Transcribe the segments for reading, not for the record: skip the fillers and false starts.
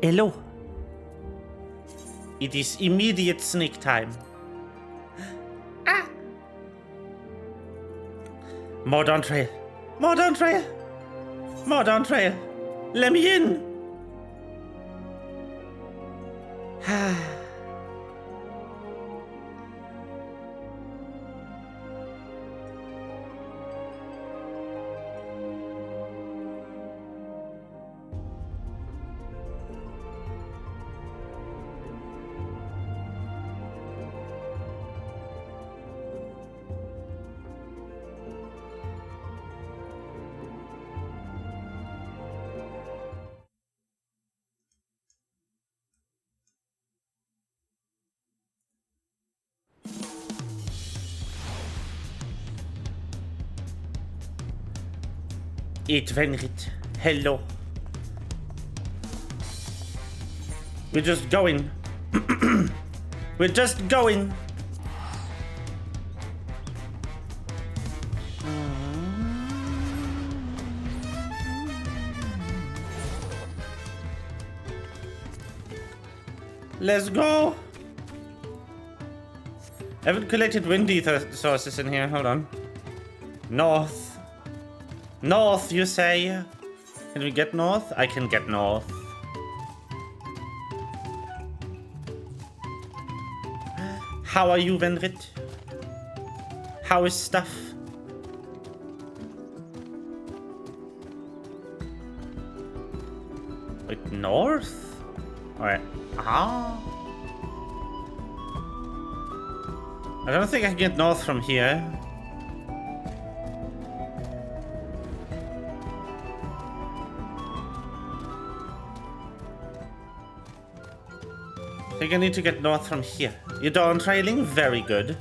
Hello. It is immediate snake time. Ah! More Dawntrail. More Dawntrail. More Dawntrail. Let me in. It hello. We're just going. We're just going. Let's go. I haven't collected windy sources in here. Hold on. North. North, you say? Can we get north? I can get north. How are you, Venrit? How is stuff? Wait, north? Alright. Ah. I don't think I can get north from here. I think I need to get north from here. You're Dawntrailing? Very good.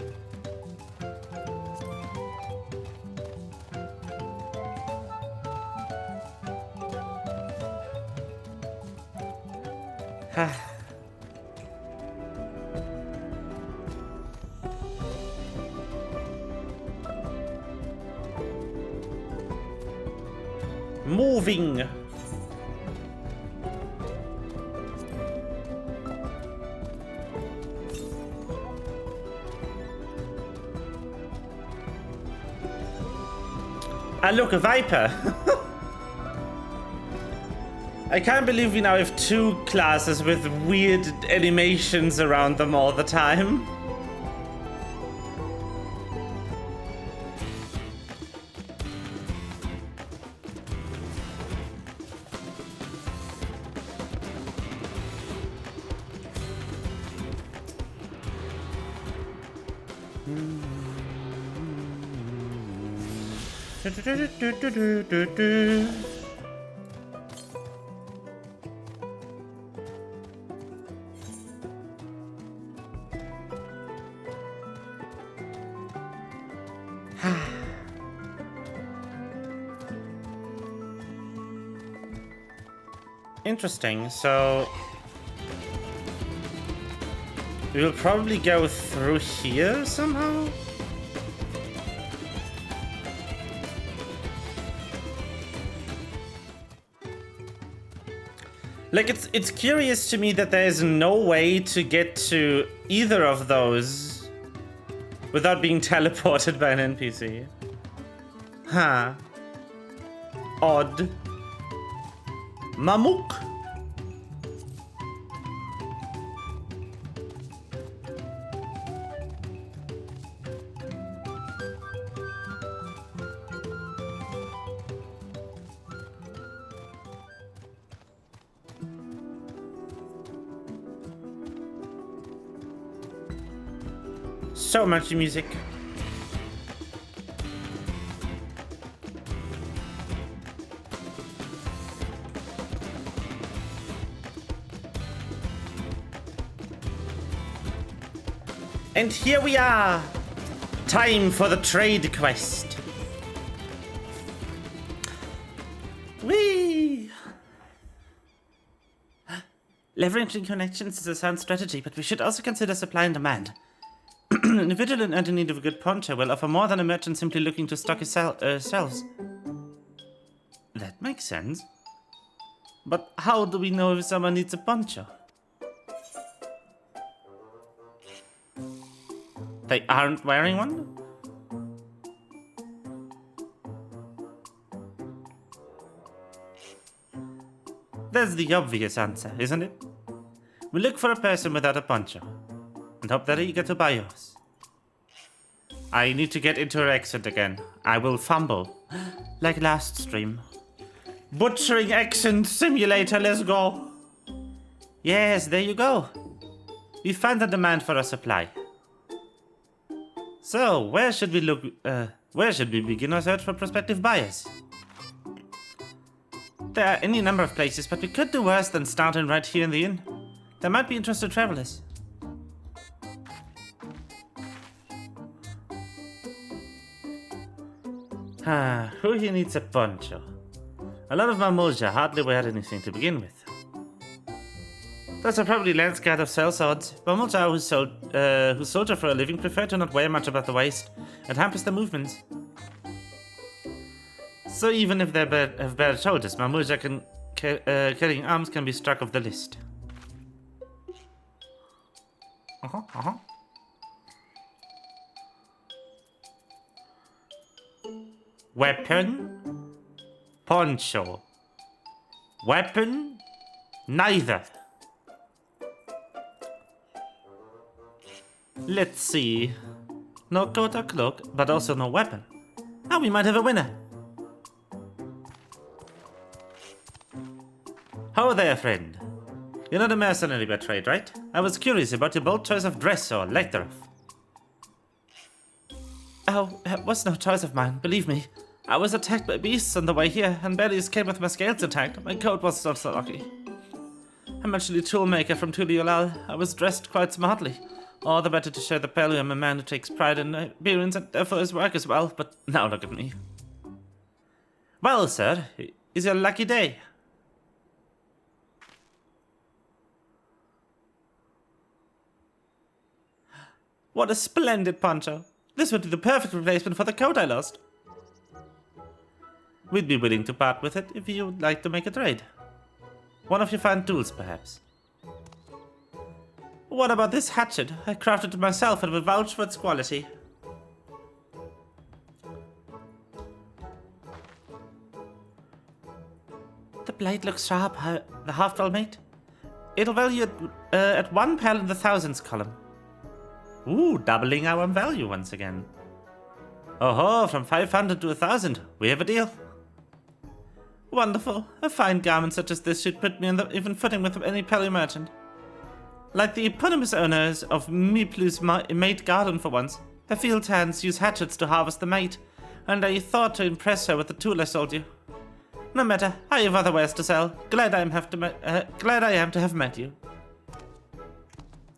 Moving. Ah, look, a viper. I can't believe we now have two classes with weird animations around them all the time. Interesting, so we'll probably go through here somehow? Like, it's curious to me that there's no way to get to either of those without being teleported by an NPC. Huh. Odd. Mamuk? So much music. And here we are. Time for the trade quest. Whee! Leveraging connections is a sound strategy, but we should also consider supply and demand. An individual in need of a good poncho will offer more than a merchant simply looking to stock his shelves. That makes sense. But how do we know if someone needs a poncho? They aren't wearing one? That's the obvious answer, isn't it? We look for a person without a poncho, and hope they're eager to buy yours. I need to get into her accent again. I will fumble, like last stream. Butchering accent simulator, let's go! Yes, there you go. We found a demand for a supply. So, where should we look, where should we begin our search for prospective buyers? There are any number of places, but we could do worse than starting right here in the inn. There might be interested travelers. Who here needs a poncho? A lot of Mamuja hardly wear anything to begin with. Those are probably landscape of sellswords. Mamuja who soldier for a living prefer to not wear much above the waist. It hampers their movements. So even if they have bare shoulders, Mamuja carrying arms can be struck off the list. Weapon? Poncho. Weapon? Neither. Let's see. No coat or cloak, but also no weapon. Now we might have a winner. How there, friend? You're not a mercenary by trade, right? I was curious about your bold choice of dress or lack thereof. Oh, it was no choice of mine, believe me. I was attacked by beasts on the way here, and barely escaped with my scales intact. My coat was not so lucky. I'm actually a toolmaker from Tuliolal. I was dressed quite smartly. All the better to show the Pelu I'm a man who takes pride in appearance and therefore his work as well, but now look at me. Well, sir, is your lucky day? What a splendid poncho. This would be the perfect replacement for the coat I lost. We'd be willing to part with it if you would like to make a trade. One of your fine tools, perhaps. What about this hatchet? I crafted it myself and will vouch for its quality. The blade looks sharp, the half-dull mate. It'll value at 1 pal in the thousands column. Ooh, doubling our value once again. Oh-ho, from 500 to 1,000. We have a deal. Wonderful. A fine garment such as this should put me on the even footing with any Pelu merchant. Like the eponymous owners of Miplu's mate garden for once, her field hands use hatchets to harvest the mate, and I thought to impress her with the tool I sold you. No matter, I have other wares to sell. Glad I am to have met you.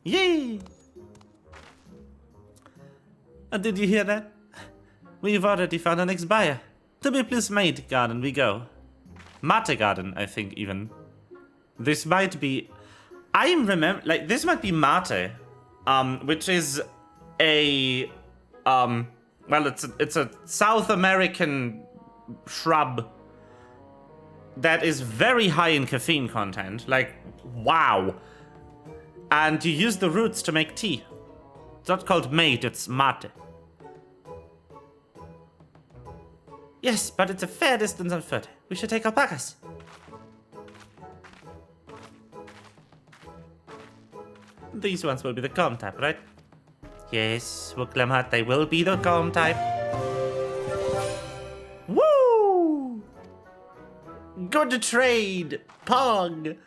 Yay! Did you hear that? We've already found our next buyer. To Miplu's mate garden we go. Mate garden, I think even. This might be. This might be mate, which is a well, it's a South American shrub that is very high in caffeine content. Like, wow. And you use the roots to make tea. It's not called mate, it's mate. Yes, but it's a fair distance on foot. We should take alpacas. These ones will be the calm type, right? Yes, Wuklamhat, they will be the calm type. Woo! Good trade, Pog!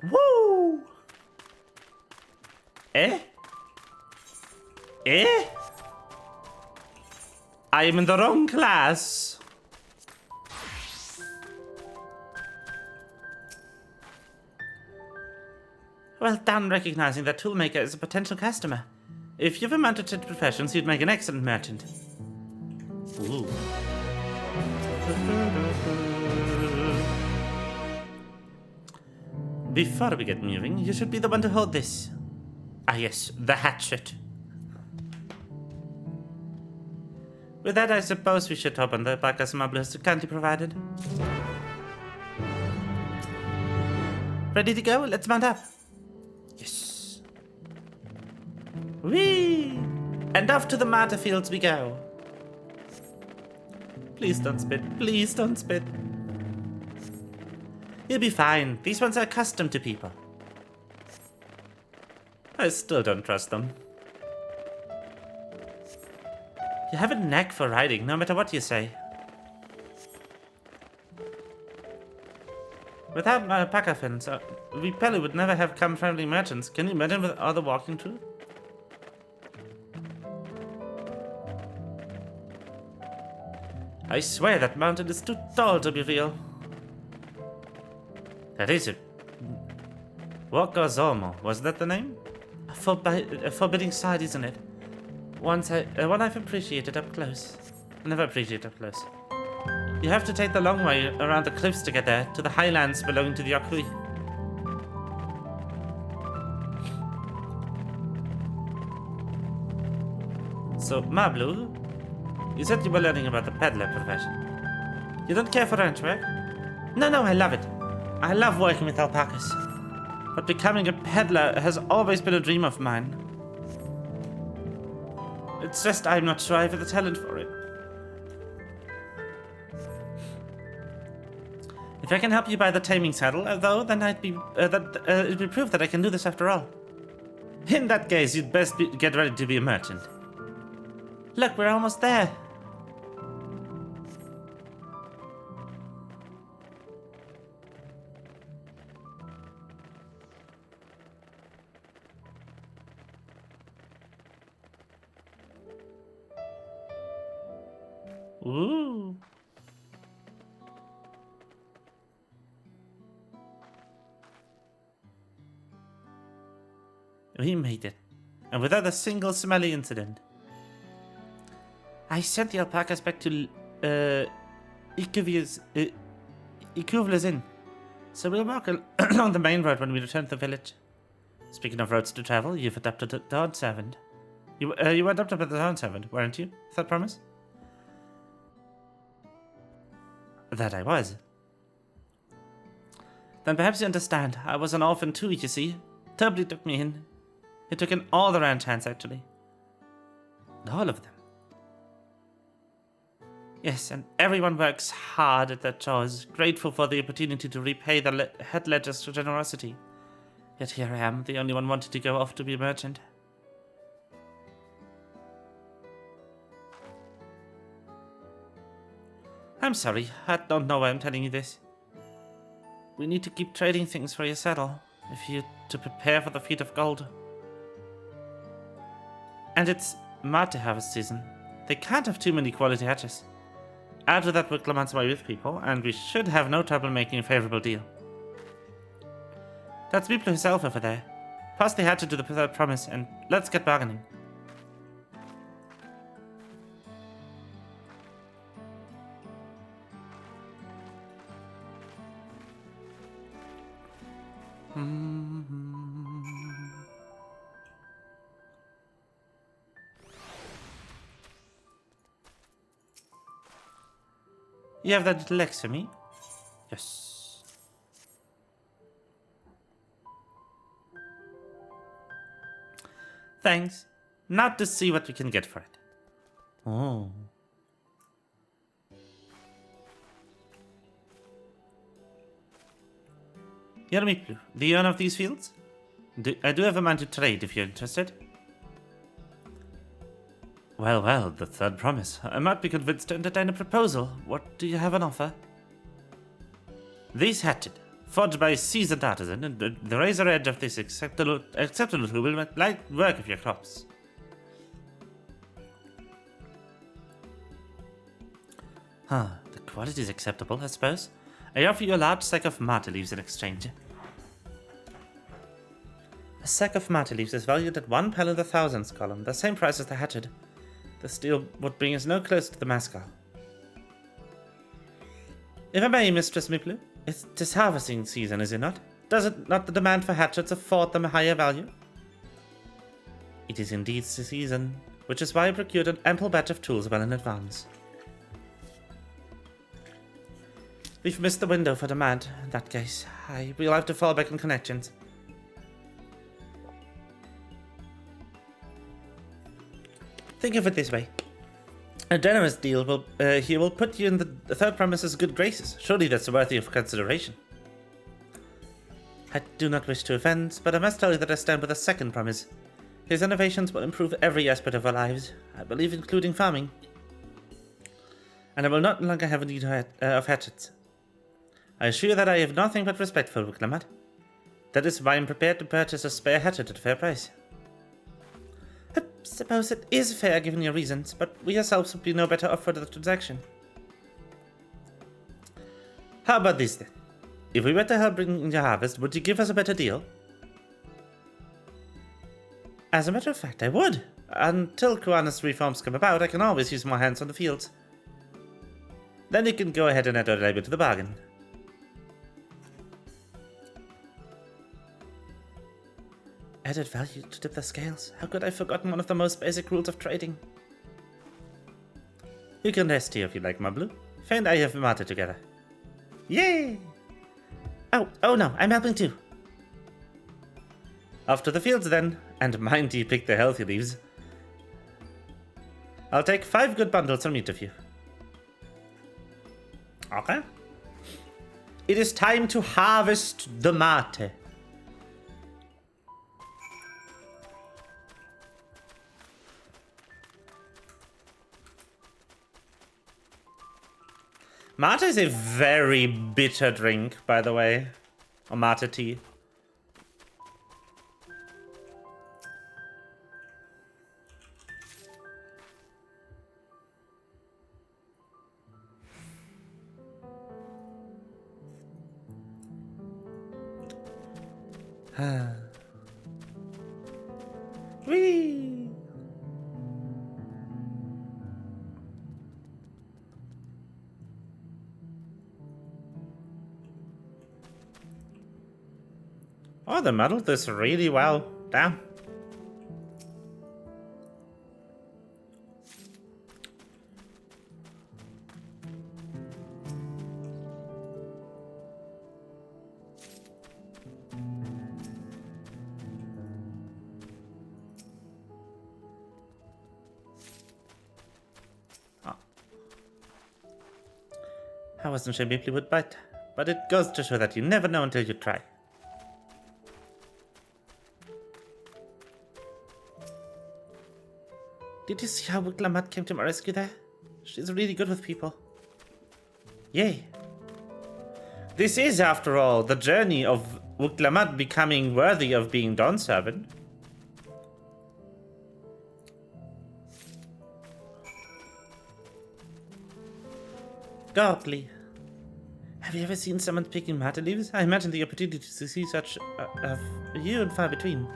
Woo! Eh? Eh? I am in the wrong class. Well done recognizing that Toolmaker is a potential customer. If you've amounted to professions, you'd make an excellent merchant. Ooh. Before we get moving, you should be the one to hold this. Ah yes, the hatchet. With that, I suppose we should open the pack of smugglers the candy provided. Ready to go? Let's mount up. Yes. Whee! And off to the martyr fields we go. Please don't spit. Please don't spit. You'll be fine. These ones are accustomed to people. I still don't trust them. You have a knack for riding, no matter what you say. Without my Pakafins, we probably would never have come friendly merchants. Can you imagine with all the walking through? I swear that mountain is too tall to be real. That is it. Wakazoma, was that the name? A forbidding sight, isn't it? One I've appreciated up close. Never appreciated up close. You have to take the long way around the cliffs to get there, to the highlands belonging to the Yakui. So, Mablu, you said you were learning about the peddler profession. You don't care for ranch work? No, I love it. I love working with alpacas. But becoming a peddler has always been a dream of mine. It's just I'm not sure I have the talent for it. If I can help you buy the taming saddle, though, then it'd be proof that I can do this after all. In that case, you'd best get ready to be a merchant. Look, we're almost there. Ooh. We made it, and without a single smelly incident. I sent the alpacas back to Ikuvia's Inn, so we'll walk along the main road when we return to the village. Speaking of roads to travel, you've adopted a Dawn Servant. You were adopted by the Dawn Servant, weren't you? Is that promise? That I was. Then perhaps you understand. I was an orphan too, you see. Turbly took me in. He took in all the ranch hands, actually. All of them. Yes, and everyone works hard at their chores, grateful for the opportunity to repay the head ledger's generosity. Yet here I am, the only one wanting to go off to be a merchant. I'm sorry, I don't know why I'm telling you this. We need to keep trading things for your saddle, if you're to prepare for the feat of gold. And it's martyr harvest season. They can't have too many quality hatches. After that, we'll climb my with people, and we should have no trouble making a favorable deal. That's Beeple herself over there. Pass the hatchet to the promise, and let's get bargaining. You have that little X for me? Yes. Thanks. Now to see what we can get for it. Oh. Yermiplu, the owner of these fields? I do have a man to trade if you're interested. Well, the third promise. I might be convinced to entertain a proposal. What do you have on offer? These hatchet, forged by a seasoned artisan, and the razor edge of this acceptable tool will make light work of your crops. The quality is acceptable, I suppose. I offer you a large sack of martyr leaves in exchange. A sack of martyr leaves is valued at 1 pel in the thousands column, the same price as the hatchet. The steel would bring us no closer to the mascot. If I may, Mistress Miplu, it's harvesting season, is it not? Does it not the demand for hatchets afford them a higher value? It is indeed the season. which is why I procured an ample batch of tools well in advance. We've missed the window for demand. In that case, we'll have to fall back on connections. Think of it this way. A generous deal will put you in the third promise's good graces. Surely that's worthy of consideration. I do not wish to offend, but I must tell you that I stand with the second promise. His innovations will improve every aspect of our lives, I believe including farming. And I will not longer have a need of hatchets. I assure you that I have nothing but respect for Wicklamat. That is why I am prepared to purchase a spare hatchet at a fair price. I suppose it is fair given your reasons, but we ourselves would be no better off for the transaction. How about this then? If we were to help bring in your harvest, would you give us a better deal? As a matter of fact, I would. Until Kuana's reforms come about, I can always use more hands on the fields. Then you can go ahead and add our labor to the bargain. Added value to tip the scales? How could I have forgotten one of the most basic rules of trading? You can rest here if you like, my blue. Faye and I have mated together. Yay! Oh no, I'm helping too. Off to the fields then, and mind you pick the healthy leaves. I'll take 5 good bundles from each of you. Okay. It is time to harvest the mate. Mate is a very bitter drink, by the way. Or mate tea. Whee! Oh, they modeled this really well. Damn. I wasn't sure Beepley would bite, but it goes to show that you never know until you try. Did you see how Wicklamat came to my rescue there? She's really good with people. Yay. This is, after all, the journey of Wicklamat becoming worthy of being Dawn's servant. Godly. Have you ever seen someone picking mate leaves? I imagine the opportunity to see such few and far between.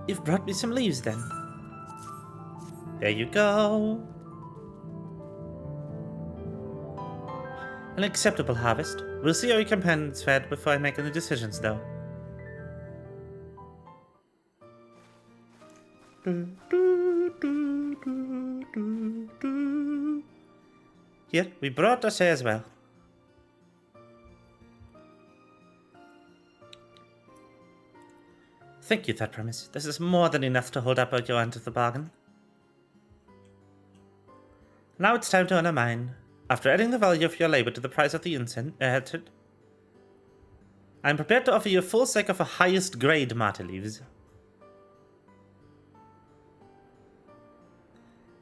You've brought me some leaves then. There you go. An acceptable harvest. We'll see how your companions fared before I make any decisions, though. Here, we brought us here as well. Thank you, that promise. This is more than enough to hold up at your end of the bargain. Now it's time to honor mine. After adding the value of your labor to the price of the incense, I'm prepared to offer you a full sack of the highest grade mate leaves.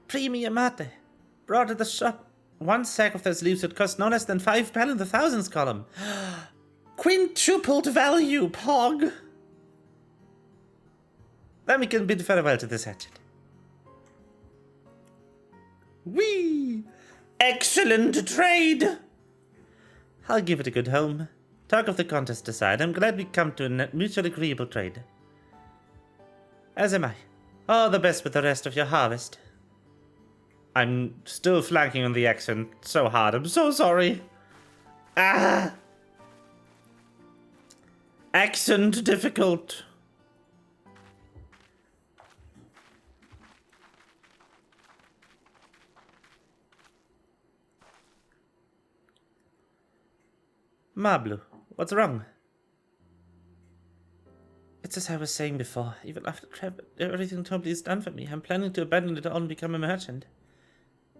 Premium mate. Brought at the shop. One sack of those leaves would cost no less than £5 in the thousands column. Quintupled value, Pog! Then we can bid farewell to this hatchet. Whee! Excellent trade! I'll give it a good home. Talk of the contest aside, I'm glad we come to a mutually agreeable trade. As am I. All the best with the rest of your harvest. I'm still flanking on the accent so hard. I'm so sorry. Ah! Accent difficult. Mablu, what's wrong? It's as I was saying before. Even after everything Toby has done for me, I'm planning to abandon it all and become a merchant.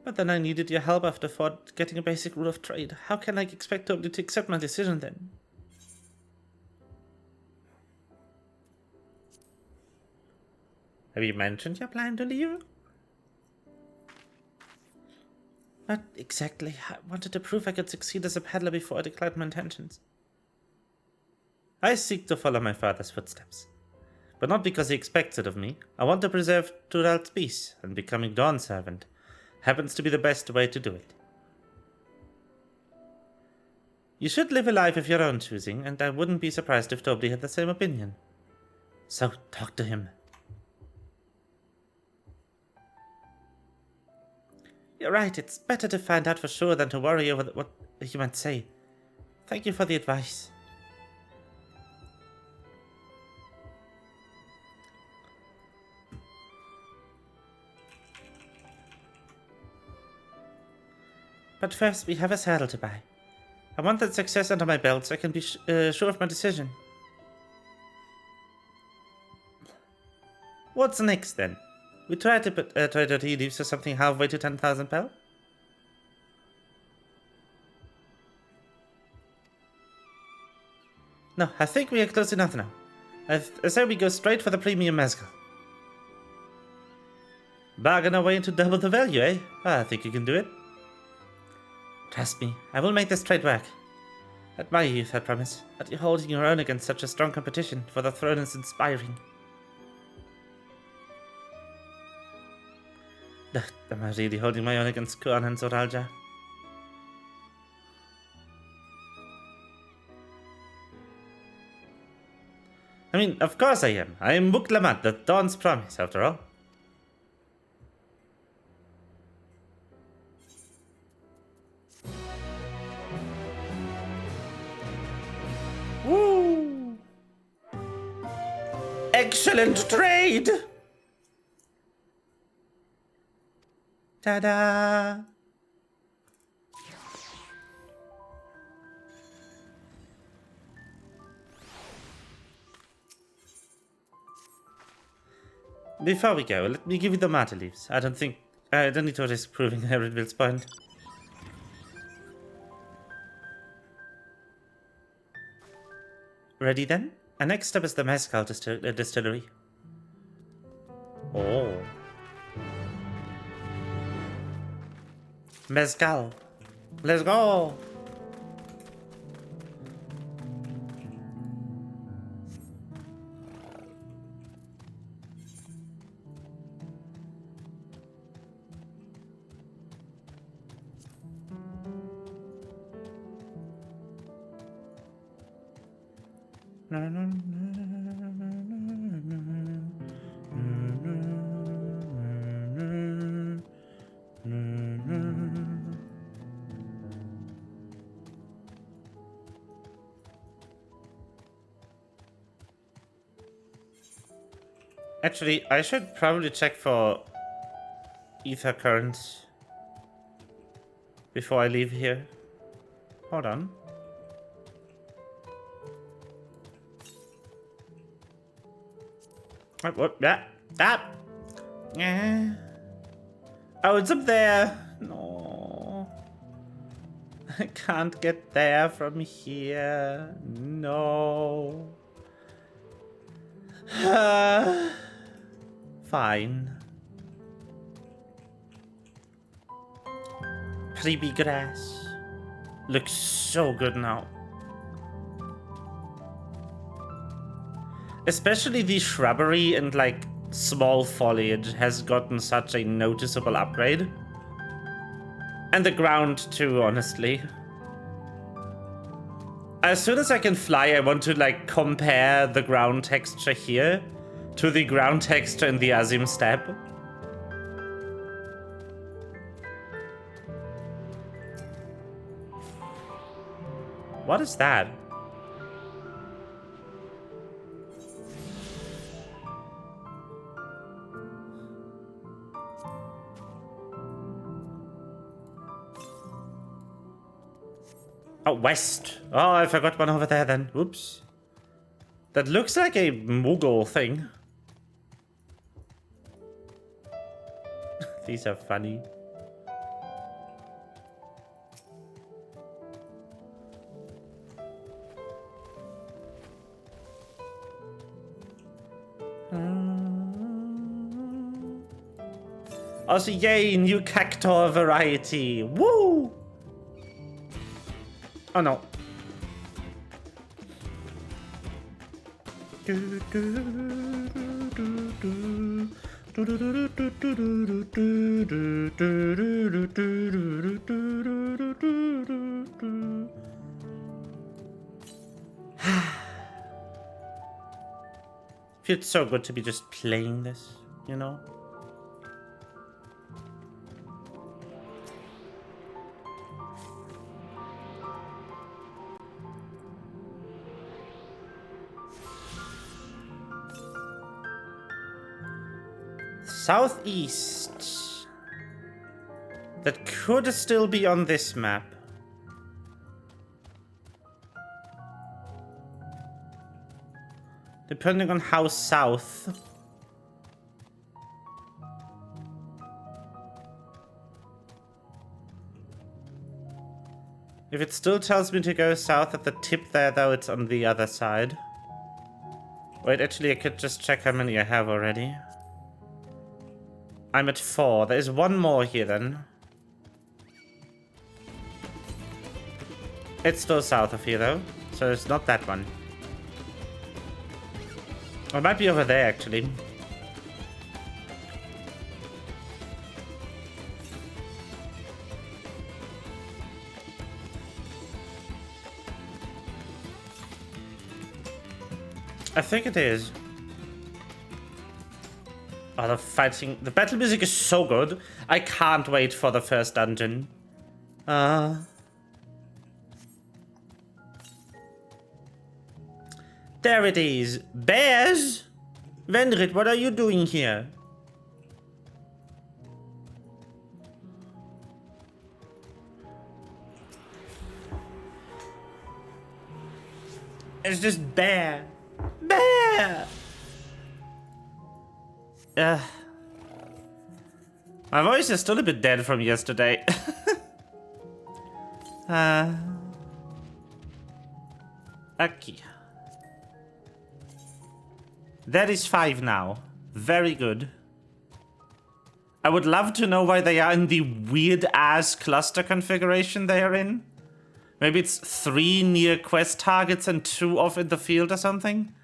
But then I needed your help after getting a basic rule of trade. How can I expect Toby to accept my decision then? Have you mentioned your plan to leave? Not exactly. I wanted to prove I could succeed as a peddler before I declared my intentions. I seek to follow my father's footsteps. But not because he expects it of me. I want to preserve Tural's peace, and becoming Dawn's servant happens to be the best way to do it. You should live a life of your own choosing, and I wouldn't be surprised if Toby had the same opinion. So, talk to him. You're right, it's better to find out for sure than to worry over what he might say. Thank you for the advice. But first, we have a saddle to buy. I want that success under my belt so I can be sure of my decision. What's next, then? We try to try to leaves for something halfway to 10,000 pel? No, I think we are close enough now. I say we go straight for the premium mezcal. Bargain our way into double the value, eh? I think you can do it. Trust me, I will make this trade work. At my youth, I promise. But you holding your own against such a strong competition for the throne is inspiring. Am I really holding my own against Kuan and Zoralja? I mean, of course I am. I am Muklamat, the Dawn's promise, after all. Woo! Excellent trade! Ta-da! Before we go, let me give you the matter leaves. I don't need to risk proving Everville's point. Ready then? Our next step is the mezcal distillery. Oh. Mezcal. Let's go! Actually, I should probably check for ether currents before I leave here. Hold on. What? That. Yeah. Oh, it's up there. No. I can't get there from here. No. Fine. Creepy grass. Looks so good now. Especially the shrubbery and like small foliage has gotten such a noticeable upgrade. And the ground too, honestly. As soon as I can fly, I want to like compare the ground texture here to the ground texture in the Azim steppe. What is that? Oh, west. Oh, I forgot one over there then. Oops. That looks like a Mughal thing. These are funny. Also, yay, new cactus variety. Woo! Oh no. Feels so good to be just playing this, you know? Southeast. That could still be on this map. Depending on how south. If it still tells me to go south at the tip there, though, it's on the other side. Wait, actually, I could just check how many I have already. I'm at 4. There's one more here, then. It's still south of here, though. So it's not that one. It might be over there, actually. I think it is. Oh, the fighting... The battle music is so good. I can't wait for the first dungeon. There it is. Bears? Vendrit, what are you doing here? It's just bear. Bear! My voice is still a bit dead from yesterday. Okay. That is 5 now. Very good. I would love to know why they are in the weird-ass cluster configuration they are in. Maybe it's 3 near quest targets and 2 off in the field or something?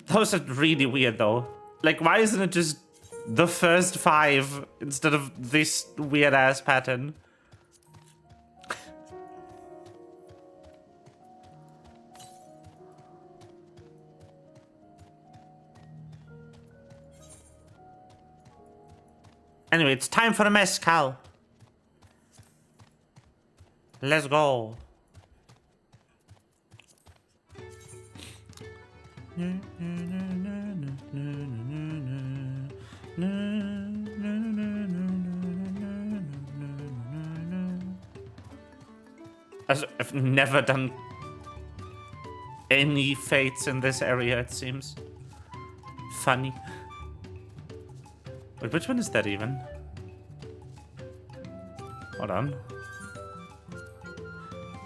Those are really weird, though. Like, why isn't it just the first 5 instead of this weird-ass pattern? Anyway, it's time for a mezcal. Let's go. I've never done any fates in this area, it seems. Funny. Wait, which one is that even? Hold on.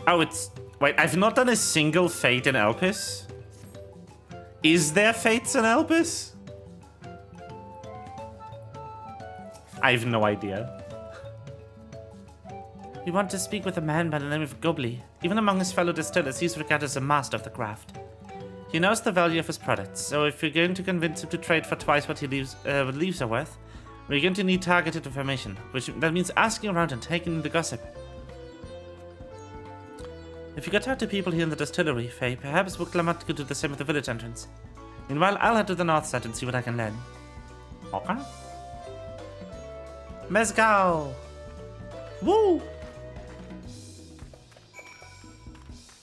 Oh, it's... Wait, I've not done a single fate in Elpis? Is there fates in Elpis? I have no idea. We want to speak with a man by the name of Gobly. Even among his fellow distillers, he's regarded as a master of the craft. He knows the value of his products, so if you're going to convince him to trade for twice what he leaves are worth, we're going to need targeted information, that means asking around and taking in the gossip. If you could talk to people here in the distillery, Faye, perhaps Wicklamat could do the same with the village entrance. Meanwhile, I'll head to the north side and see what I can learn. Okay. Mezcal! Woo!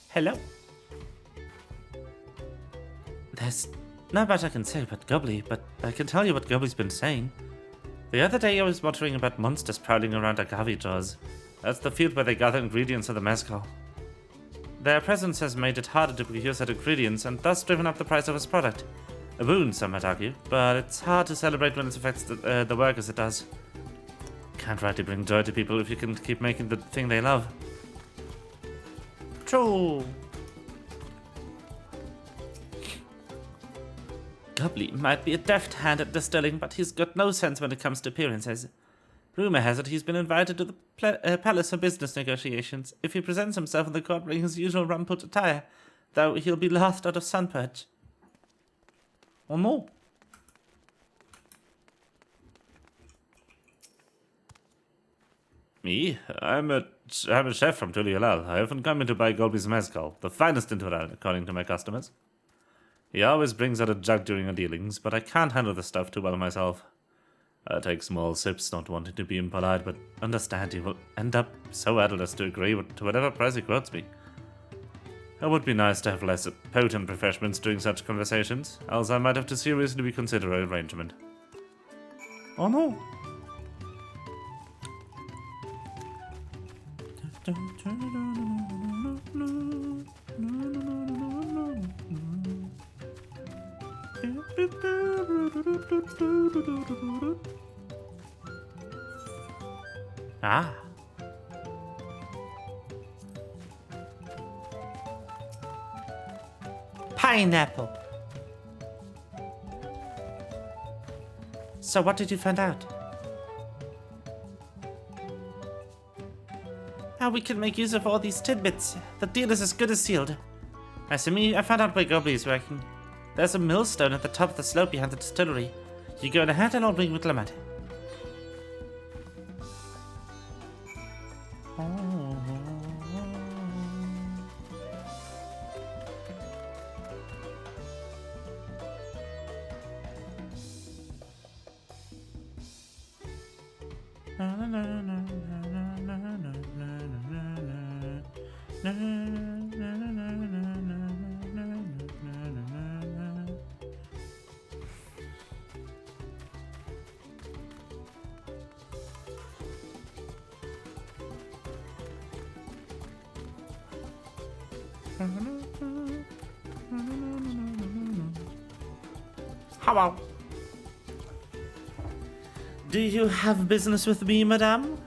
Hello? There's not much I can say about Gubbly, but I can tell you what Gubbly's been saying. The other day I was muttering about monsters prowling around agave jars. That's the field where they gather ingredients of the mezcal. Their presence has made it harder to procure said ingredients and thus driven up the price of his product. A boon, some might argue, but it's hard to celebrate when it affects the workers it does. Can't rightly bring joy to people if you can keep making the thing they love. True. Gubbly might be a deft hand at distilling, but he's got no sense when it comes to appearances. Rumor has it he's been invited to the palace for business negotiations. If he presents himself in the court wearing his usual rumpled attire, though he'll be laughed out of Sunperch. Oh no. Me? I'm a chef from Tulialal. I often come in to buy Golby's mezcal, the finest in Tural, according to my customers. He always brings out a jug during our dealings, but I can't handle the stuff too well myself. I take small sips, not wanting to be impolite, but understand he will end up so addled as to agree to whatever price he quotes me. It would be nice to have less potent refreshments during such conversations, else I might have to seriously reconsider our arrangement. Oh no! Ah. Pineapple. So what did you find out? How we can make use of all these tidbits. The deal is as good as sealed. I found out where Gubbly is working. There's a millstone at the top of the slope behind the distillery. You go ahead and I'll bring Wicklamat. Hello. Do you have business with me, madame?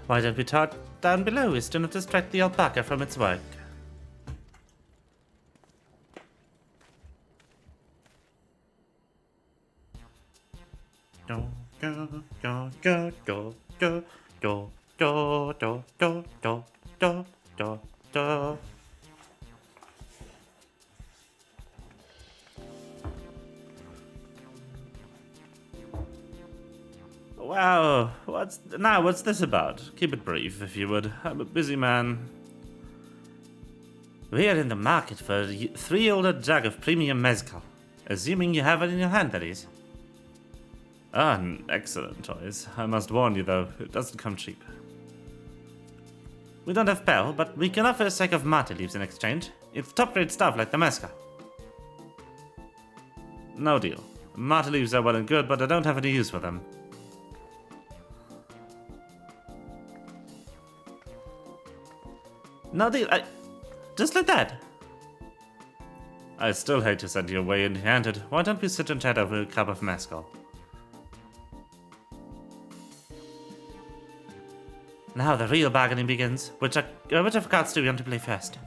Why don't we talk down below is to not distract the alpaca from its work. Go, go, go, go, go, go, go, go, go, go, go, go, go, go. Wow, what's this about? Keep it brief, if you would. I'm a busy man. We are in the market for a 3-year-old jug of premium mezcal. Assuming you have it in your hand, that is. Ah, an excellent choice. I must warn you, though, it doesn't come cheap. We don't have pearl, but we can offer a sack of mate leaves in exchange. It's top-grade stuff like the mezcal. No deal. Mate leaves are well and good, but I don't have any use for them. No deal. Just like that. I still hate to send you away empty-handed. Why don't we sit and chat over a cup of mezcal? Now the real bargaining begins. Which of cards do we want to play first?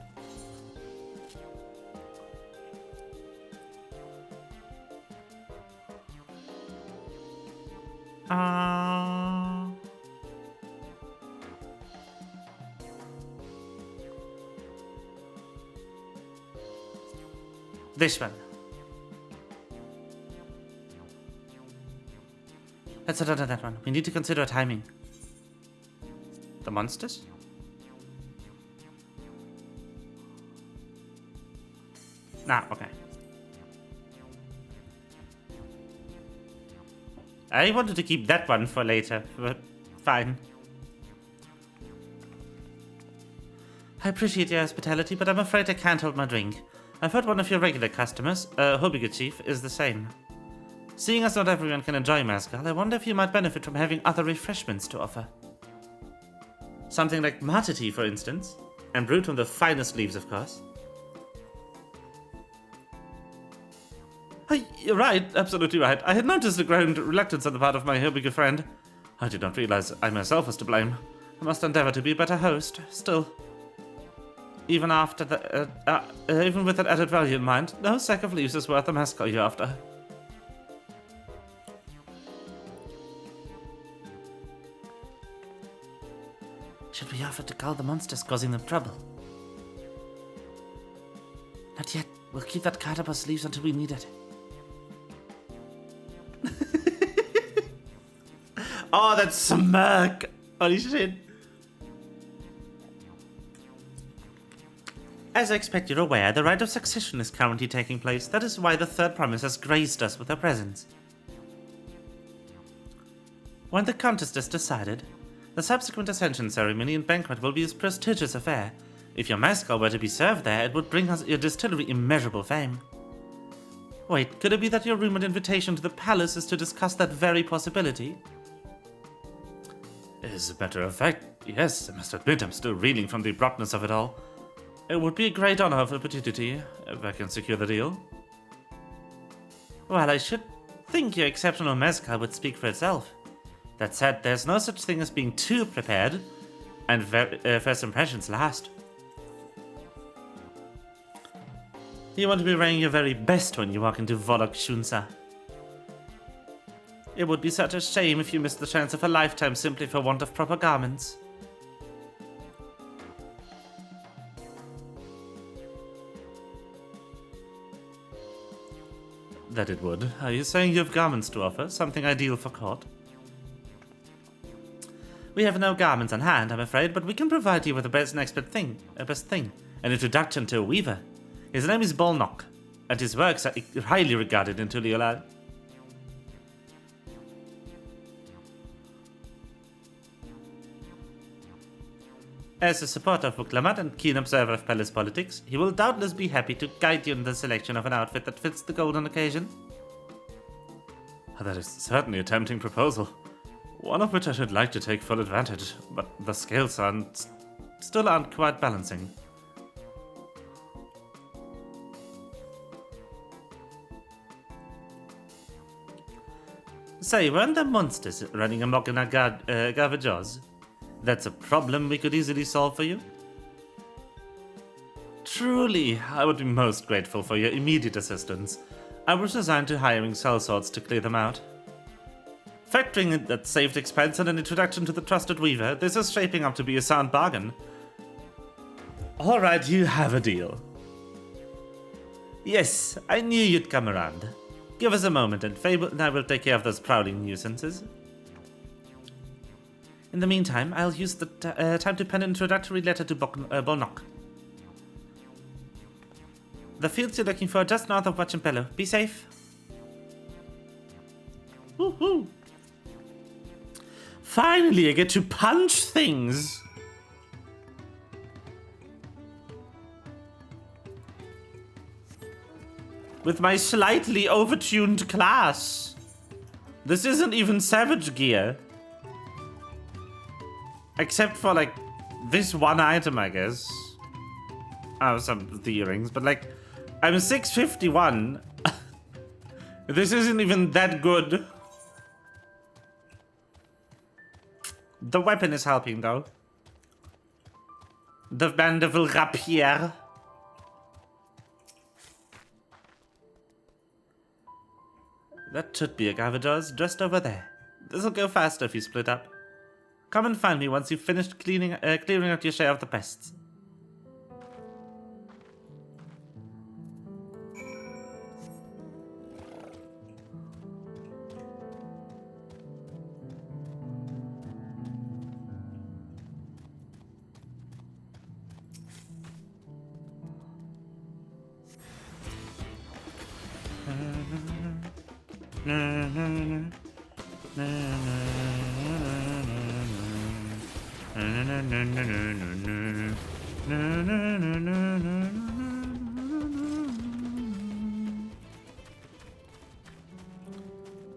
This one. Let's settle on that one. We need to consider timing. The monsters? Ah, okay. I wanted to keep that one for later, but fine. I appreciate your hospitality, but I'm afraid I can't hold my drink. I've heard one of your regular customers, Hobiga Chief, is the same. Seeing as not everyone can enjoy mezcal, I wonder if you might benefit from having other refreshments to offer. Something like mate tea, for instance, and brewed from the finest leaves, of course. You're right, absolutely right. I had noticed a growing reluctance on the part of my Hobiga friend. I did not realize I myself was to blame. I must endeavor to be a better host, still. Even after even with that added value in mind, no sack of leaves is worth the mezcal you're after. Should we offer to call the monsters causing them trouble? Not yet. We'll keep that card up our sleeves until we need it. Oh, that smirk! Holy shit. As I expect you're aware, the rite of succession is currently taking place. That is why the third promise has graced us with her presence. When the contest is decided, the subsequent ascension ceremony and banquet will be a prestigious affair. If your mezcal were to be served there, it would bring us your distillery immeasurable fame. Wait, could it be that your rumored invitation to the palace is to discuss that very possibility? As a matter of fact, yes, I must admit I'm still reeling from the abruptness of it all. It would be a great honor of opportunity if I can secure the deal. Well, I should think your exceptional mezcal would speak for itself. That said, there's no such thing as being too prepared, and first impressions last. You want to be wearing your very best when you walk into Volok Shunsa. It would be such a shame if you missed the chance of a lifetime simply for want of proper garments. That it would. Are you saying you have garments to offer? Something ideal for court? We have no garments on hand, I'm afraid, but we can provide you with the best thing. An introduction to a weaver. His name is Bolnok, and his works are highly regarded in Tuliolad. As a supporter of Buklamat and keen observer of palace politics, he will doubtless be happy to guide you in the selection of an outfit that fits the golden occasion. That is certainly a tempting proposal. One of which I should like to take full advantage, but the scales still aren't quite balancing. Say, weren't there monsters running amok in our garbage jars? That's a problem we could easily solve for you. Truly, I would be most grateful for your immediate assistance. I was resigned to hiring sellswords to clear them out. Factoring in that saved expense and an introduction to the trusted weaver, this is shaping up to be a sound bargain. Alright, you have a deal. Yes, I knew you'd come around. Give us a moment and Fable and I will take care of those prowling nuisances. In the meantime, I'll use the time to pen an introductory letter to Bolnok. The fields you're looking for are just north of Wachimpello. Be safe. Woohoo! Finally, I get to punch things! With my slightly overtuned class. This isn't even Savage Gear. Except for, like, this one item, I guess. Oh, some of the earrings, but, like, I'm 651. This isn't even that good. The weapon is helping, though. The Mandeville Rapier. That should be a Gavados just over there. This'll go faster if you split up. Come and find me once you've finished clearing out your share of the pests.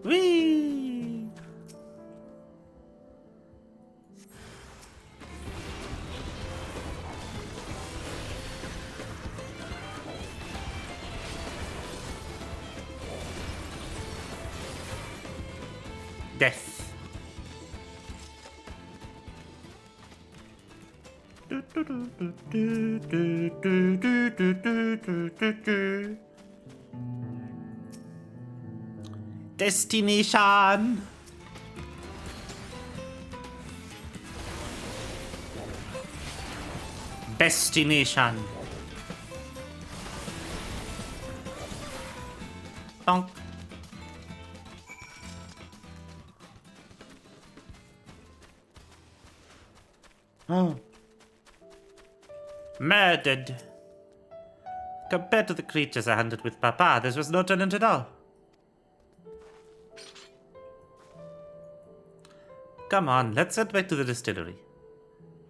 Whee! Death. Destination. Destination. Bonk. Oh. Murdered. Compared to the creatures I hunted with Papa, this was no challenge at all. Come on, let's head back to the distillery.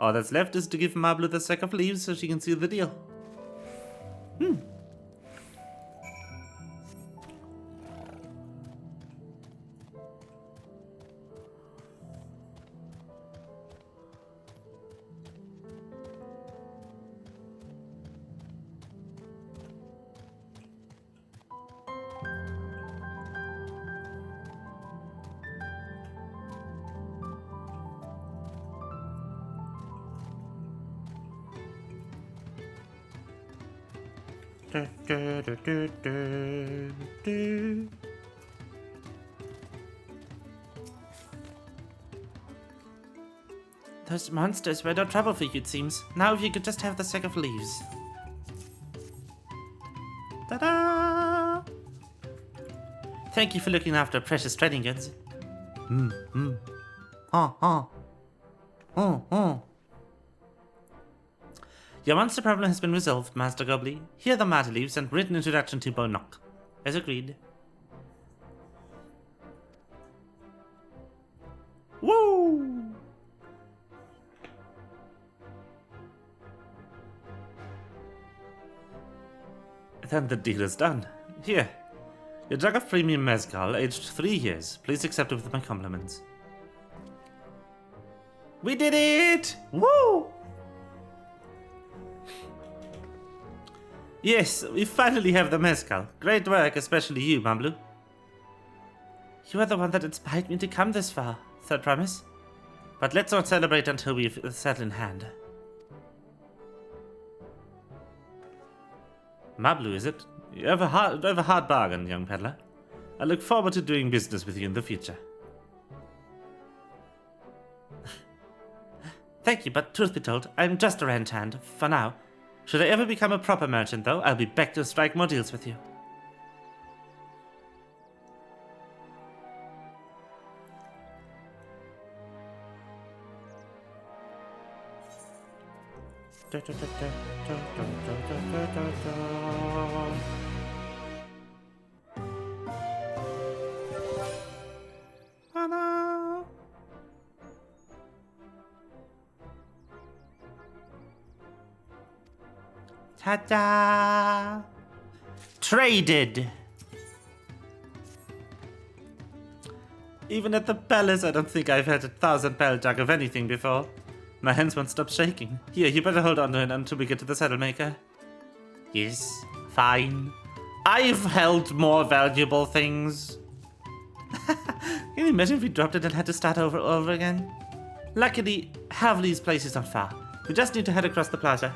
All that's left is to give Mablu the sack of leaves so she can seal the deal. Those monsters were no trouble for you, it seems. Now if you could just have the sack of leaves. Ta-da! Thank you for looking after precious trading goods. Your monster problem has been resolved, Master Gobbly. Here are the matter leaves and written introduction to Bonok. As agreed. Woo! Then the deal is done. Here. Your jug of premium mezcal, aged 3 years. Please accept it with my compliments. We did it! Woo! Yes, we finally have the mezcal. Great work, especially you, Mablu. You are the one that inspired me to come this far, third promise. But let's not celebrate until we've settled in hand. Mablu, is it? You have a hard bargain, young peddler. I look forward to doing business with you in the future. Thank you, but truth be told, I'm just a ranch hand, for now. Should I ever become a proper merchant, though, I'll be back to strike more deals with you. Ta-da! Traded! Even at the palace, I don't think I've had a 1,000-barrel jug of anything before. My hands won't stop shaking. Here, you better hold on to it until we get to the saddle maker. Yes, fine. I've held more valuable things. Can you imagine if we dropped it and had to start over again? Luckily, Havli's place is not far. We just need to head across the plaza.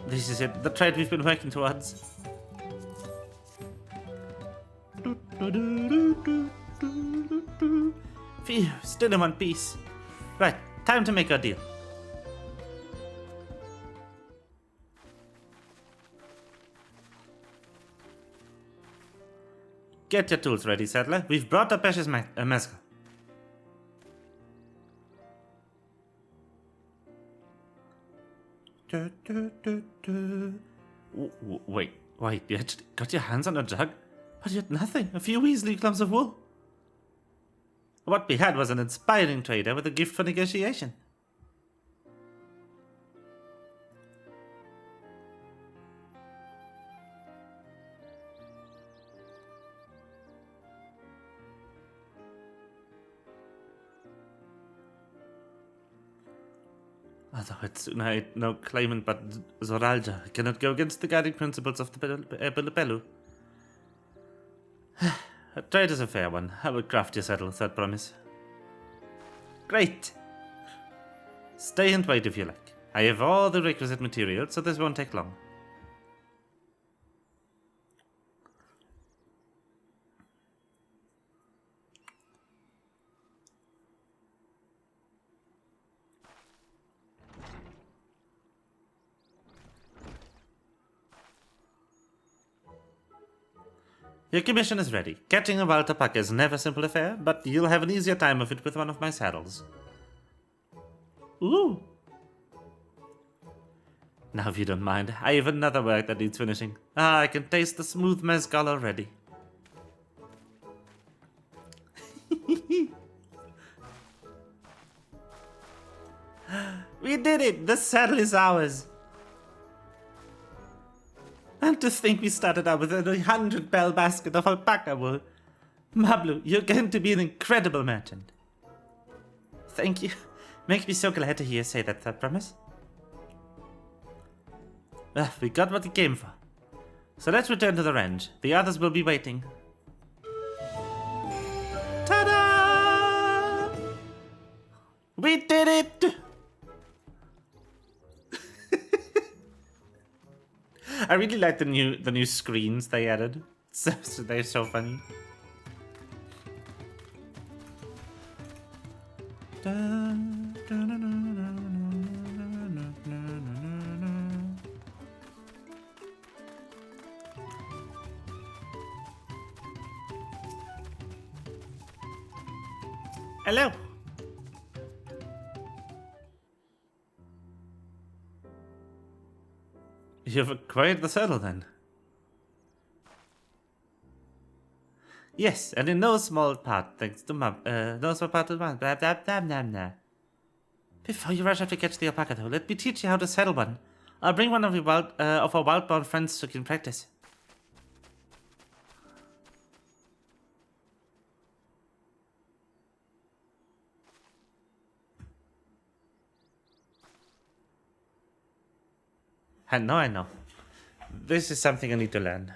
This is it, the trade we've been working towards. Phew, still in one piece. Right, time to make our deal. Get your tools ready, settler. We've brought the precious mezcal. Wait, you actually got your hands on a jug? But yet nothing, a few measly clumps of wool. What we had was an inspiring trader with a gift for negotiation. Although it's no claimant but Zoralja, I cannot go against the guiding principles of the Bellu. A trade is a fair one. I will craft your saddle, that promise. Great! Stay and wait if you like. I have all the requisite materials, so this won't take long. Your commission is ready. Catching a wild alpaca is never a simple affair, but you'll have an easier time of it with one of my saddles. Ooh! Now if you don't mind, I have another work that needs finishing. I can taste the smooth mezcal already. We did it! The saddle is ours! And to think we started out with a 100-bell basket of alpaca wool. Mablu, you're going to be an incredible merchant. Thank you. Makes me so glad to hear you say that, I promise. We got what we came for. So let's return to the ranch. The others will be waiting. Ta-da! We did it! I really like the new screens they added. So they're so funny. Hello. You've acquired the saddle, then? Yes, and in no small part, thanks to no small part of blah, blah, blah, blah, blah. Before you rush off to catch the alpaca, though, let me teach you how to saddle one. I'll bring one of our wild-born friends so you can practice. I know. This is something I need to learn.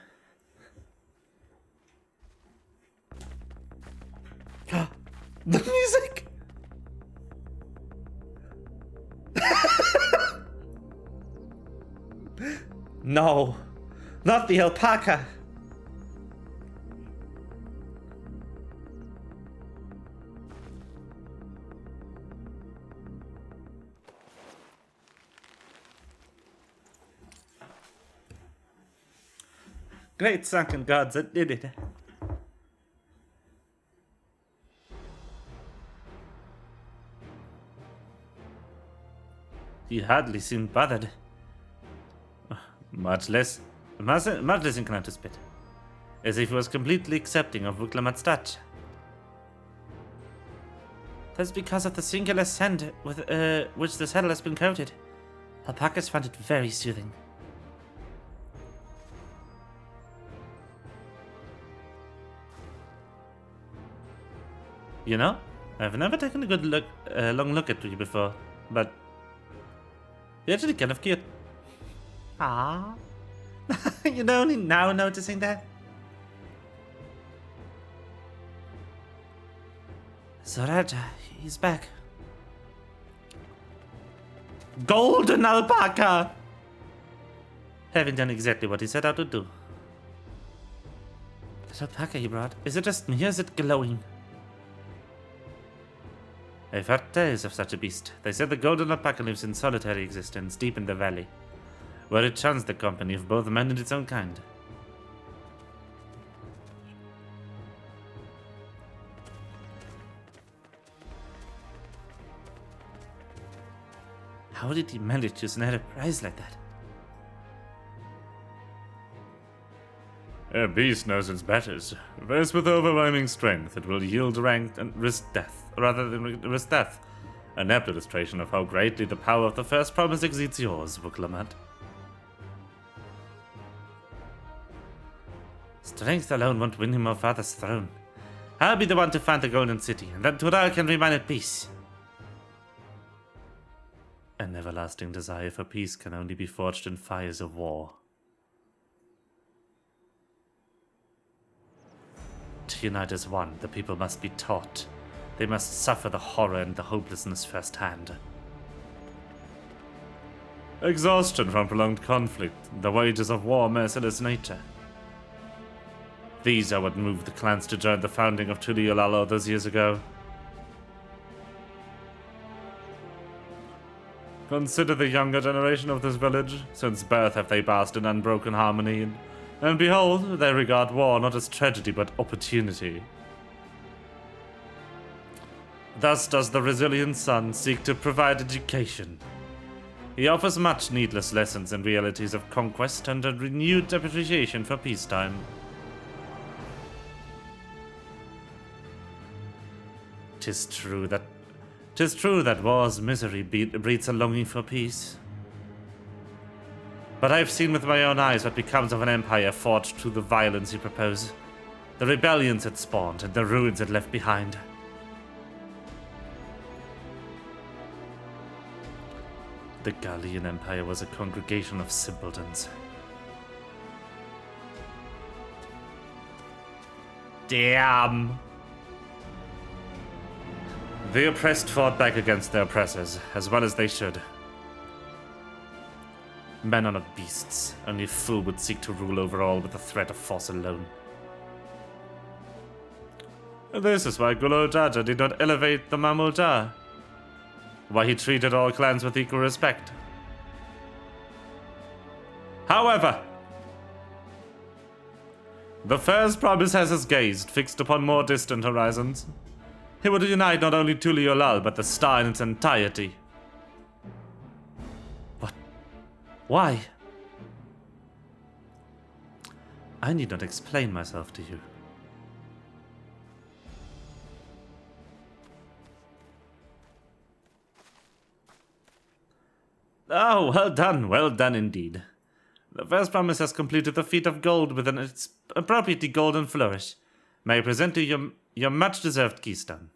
The music! No, not the alpaca. Great sunken gods that did it. He hardly seemed bothered. Much less inclined to spit. As if he was completely accepting of Vuklamat's touch. That's because of the singular scent with which the saddle has been coated. Alpacas found it very soothing. You know, I've never taken a good long look at you before, but you're actually kind of cute. Ah, you're only now noticing that? Zoraja, he's back. Golden alpaca! Having done exactly what he set out to do. That alpaca he brought, is it just me or is it glowing? I've heard tales of such a beast. They said the golden alpaca lives in solitary existence deep in the valley, where it shuns the company of both men and its own kind. How did he manage to snare a prize like that? A beast knows its battles. Faced with overwhelming strength, it will yield rank and risk death, rather than risk death. An apt illustration of how greatly the power of the first promise exceeds yours, Wuklamat. Strength alone won't win him our father's throne. I'll be the one to find the Golden City, and then Tural can remain at peace. An everlasting desire for peace can only be forged in fires of war. To unite as one, the people must be taught. They must suffer the horror and the hopelessness firsthand. Exhaustion from prolonged conflict, the wages of war, merciless nature. These are what moved the clans to join the founding of Tuliolal all those years ago. Consider the younger generation of this village. Since birth have they basked in unbroken harmony, and behold, they regard war not as tragedy but opportunity. Thus does the resilient son seek to provide education. He offers much needless lessons in realities of conquest and a renewed appreciation for peacetime. 'Tis true that war's misery breeds a longing for peace. But I've seen with my own eyes what becomes of an empire forged through the violence you propose, the rebellions it spawned, and the ruins it left behind. The Gallian Empire was a congregation of simpletons. Damn! The oppressed fought back against their oppressors, as well as they should. Men are not beasts. Only a fool would seek to rule over all with the threat of force alone. This is why Gulo Jaja did not elevate the Mamulja. Why he treated all clans with equal respect. However, the first promise has his gaze fixed upon more distant horizons. He would unite not only Tuliolal, but the star in its entirety. What? Why? I need not explain myself to you. Oh, well done indeed. The first promise has completed the feat of gold with an appropriately golden flourish. May I present to you your much-deserved keystone.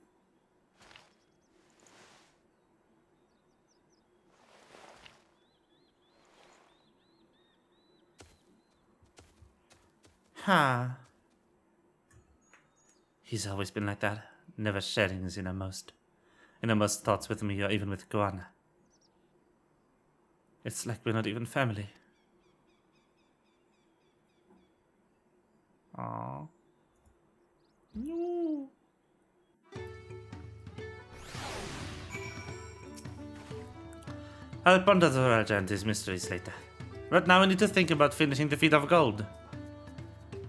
Huh. He's always been like that, never sharing his innermost thoughts with me or even with Guana. It's like we're not even family. Aww. No. I'll ponder the Raja and his mysteries later. Right now I need to think about finishing the feat of gold.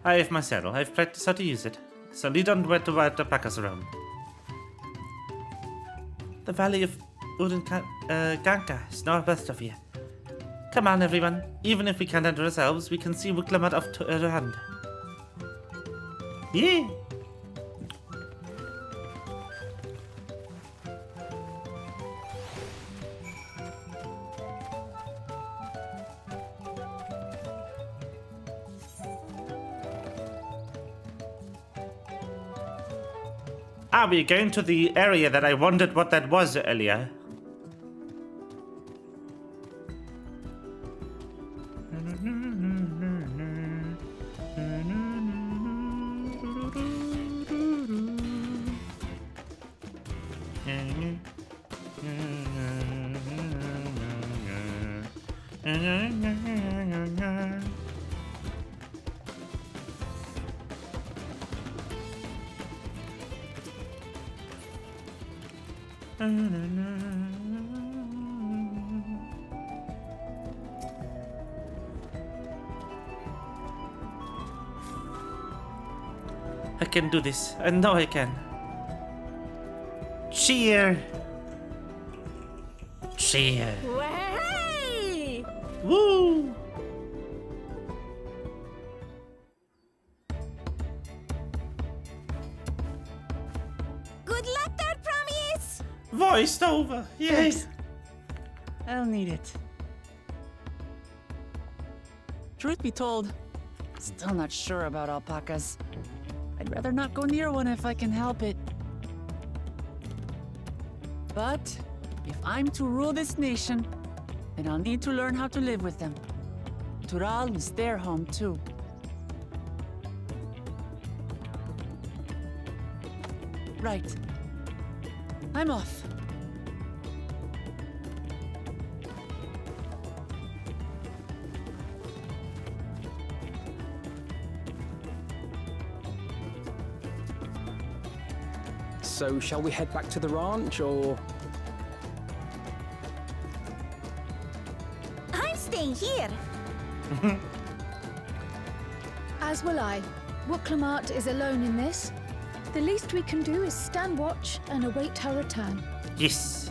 I have my saddle. I've practiced how to use it. So lead on where to pack us around. The valley of Ganka is northwest of here. Come on, everyone. Even if we can't enter ourselves, we can see Wuklamat off to our hand. Yeah. Are we going to the area that I wondered what that was earlier? I can do this. I know I can. Cheer! Cheer. Way! Woo! Good luck there, Promise! Voiced over. Yes. I'll need it. Truth be told, still not sure about alpacas. I'd rather not go near one if I can help it. But if I'm to rule this nation, then I'll need to learn how to live with them. Tural is their home too. Right. I'm off. So, shall we head back to the ranch, or...? I'm staying here. As will I. Wooklamart is alone in this. The least we can do is stand watch and await her return. Yes.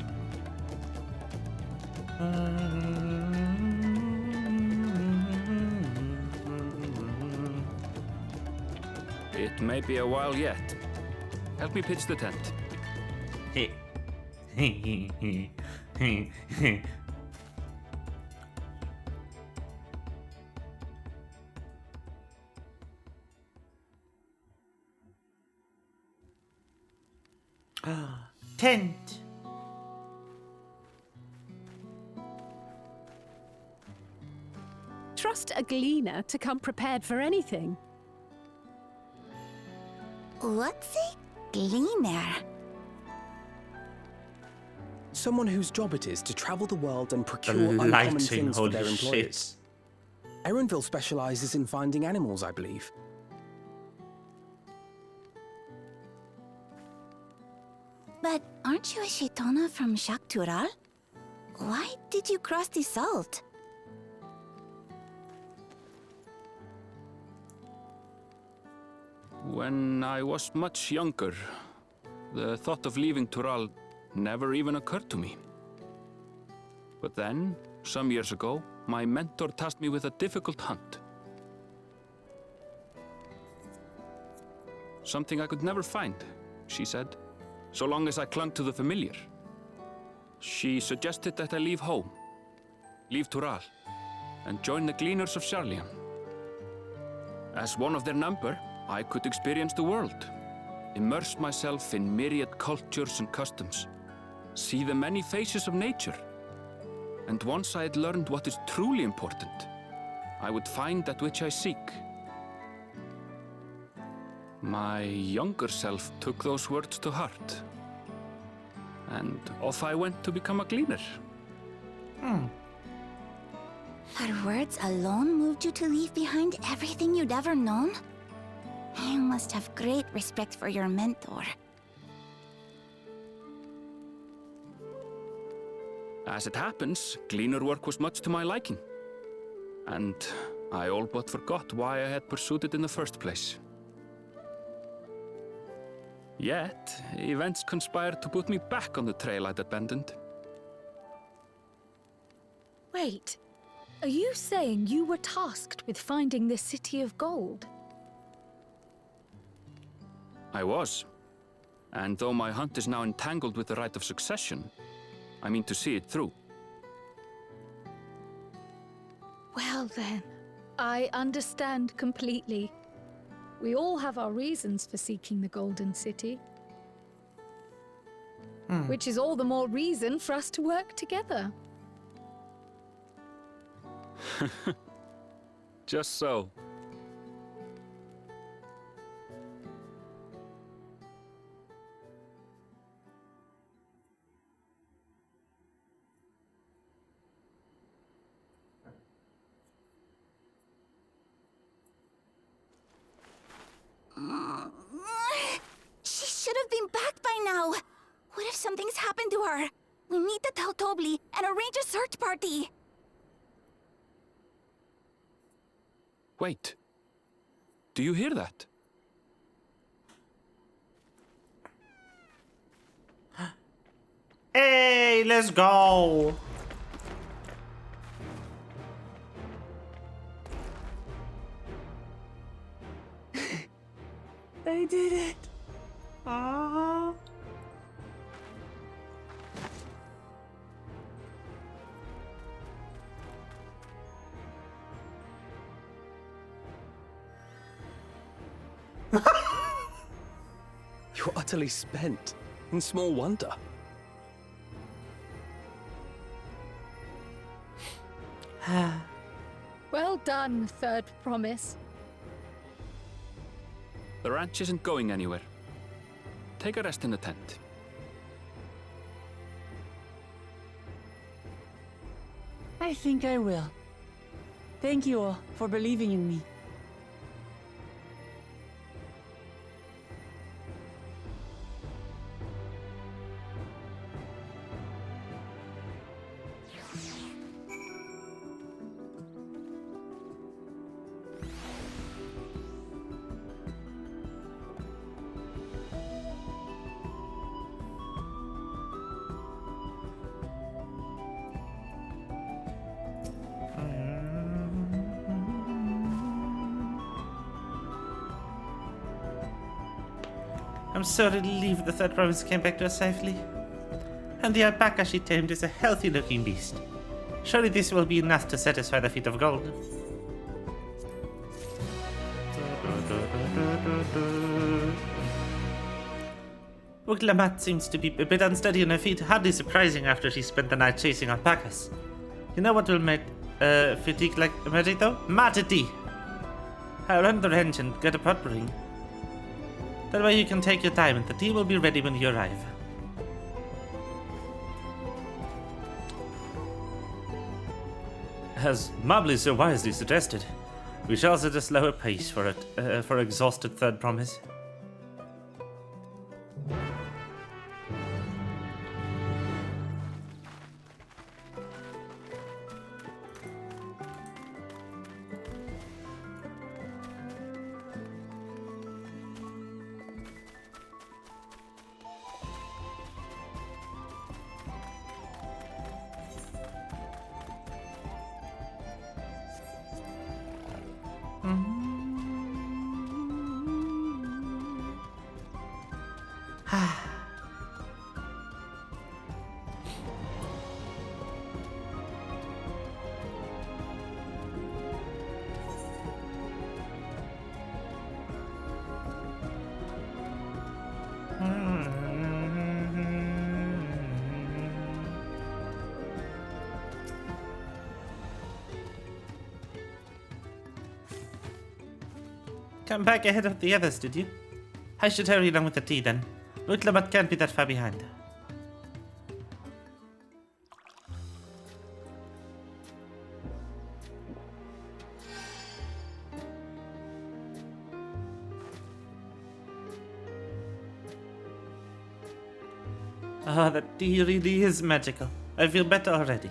It may be a while yet. Help me pitch the tent. Tent. Trust a gleaner to come prepared for anything. What's a gleaner? Someone whose job it is to travel the world and The procure uncommon lighting, things for holy their shit. employers. Erenville specializes in finding animals, I believe. But aren't you a Shaitana from Shaktural? Why did you cross the salt? When I was much younger, the thought of leaving Tural never even occurred to me. But then, some years ago, my mentor tasked me with a difficult hunt. Something I could never find, she said, so long as I clung to the familiar. She suggested that I leave home, leave Tural, and join the Gleaners of Sharlayan. As one of their number, I could experience the world, immerse myself in myriad cultures and customs, see the many faces of nature. And once I had learned what is truly important, I would find that which I seek. My younger self took those words to heart, and off I went to become a gleaner. Her words alone moved you to leave behind everything you'd ever known? You must have great respect for your mentor. As it happens, gleaner work was much to my liking, and I all but forgot why I had pursued it in the first place. Yet, events conspired to put me back on the trail I'd abandoned. Wait, are you saying you were tasked with finding the City of Gold? I was. And though my hunt is now entangled with the right of succession, I mean to see it through. Well then, I understand completely. We all have our reasons for seeking the Golden City. Which is all the more reason for us to work together. Just so. She should have been back by now. What if something's happened to her? We need to tell Tobli and arrange a search party. Wait. Do you hear that? Hey, let's go. They did it. Aww. You're utterly spent, and small wonder. Well done, third promise. The ranch isn't going anywhere. Take a rest in the tent. I think I will. Thank you all for believing in me. I'm so relieved the third promise came back to us safely. And the alpaca she tamed is a healthy-looking beast. Surely this will be enough to satisfy the feet of gold. Uglamat seems to be a bit unsteady on her feet, hardly surprising after she spent the night chasing alpacas. You know what will make fatigue like magic though? Matity! I'll run the ranch and get a pot brewing. That way you can take your time and the tea will be ready when you arrive. As Mably so wisely suggested, we shall set a slower pace for exhausted third promise. Come back ahead of the others, did you? I should hurry along with the tea then. Utlamat can't be that far behind. Ah, that tea really is magical. I feel better already.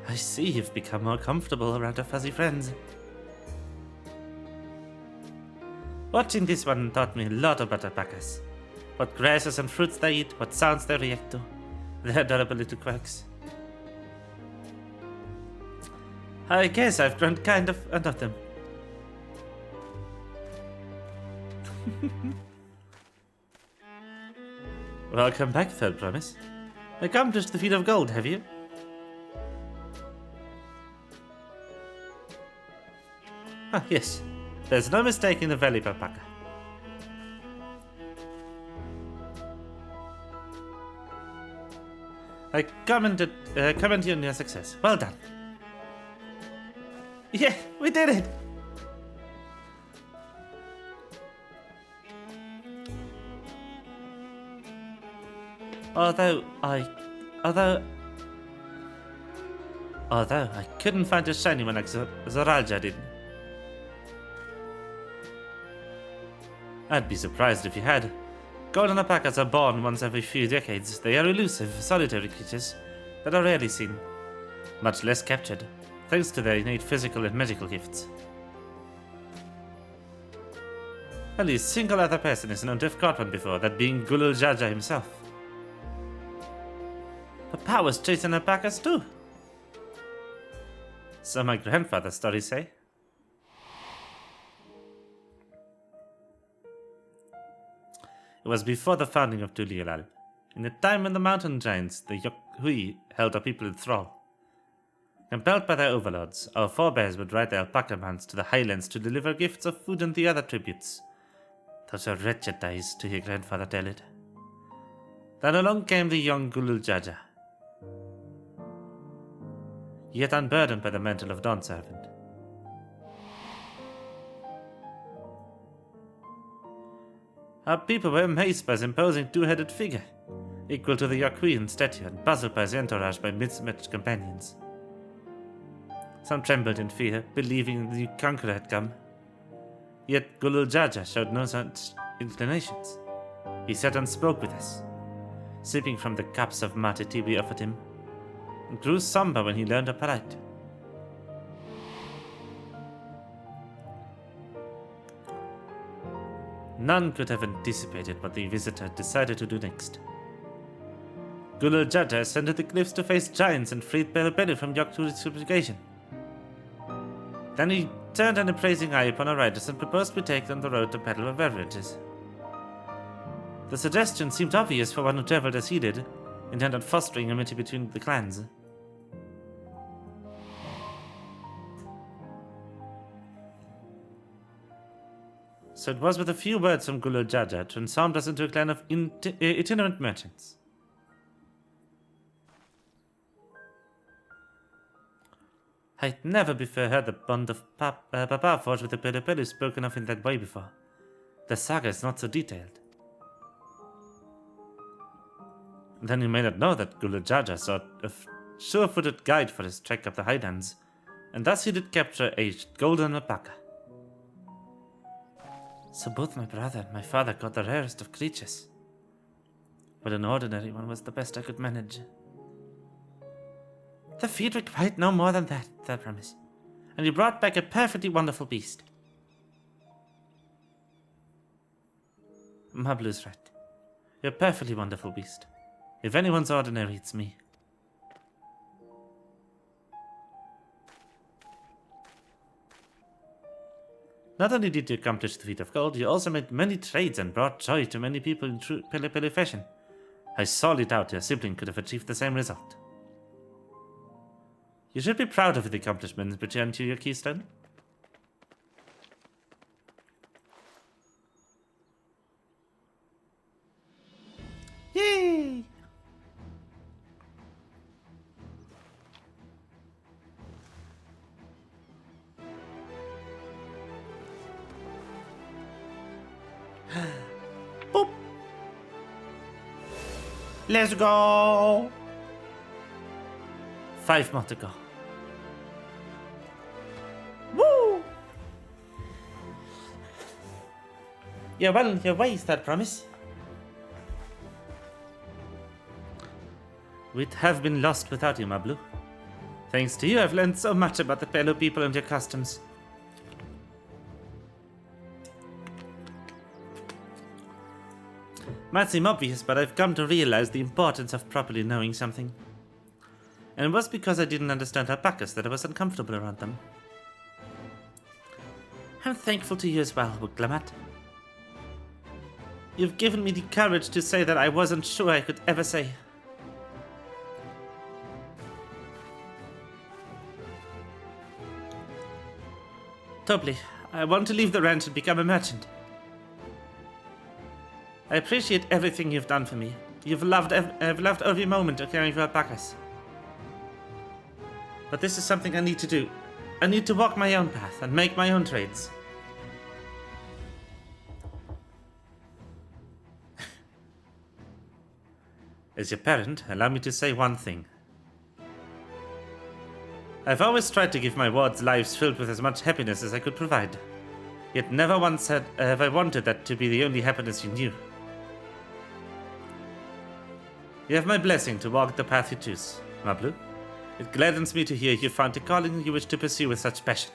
I see you've become more comfortable around our fuzzy friends. Watching this one taught me a lot about alpacas. What grasses and fruits they eat, what sounds they react to. Their adorable little quirks. I guess I've grown kind of fond of them. Welcome back, third promise. Accomplished the feat of gold, have you? Ah, yes. There's no mistaking the valley alpaca. I comment you on your success. Well done. Yeah, we did it! Although I couldn't find a shiny one like Zoralja did. I'd be surprised if you had. Golden alpacas are born once every few decades. They are elusive, solitary creatures that are rarely seen, much less captured, thanks to their innate physical and magical gifts. At least single other person is known to have caught one before, that being Gulul Jaja himself. Papa was chasing alpacas too. So my grandfather's stories say. It was before the founding of Tulialal, in a time when the mountain giants, the Yokhui, held our people in thrall. Compelled by their overlords, our forebears would ride their alpaca mounts to the highlands to deliver gifts of food and the other tributes. Those were wretched days, to hear grandfather tell it. Then along came the young Gulul Jaja, yet unburdened by the mantle of Dawn Servant. Our people were amazed by his imposing two-headed figure, equal to the Yokhui in stature and puzzled by his entourage by mismatched companions. Some trembled in fear, believing the new conqueror had come. Yet Gulul Jaja showed no such inclinations. He sat and spoke with us, sipping from the cups of mate tea we offered him, and grew somber when he learned our plight. None could have anticipated what the visitor decided to do next. Gulul Jaja ascended the cliffs to face giants and freed Belobelu from Yoktu's subjugation. Then he turned an appraising eye upon our riders and proposed we take on the road to peddle our beverages. The suggestion seemed obvious for one who travelled as he did, intent on fostering amity between the clans. So it was with a few words from Gulul Jaja transformed us into a clan of itinerant merchants. I'd never before heard the bond of Papa forged with the Belobelu spoken of in that way before. The saga is not so detailed. Then you may not know that Gulul Jaja sought a sure-footed guide for his trek up the highlands, and thus he did capture a golden alpaca. So both my brother and my father got the rarest of creatures. But an ordinary one was the best I could manage. The feed required no more than that, I promise. And you brought back a perfectly wonderful beast. Mablu's right. You're a perfectly wonderful beast. If anyone's ordinary, it's me. Not only did you accomplish the feat of gold, you also made many trades and brought joy to many people in true Pele fashion. I sorely doubt your sibling could have achieved the same result. You should be proud of the accomplishments returned to your keystone. Yay! Boop! Let's go! 5 more to go. Woo! You're well on your way, I promise. We'd have been lost without you, Mablu. Thanks to you, I've learned so much about the Pelu people and their customs. Might seem obvious, but I've come to realize the importance of properly knowing something. And it was because I didn't understand alpacas that I was uncomfortable around them. I'm thankful to you as well, Wuglamat. You've given me the courage to say that I wasn't sure I could ever say. Tobli, I want to leave the ranch and become a merchant. I appreciate everything you've done for me. I've loved every moment of caring for alpacas. But this is something I need to do. I need to walk my own path and make my own trades. As your parent, allow me to say one thing. I've always tried to give my wards lives filled with as much happiness as I could provide. Yet never once have I wanted that to be the only happiness you knew. You have my blessing to walk the path you choose, Mablu. It gladdens me to hear you found a calling you wish to pursue with such passion.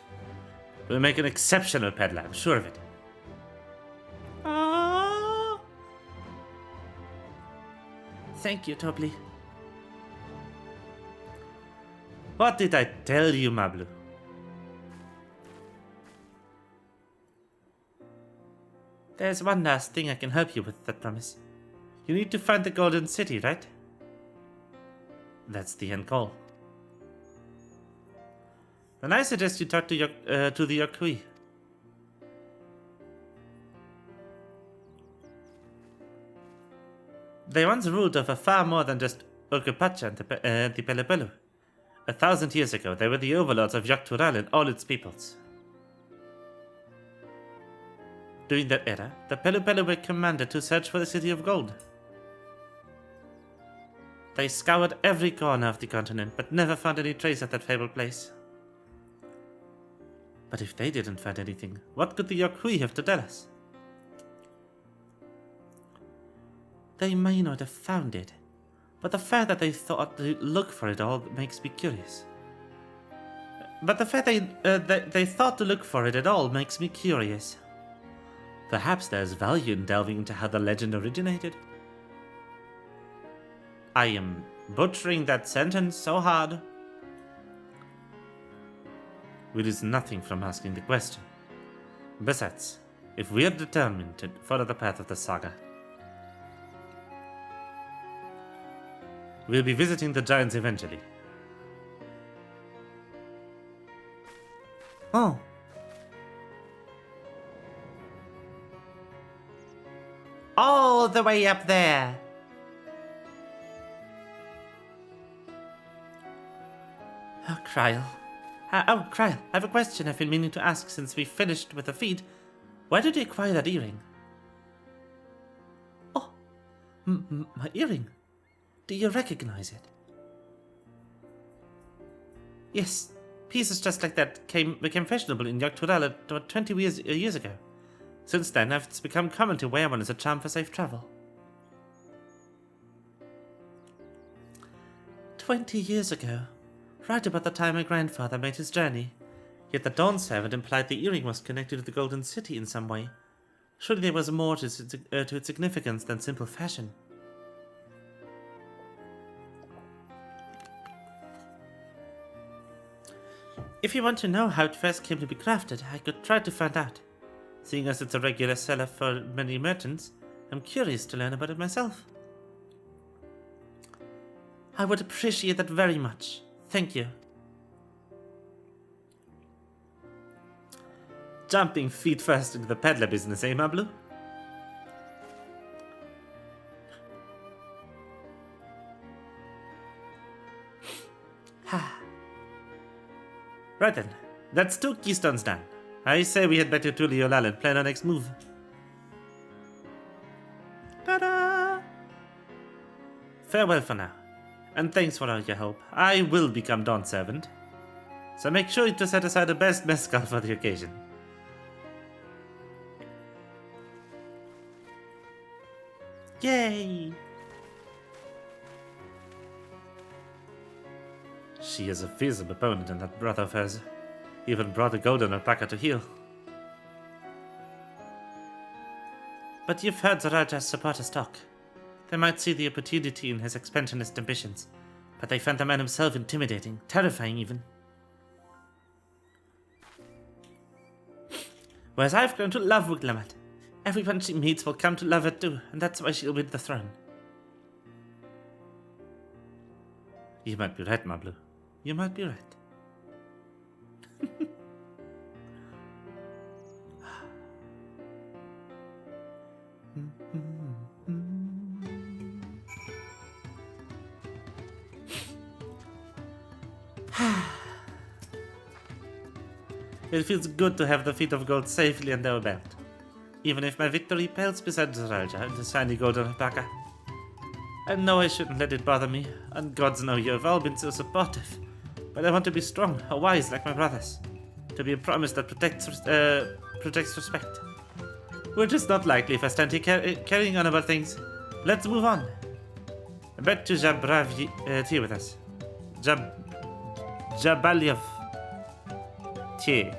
You'll make an exceptional peddler, I'm sure of it. thank you, Topli. What did I tell you, Mablu? There's one last thing I can help you with, that promise. You need to find the Golden City, right? That's the end goal. Then I suggest you talk to the Yokui. They once ruled over far more than just Urqupacha and the Pelopelu. 1,000 years ago, they were the overlords of Yogg-Tural and all its peoples. During that era, the Pelopelu were commanded to search for the City of Gold. They scoured every corner of the continent, but never found any trace of that fabled place. But if they didn't find anything, what could the Yokui have to tell us? They may not have found it, but the fact that they thought to look for it all makes me curious. They thought to look for it at all makes me curious. Perhaps there's value in delving into how the legend originated. I am butchering that sentence so hard. We lose nothing from asking the question. Besides, if we are determined to follow the path of the saga, we'll be visiting the giants eventually. Oh. All the way up there. Oh, Kryl. Kryl, I have a question I've been meaning to ask since we finished with the feed. Why did you acquire that earring? Oh, my earring. Do you recognize it? Yes, pieces just like that became fashionable in Yogg-Tural 20 years ago. Since then, it's become common to wear one as a charm for safe travel. 20 years ago, right about the time my grandfather made his journey. Yet the Dawn servant implied the earring was connected to the Golden City in some way. Surely there was more to its significance than simple fashion. If you want to know how it first came to be crafted, I could try to find out. Seeing as it's a regular seller for many merchants, I'm curious to learn about it myself. I would appreciate that very much. Thank you. Jumping feet first into the peddler business, eh, Mablu? Right then, that's 2 keystones done. I say we had better tool Yolal and plan our next move. Ta-da! Farewell for now, and thanks for all your help. I will become Dawn Servant, so make sure to set aside the best mezcal for the occasion. Yay! She is a fearsome opponent, and that brother of hers even brought a golden alpaca to heal. But you've heard the Raja's supporters talk. They might see the opportunity in his expansionist ambitions, but they found the man himself intimidating, terrifying even. Whereas I've grown to love Wiglamat. Everyone she meets will come to love her too, and that's why she'll win the throne. You might be right, Mablu. You might be right. It feels good to have the feet of gold safely under our belt, even if my victory pales beside Zaralja and the shiny golden alpaca. I know I shouldn't let it bother me, and gods know you have all been so supportive, but I want to be strong, or wise like my brothers, to be a promise that protects respect. We're just not likely if I stand here carrying on about things. Let's move on. I bet to Jabrav here with us. Jabalyev Tie.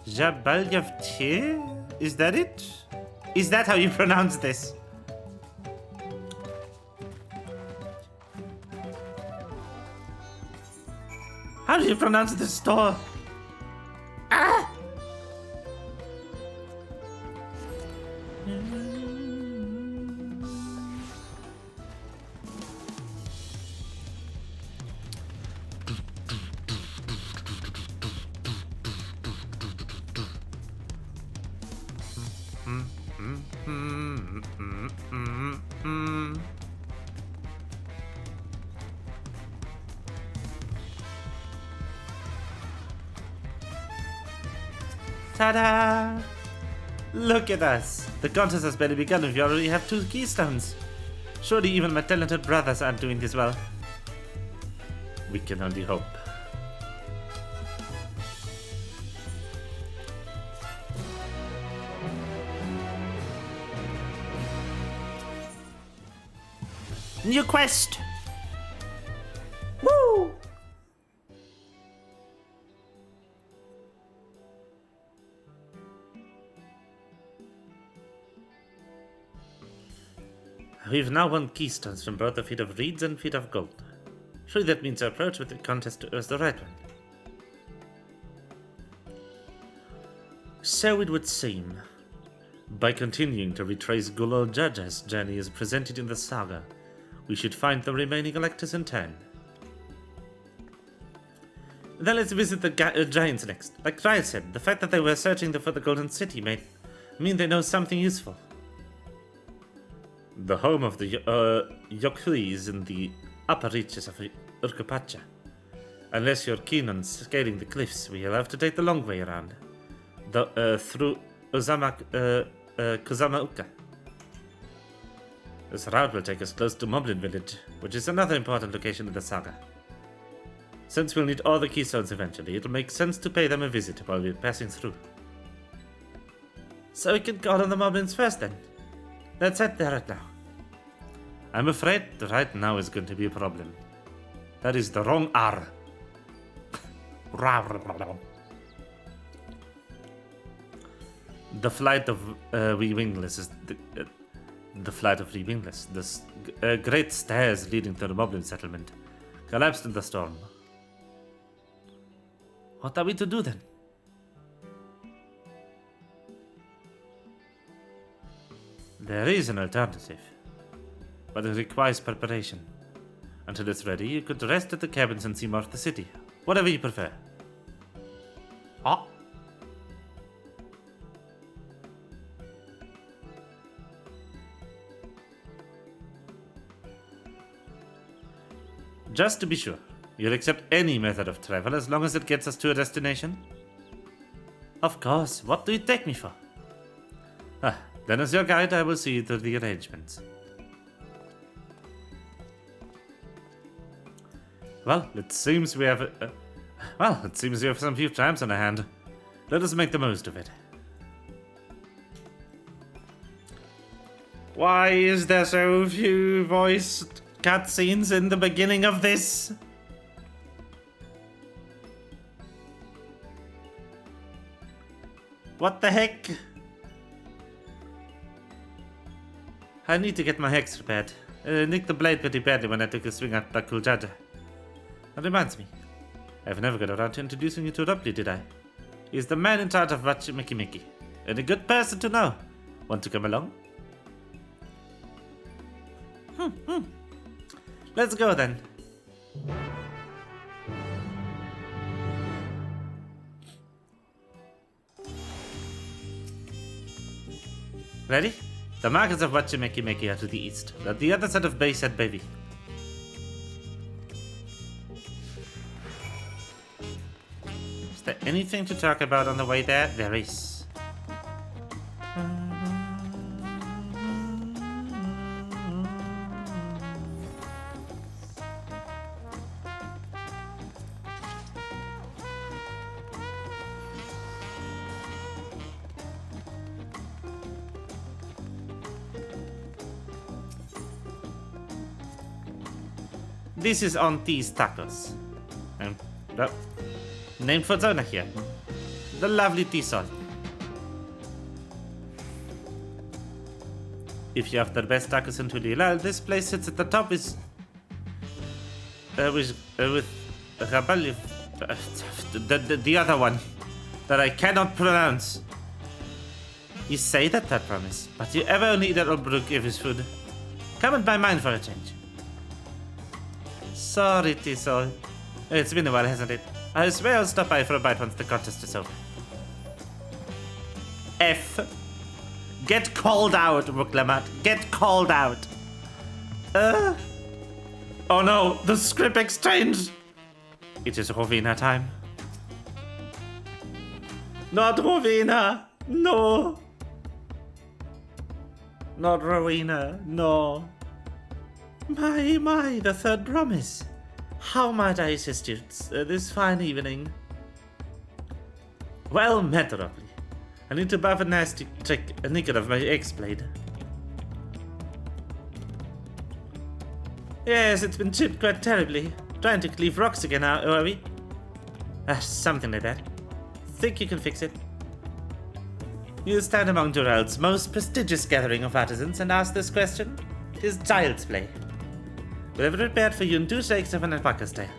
Jabalyev Tie? Is that it? Is that how you pronounce this? How do you pronounce this store? Ah! Ta-da! Look at us! The contest has barely begun if you already have 2 keystones. Surely even my talented brothers aren't doing this well. We can only hope. New quest! Woo! We've now won keystones from both the Feet of Reeds and Feet of Gold. Surely that means our approach with the contest was the right one. So it would seem. By continuing to retrace Gulol Jaja's journey as presented in the saga, we should find the remaining electors in turn. Then let's visit the giants next. Like Trial said, the fact that they were searching for the Golden City may mean they know something useful. The home of the Yokui is in the upper reaches of Urkupacha. Unless you're keen on scaling the cliffs, we'll have to take the long way around. Through Kuzamauka. This route will take us close to Moblin Village, which is another important location in the saga. Since we'll need all the keystones eventually, it'll make sense to pay them a visit while we're passing through. So we can call on the Moblins first then. Let's head there right now. I'm afraid right now is going to be a problem. That is the wrong R. The flight of Wee Wingless is the flight of Wee Wingless. The great stairs leading to the Moblin settlement collapsed in the storm. What are we to do then? There is an alternative, but it requires preparation. Until it's ready, you could rest at the cabins and see more of the city. Whatever you prefer. Ah. Just to be sure, you'll accept any method of travel as long as it gets us to a destination? Of course, what do you take me for? Then as your guide, I will see you through the arrangements. Well, it seems we have some few tramps on our hand. Let us make the most of it. Why is there so few voiced cutscenes in the beginning of this? What the heck? I need to get my hex repaired. Nicked the blade pretty badly when I took a swing at Bakuljaja. That reminds me. I've never got around to introducing you to Rupley, did I? He's the man in charge of Wachimiki, and a good person to know. Want to come along? Let's go then. Ready? The markets of Wachimeki are to the east, at the other side of Bay said Baby. Is there anything to talk about on the way there? There is. This is Auntie's Tacos. Named for Zona here. The lovely T-Sol. If you have the best tacos in Tulilal, this place sits at the top with Rabali The other one that I cannot pronounce. You say that promise, but you ever only eat at Obruk if his food. Come and buy mine for a change. Sorry, Tisol. It's been a while, hasn't it? I swear I'll stop by for a bite once the contest is over. F. Get called out, Ruklamat. Get called out. Oh no, the script exchange. It is Rovina time. Not Rovina. No. Not Rowena, no. My, the third promise. How might I assist you this fine evening? Well met, Roughly. I need to buff a nasty trick, a nickel of my X-blade. Yes, it's been chipped quite terribly. Trying to cleave rocks again, are we? Something like that. Think you can fix it? You stand among Dural's most prestigious gathering of artisans and ask this question? It is child's play. We'll have it repaired for you in 2 shakes of an alpaca's tail.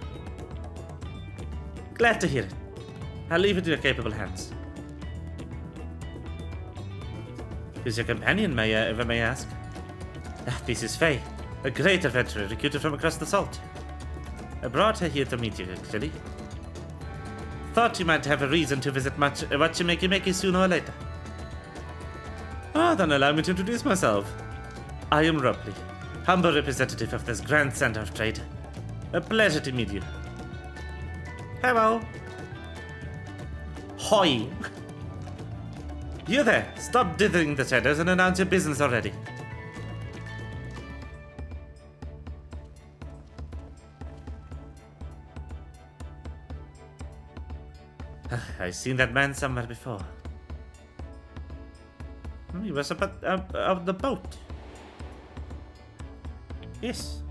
Glad to hear it. I'll leave it in your capable hands. Who's your companion, if I may ask? This is Faye, a great adventurer recruited from across the salt. I brought her here to meet you, actually. Thought you might have a reason to visit Watchimeki sooner or later. Then allow me to introduce myself. I am Robley, humble representative of this grand center of trade. A pleasure to meet you. Hello. Hoi. You there, stop dithering the shadows and announce your business already. I've seen that man somewhere before. He was of the boat. Yes.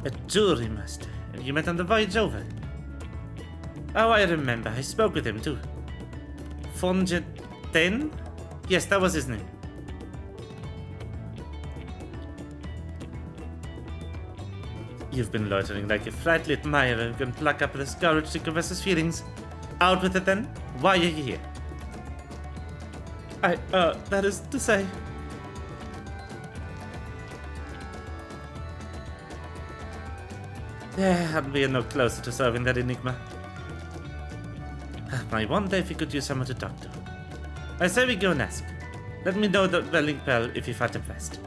A jewelry master. You met on the voyage over. Oh, I remember. I spoke with him too. Fonjeten? Yes, that was his name. You've been loitering like a frightly admirer who can pluck up the courage to confess his feelings. Out with it then. Why are you here? That is to say... and we are no closer to solving that enigma. I wonder if we could use someone to talk to. I say we go and ask. Let me know the link bell if you find him fast.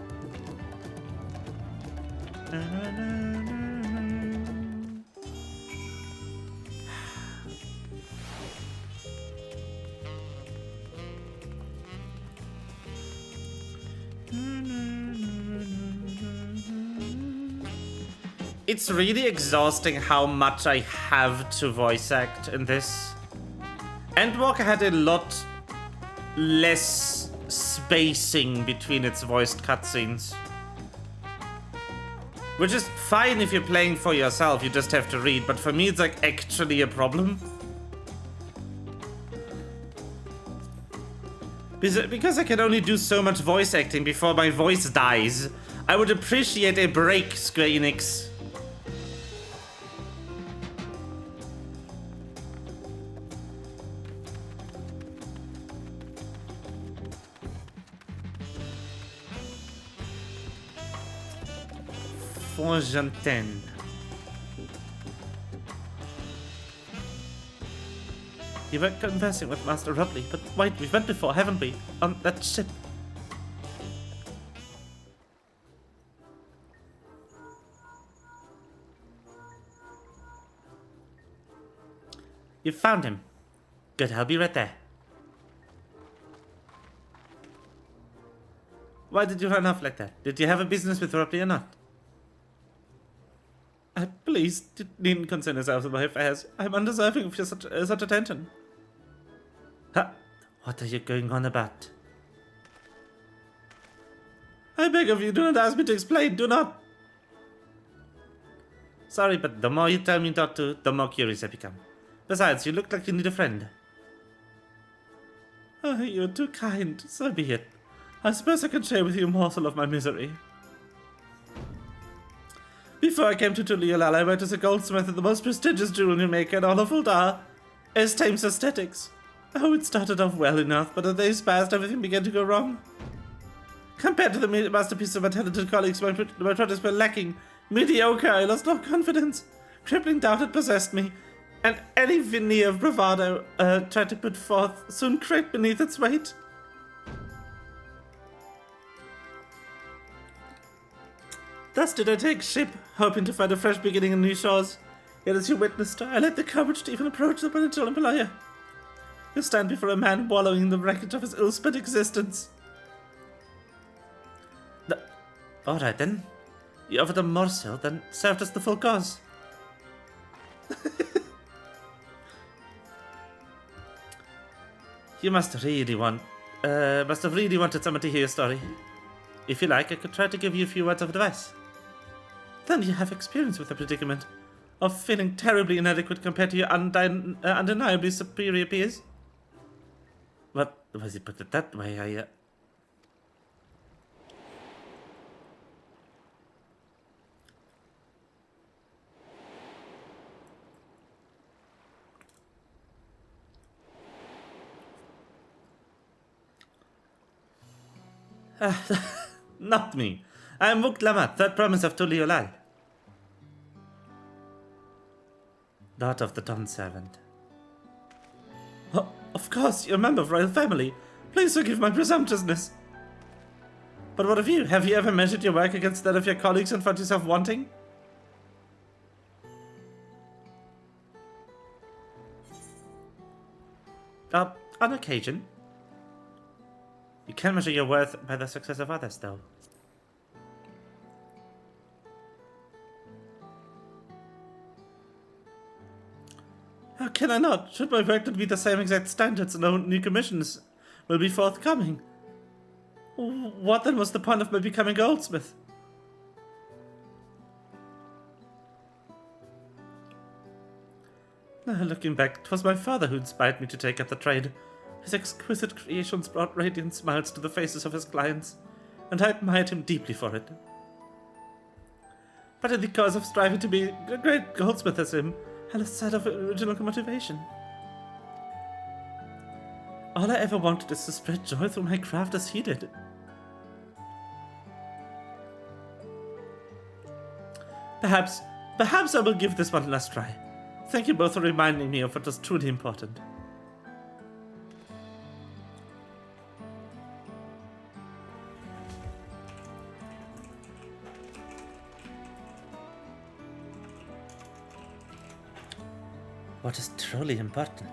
It's really exhausting how much I have to voice act in this. Endwalker had a lot less spacing between its voiced cutscenes. Which is fine if you're playing for yourself, you just have to read, but for me it's like actually a problem. Because I can only do so much voice acting before my voice dies, I would appreciate a break, Square Enix. Fonjenten. You were conversing with Master Rubley, but wait, we've met before, haven't we? On that ship. You found him. Good, I'll be right there. Why did you run off like that? Did you have a business with Rubley or not? Please, needn't concern yourselves with my affairs. I'm undeserving of your such attention. What are you going on about? I beg of you, do not ask me to explain, do not. Sorry, but the more you tell me not to, the more curious I become. Besides, you look like you need a friend. Oh, you're too kind. So be it. I suppose I can share with you a morsel of my misery. Before I came to Tuliolal, I worked as a goldsmith at the most prestigious jewelry maker in all of Uldar, Thames Aesthetics. Oh, it started off well enough, but as days passed, everything began to go wrong. Compared to the masterpieces of my talented colleagues, my products were lacking. Mediocre, I lost all confidence. Crippling doubt had possessed me, and any veneer of bravado tried to put forth soon cracked beneath its weight. Thus did I take ship, hoping to find a fresh beginning in new shores. Yet as you witnessed, I lacked the courage to even approach the peninsula employer. You stand before a man wallowing in the wreckage of his ill-spent existence. Alright then. You offered a morsel, then served us the full cause. You must have really wanted someone to hear your story. If you like, I could try to give you a few words of advice. Then you have experience with the predicament of feeling terribly inadequate compared to your undeniably superior peers. What was it put it that way? Not me. I am Vuk Lamat, third promise of Tuliolal. Daughter of the Dawn Servant. Oh, of course, you're a member of royal family. Please forgive my presumptuousness. But what of you? Have you ever measured your work against that of your colleagues and found yourself wanting? On occasion. You can measure your worth by the success of others, though. How can I not? Should my work not be the same exact standards, no new commissions will be forthcoming? What then was the point of my becoming a goldsmith? Looking back, 'twas my father who inspired me to take up the trade. His exquisite creations brought radiant smiles to the faces of his clients, and I admired him deeply for it. But in the cause of striving to be a great goldsmith as him, I lost sight of original motivation. All I ever wanted is to spread joy through my craft as he did. Perhaps I will give this one last try. Thank you both for reminding me of what was truly important. What is truly important?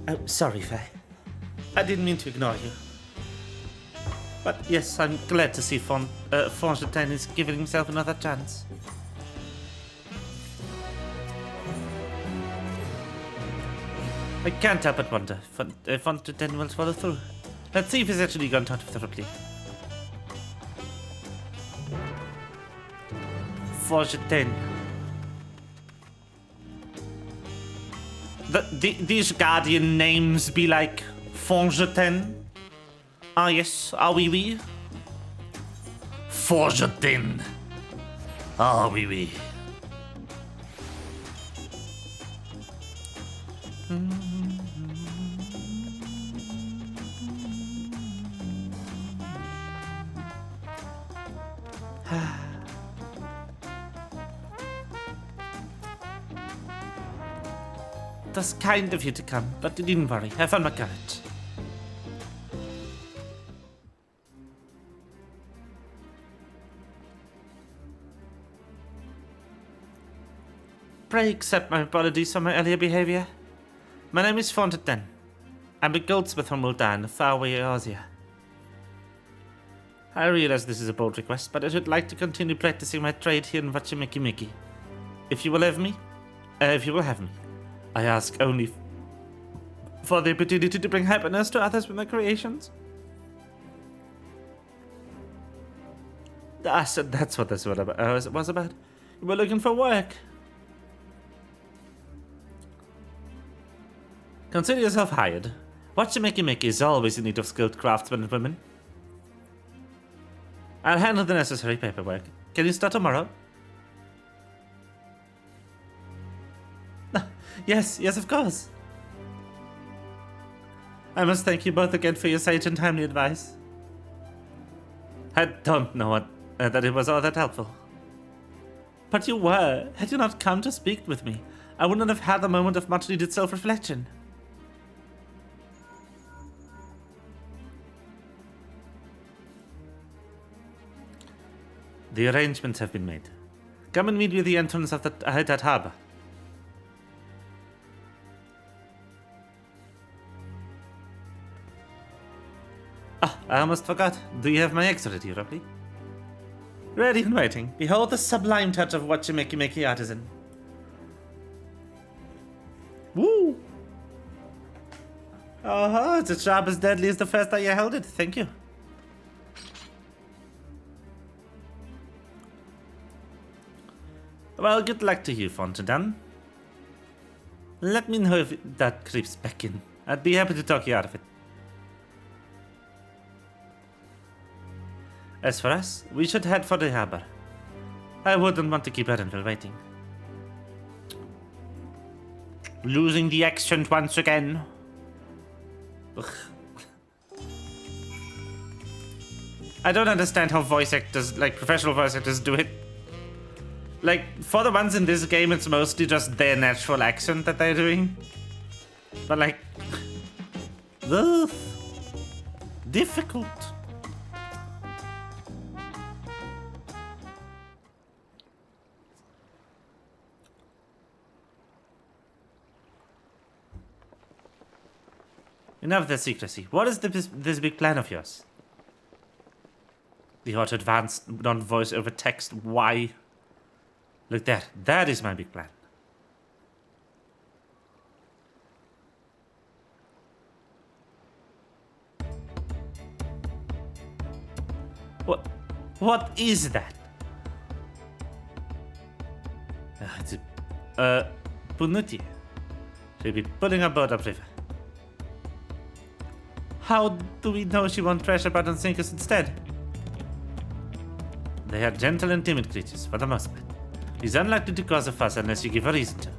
Oh, sorry, Faye. I didn't mean to ignore you. But yes, I'm glad to see Fontaine is giving himself another chance. I can't help but wonder if Fontaine will follow through. Let's see if he's actually gone out with the Ripley. Fontaine. These guardian names be like Fontaine. Ah yes, ah oui oui. Fontaine. Ah oui oui. It was kind of you to come, but you needn't worry. I found my courage. Pray accept my apologies for my earlier behavior. My name is Fontaine. I'm a goldsmith from Muldan, faraway Asia. I realize this is a bold request, but I would like to continue practicing my trade here in Wachimiki. If you will have me, I ask only for the opportunity to bring happiness to others with my creations. I said that's what this was about. You were looking for work. Consider yourself hired. Wachimiki is always in need of skilled craftsmen and women. I'll handle the necessary paperwork. Can you start tomorrow? Yes, of course. I must thank you both again for your sage and timely advice. I don't know that it was all that helpful. But you were. Had you not come to speak with me, I wouldn't have had a moment of much needed self-reflection. The arrangements have been made. Come and meet me at the entrance of that harbor. Ah, I almost forgot. Do you have my eggs ready, roughly? Ready and waiting. Behold the sublime touch of Wachimiki artisan. Woo! Oh, it's as sharp as deadly as the first time you held it. Thank you. Well, good luck to you, Fontaine. Let me know if that creeps back in. I'd be happy to talk you out of it. As for us, we should head for the harbor. I wouldn't want to keep Erenville waiting. Losing the accent once again. Ugh. I don't understand how voice actors, like professional voice actors, do it. Like, for the ones in this game, it's mostly just their natural accent that they're doing. But like... ugh, difficult. Enough of the secrecy. What is this big plan of yours? The hot advanced non-voice over text. Why? Look there. That is my big plan. What is that? It's a Punuti. She'll be putting a boat upriver. How do we know she won't trash about and sink us instead? They are gentle and timid creatures, for the most part. She's unlikely to cause a fuss unless you give a reason to.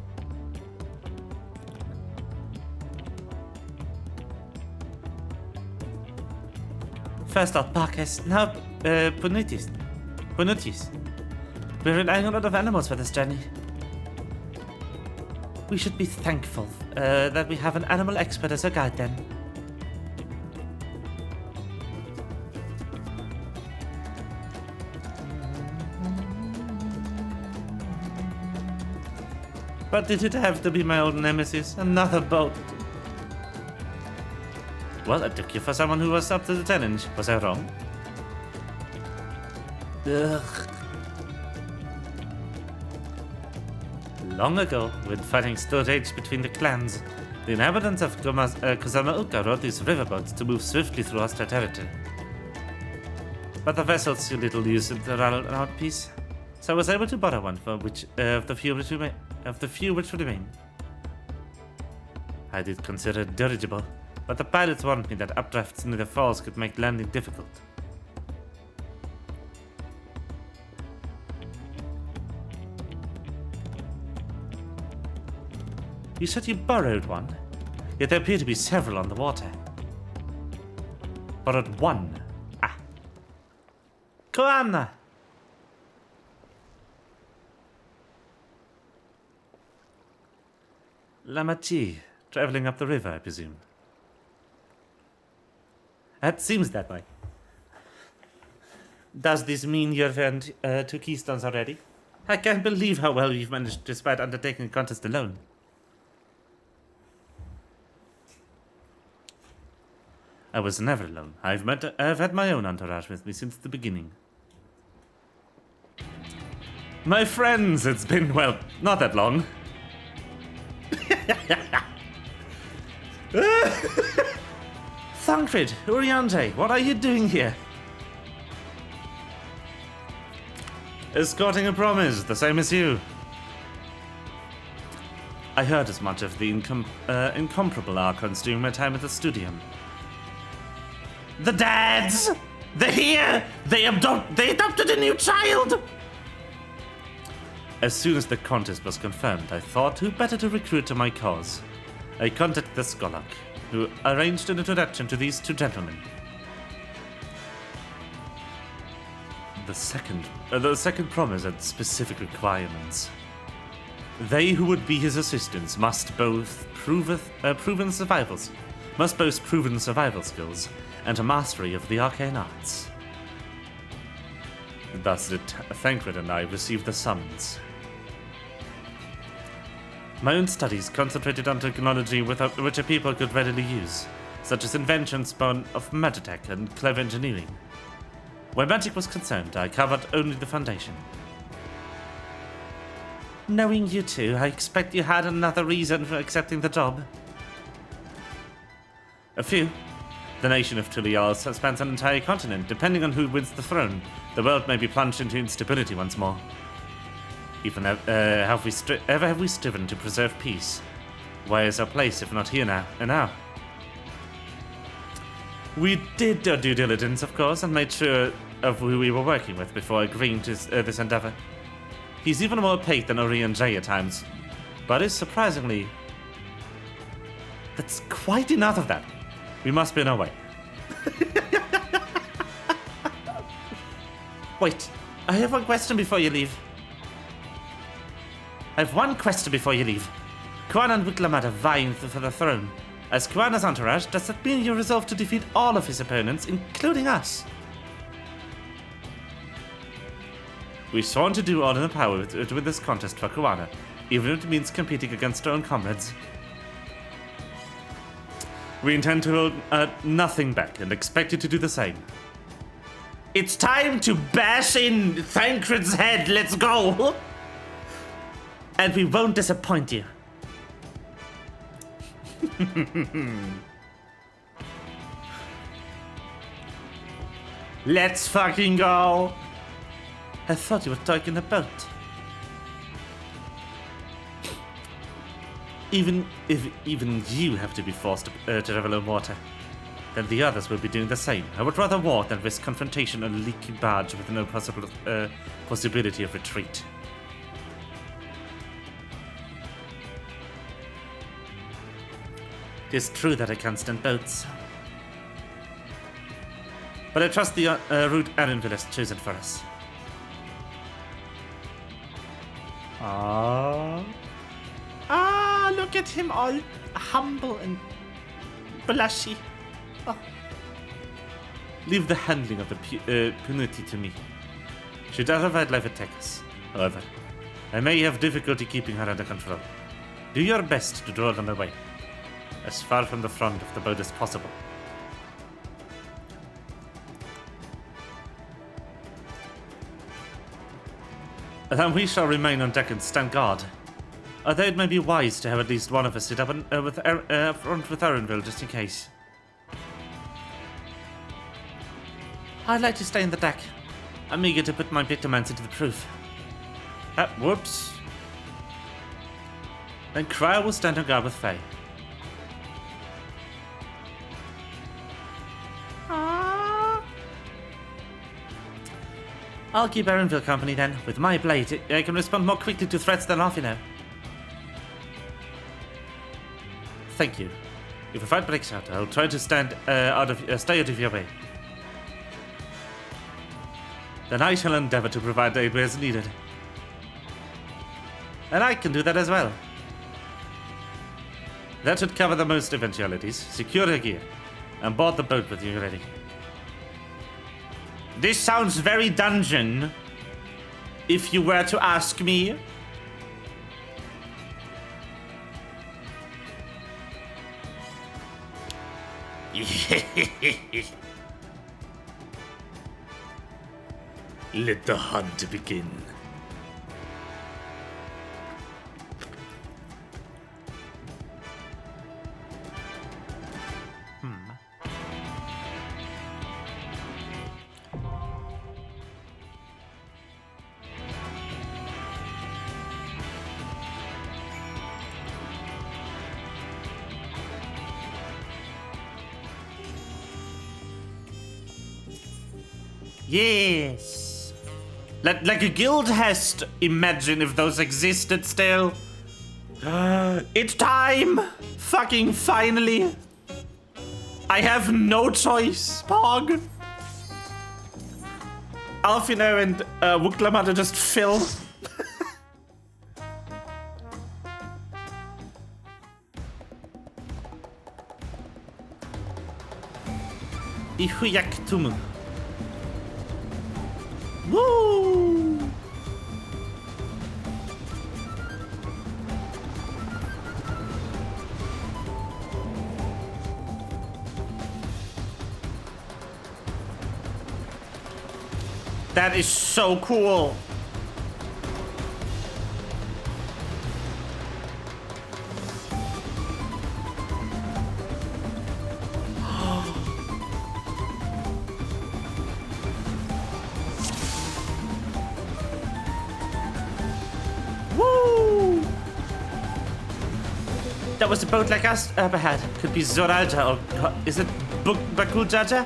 First alpacas, now Punutis. We're relying on a lot of animals for this journey. We should be thankful that we have an animal expert as a guide then. But did it have to be my old nemesis? Another boat. Well, I took you for someone who was up to the challenge. Was I wrong? Ugh. Long ago, when fighting still raged between the clans, the inhabitants of Kusamaoka rode these riverboats to move swiftly through hostile territory. But the vessels see little use in the around peace, so I was able to borrow one for which of the few which remain. I did consider it dirigible, but the pilots warned me that updrafts near the falls could make landing difficult. You said you borrowed one, yet there appear to be several on the water. Borrowed one. Ah. Koana! Lamachi, traveling up the river, I presume. It seems that way. Does this mean you've earned 2 keystones already? I can't believe how well you've managed despite undertaking a contest alone. I was never alone. I've had my own entourage with me since the beginning. My friends, it's been, well, not that long. Thancred, Uriante, what are you doing here? Escorting a promise, the same as you. I heard as much of the incomparable Archons during my time at the Studium. The dads! They're here! They adopted a new child! As soon as the contest was confirmed, I thought who better to recruit to my cause. I contacted the Skolak, who arranged an introduction to these 2 gentlemen. The second promise had specific requirements. They who would be his assistants must both boast proven survival skills and a mastery of the arcane arts. Thus did Thancred and I receive the summons. My own studies concentrated on technology which a people could readily use, such as inventions born of magitech and clever engineering. Where magic was concerned, I covered only the foundation. Knowing you two, I expect you had another reason for accepting the job. A few. The nation of Tulial spans an entire continent. Depending on who wins the throne, the world may be plunged into instability once more. Even have we striven to preserve peace? Where is our place if not here now? We did our due diligence, of course, and made sure of who we were working with before agreeing to this endeavor. He's even more opaque than Orion J at times, but is surprisingly... That's quite enough of that. We must be on our way. Wait, I have one question before you leave. Kuana and Wiclamad are vying for the throne. As Kuana's entourage, does that mean you resolve to defeat all of his opponents, including us? We've sworn to do all in our power to win this contest for Kuana, even if it means competing against our own comrades. We intend to hold nothing back and expect you to do the same. It's time to bash in Thancred's head, let's go! And we won't disappoint you. Let's fucking go! I thought you were talking about. Even you have to be forced to travel on water, then the others will be doing the same. I would rather war than risk confrontation on a leaky barge with no possibility of retreat. It is true that I can't stand boats, but I trust the route Arendville has chosen for us. Look at him all humble and blushy. Oh. Leave the handling of the punity to me. Should our wildlife attack us, however, I may have difficulty keeping her under control. Do your best to draw them away, as far from the front of the boat as possible. Then we shall remain on deck and stand guard. Although it may be wise to have at least one of us sit up front with Arendville just in case. I'd like to stay in the deck. I'm eager to put my bittermans into the proof. Whoops. Then Cryo will stand on guard with Faye. I'll keep Arendville company then. With my blade, I can respond more quickly to threats than off, you know. Thank you. If a fight breaks out, I'll try to stay out of your way. Then I shall endeavor to provide aid where it's needed. And I can do that as well. That should cover the most eventualities. Secure her gear. And board the boat with you ready. This sounds very dungeon, if you were to ask me. Let the hunt begin. Yes. Like a guild hest. Imagine if those existed still. It's time! Fucking finally! I have no choice, Pog! Alfino and Wuklamata just fill. Ihuyak Tumu. Woo! That is so cool. Woo! That was a boat like us up ahead. Could be Zoralja or is it Bakujaja?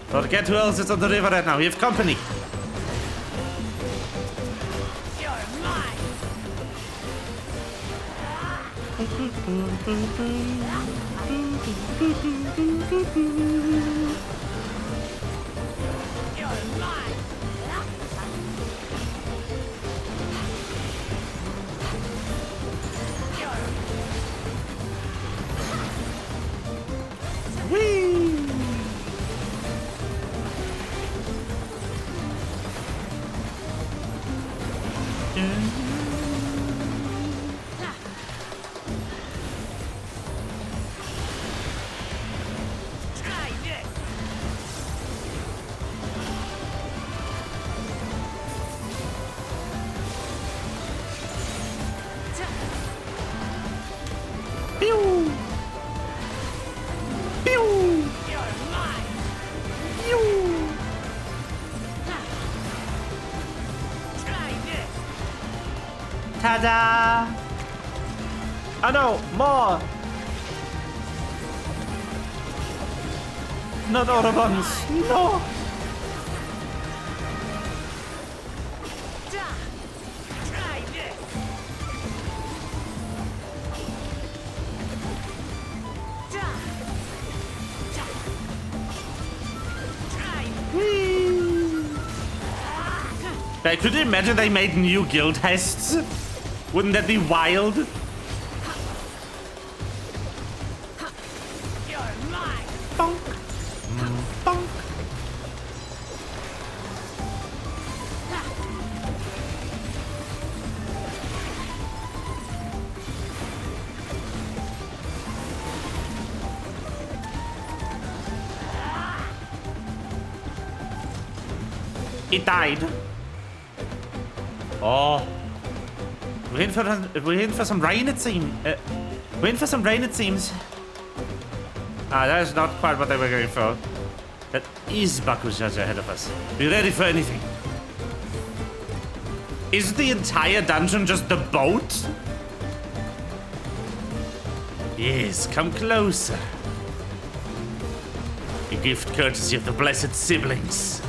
Forget who else is on the river right now. We have company. You're mine. You're mine. Whee! Try this. Pew! Pew! You're mine. Pew! Try this. Ta-da! Oh no, more! Not Orobons, no! Try this. Like, could you imagine they made new guild hests? Wouldn't that be wild? You're mine. Bonk. Bonk. It died. Oh. We're in for some rain, it seems. We're in for some rain, it seems. Ah, that is not quite what they were going for. That is Bakujaja ahead of us. Be ready for anything. Is the entire dungeon just the boat? Yes, come closer. A gift courtesy of the blessed siblings.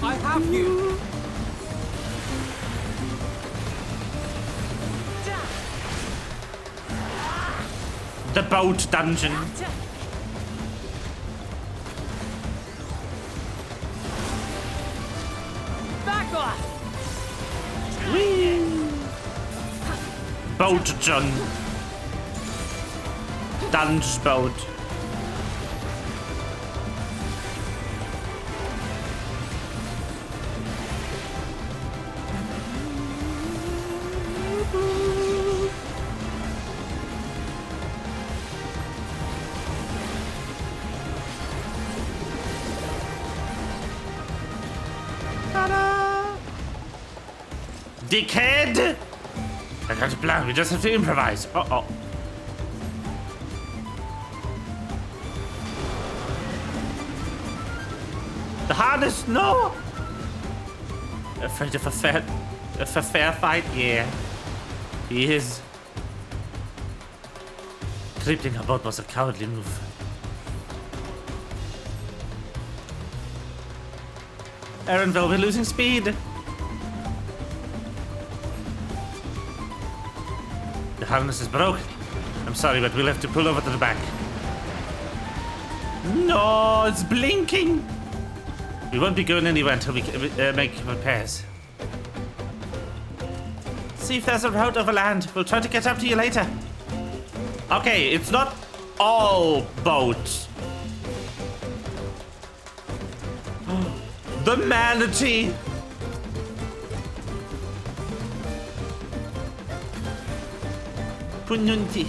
I have you. The boat dungeon. boat, John. Dunge boat. Dickhead! I got a plan, we just have to improvise. Uh-oh. The harness, no! Afraid of a fair fight? Yeah. He is. Tripling her boat was a cowardly move. Aaronville, we're losing speed. The harness is broken. I'm sorry, but we'll have to pull over to the back. No, it's blinking. We won't be going anywhere until we make repairs. See if there's a route overland. We'll try to get up to you later. Okay, it's not all boats. The manatee. Pununti.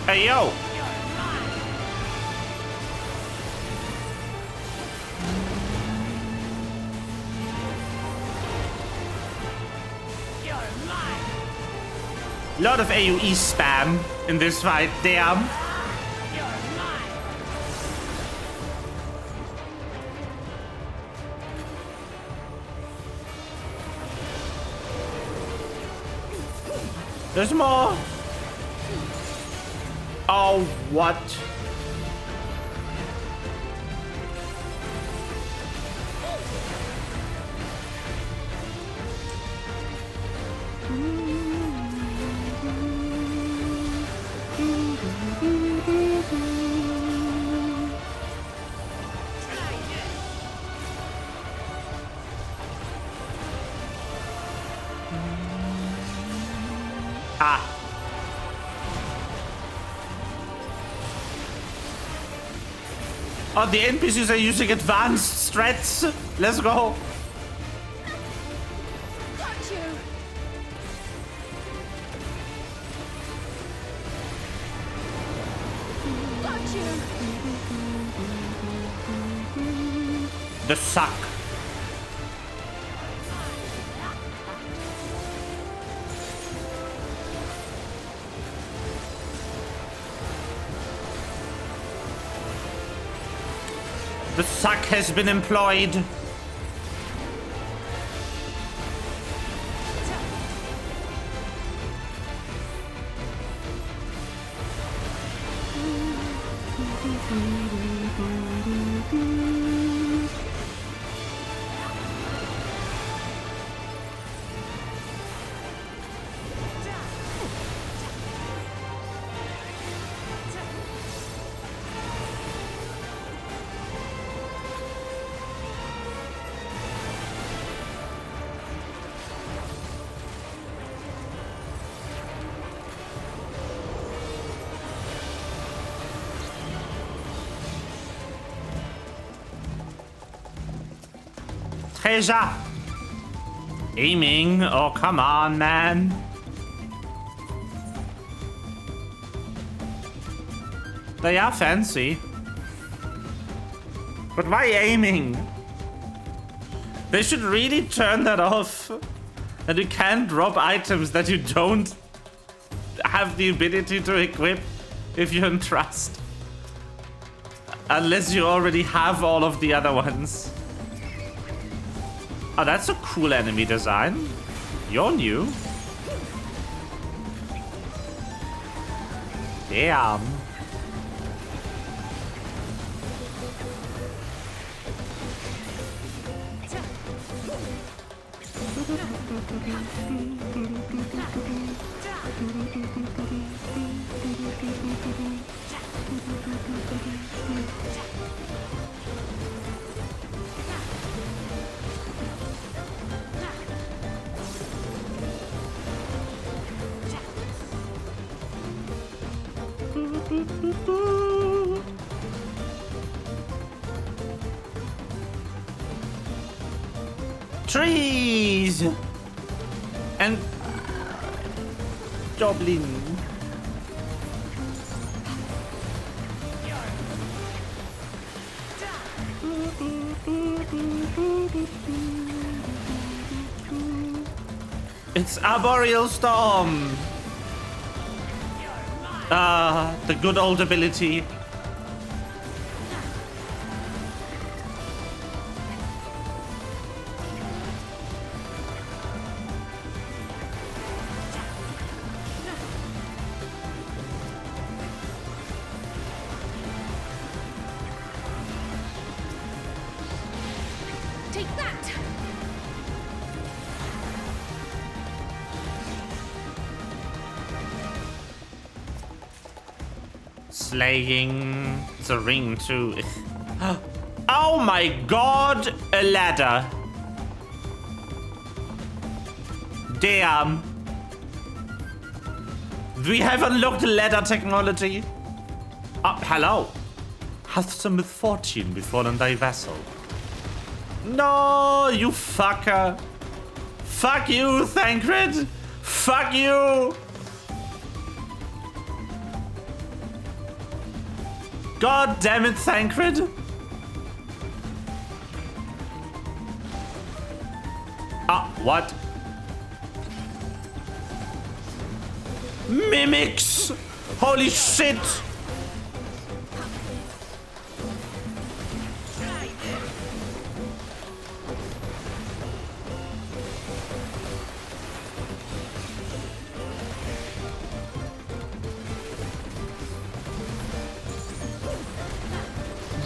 Hey, yo! Lot of AoE spam in this fight, damn. There's more. Oh, what? Ah. Oh, the NPCs are using advanced strats. Let's go. Got you. Got you. The suck. The suck has been employed. Treasure. Aiming. Oh, come on, man. They are fancy. But why aiming? They should really turn that off. And you can't drop items that you don't have the ability to equip if you're in trust. Unless you already have all of the other ones. Oh, that's a cool enemy design. You're new. Damn. Trees and goblin. It's Arboreal Storm. Ah, the good old ability. Take that! Slaying the ring too. Oh my god, a ladder. Damn. We have unlocked ladder technology. Hello. Hath some misfortune befallen thy vassal? No, you fucker. Fuck you, Thancred. Fuck you. God damn it, Thancred. What? Mimics! Holy shit!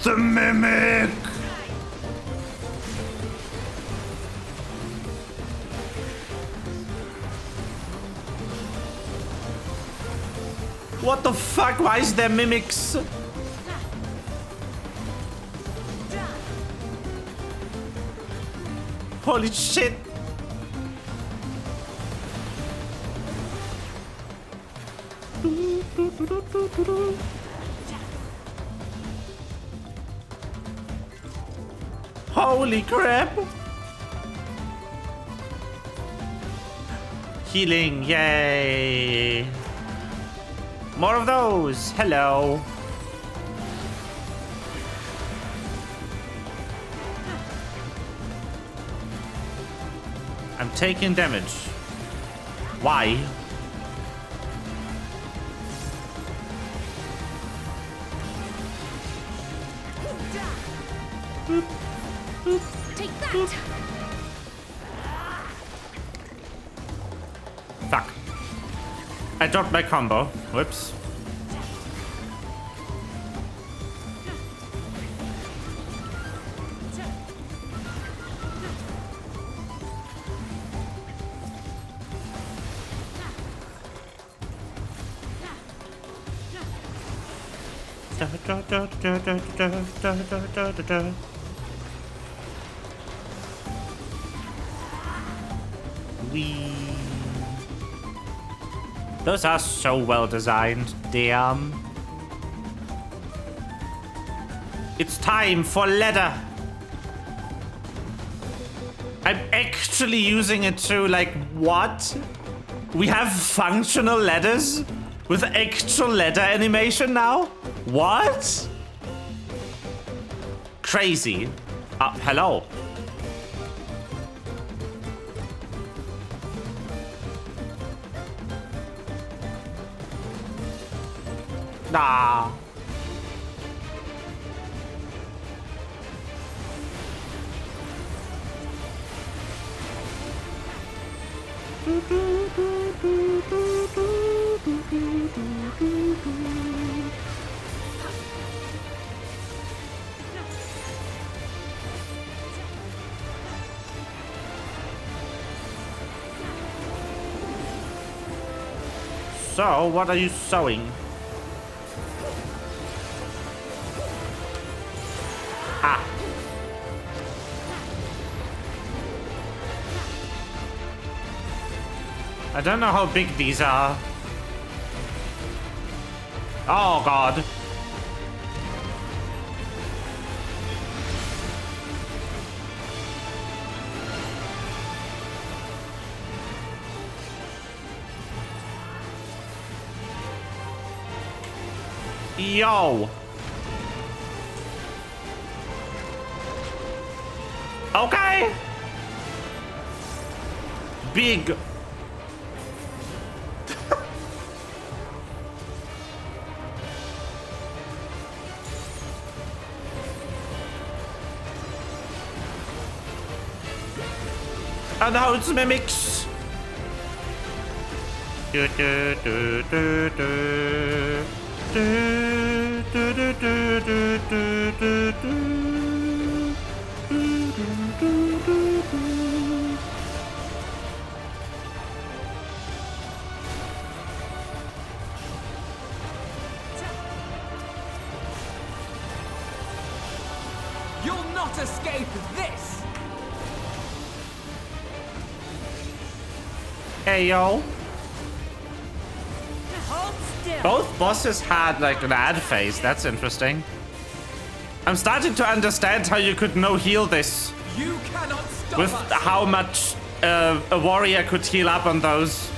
The mimic! What the fuck? Why is there mimics? Holy shit! Holy crap! Healing, yay! More of those! Hello! I'm taking damage. Why? Take that! Fuck. I dropped my combo. Whoops. Wee. Those are so well designed, damn. It's time for ladder. I'm actually using it to, like, what? We have functional ladders with actual ladder animation now? What? crazy. Hello. Nah. So, what are you sewing? Ah. I don't know how big these are. Oh, God. Yo. Okay. Big. And now it's mimics. Do, do, do, do, do. Do, do, do, do, do, do, do, do. Do, do, do, do, do. You'll not escape this! Hey, yo. Hold still. Both bosses had like an ad phase. That's interesting. I'm starting to understand how you could no heal this. You cannot stop With us! how much a warrior could heal up on those.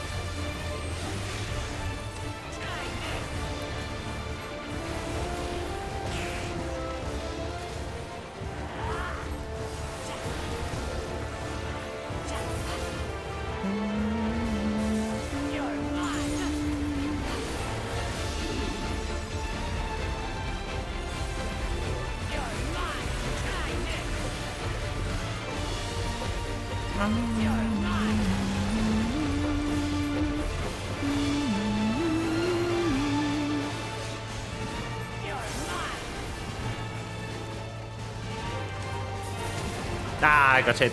Ah, I got hit.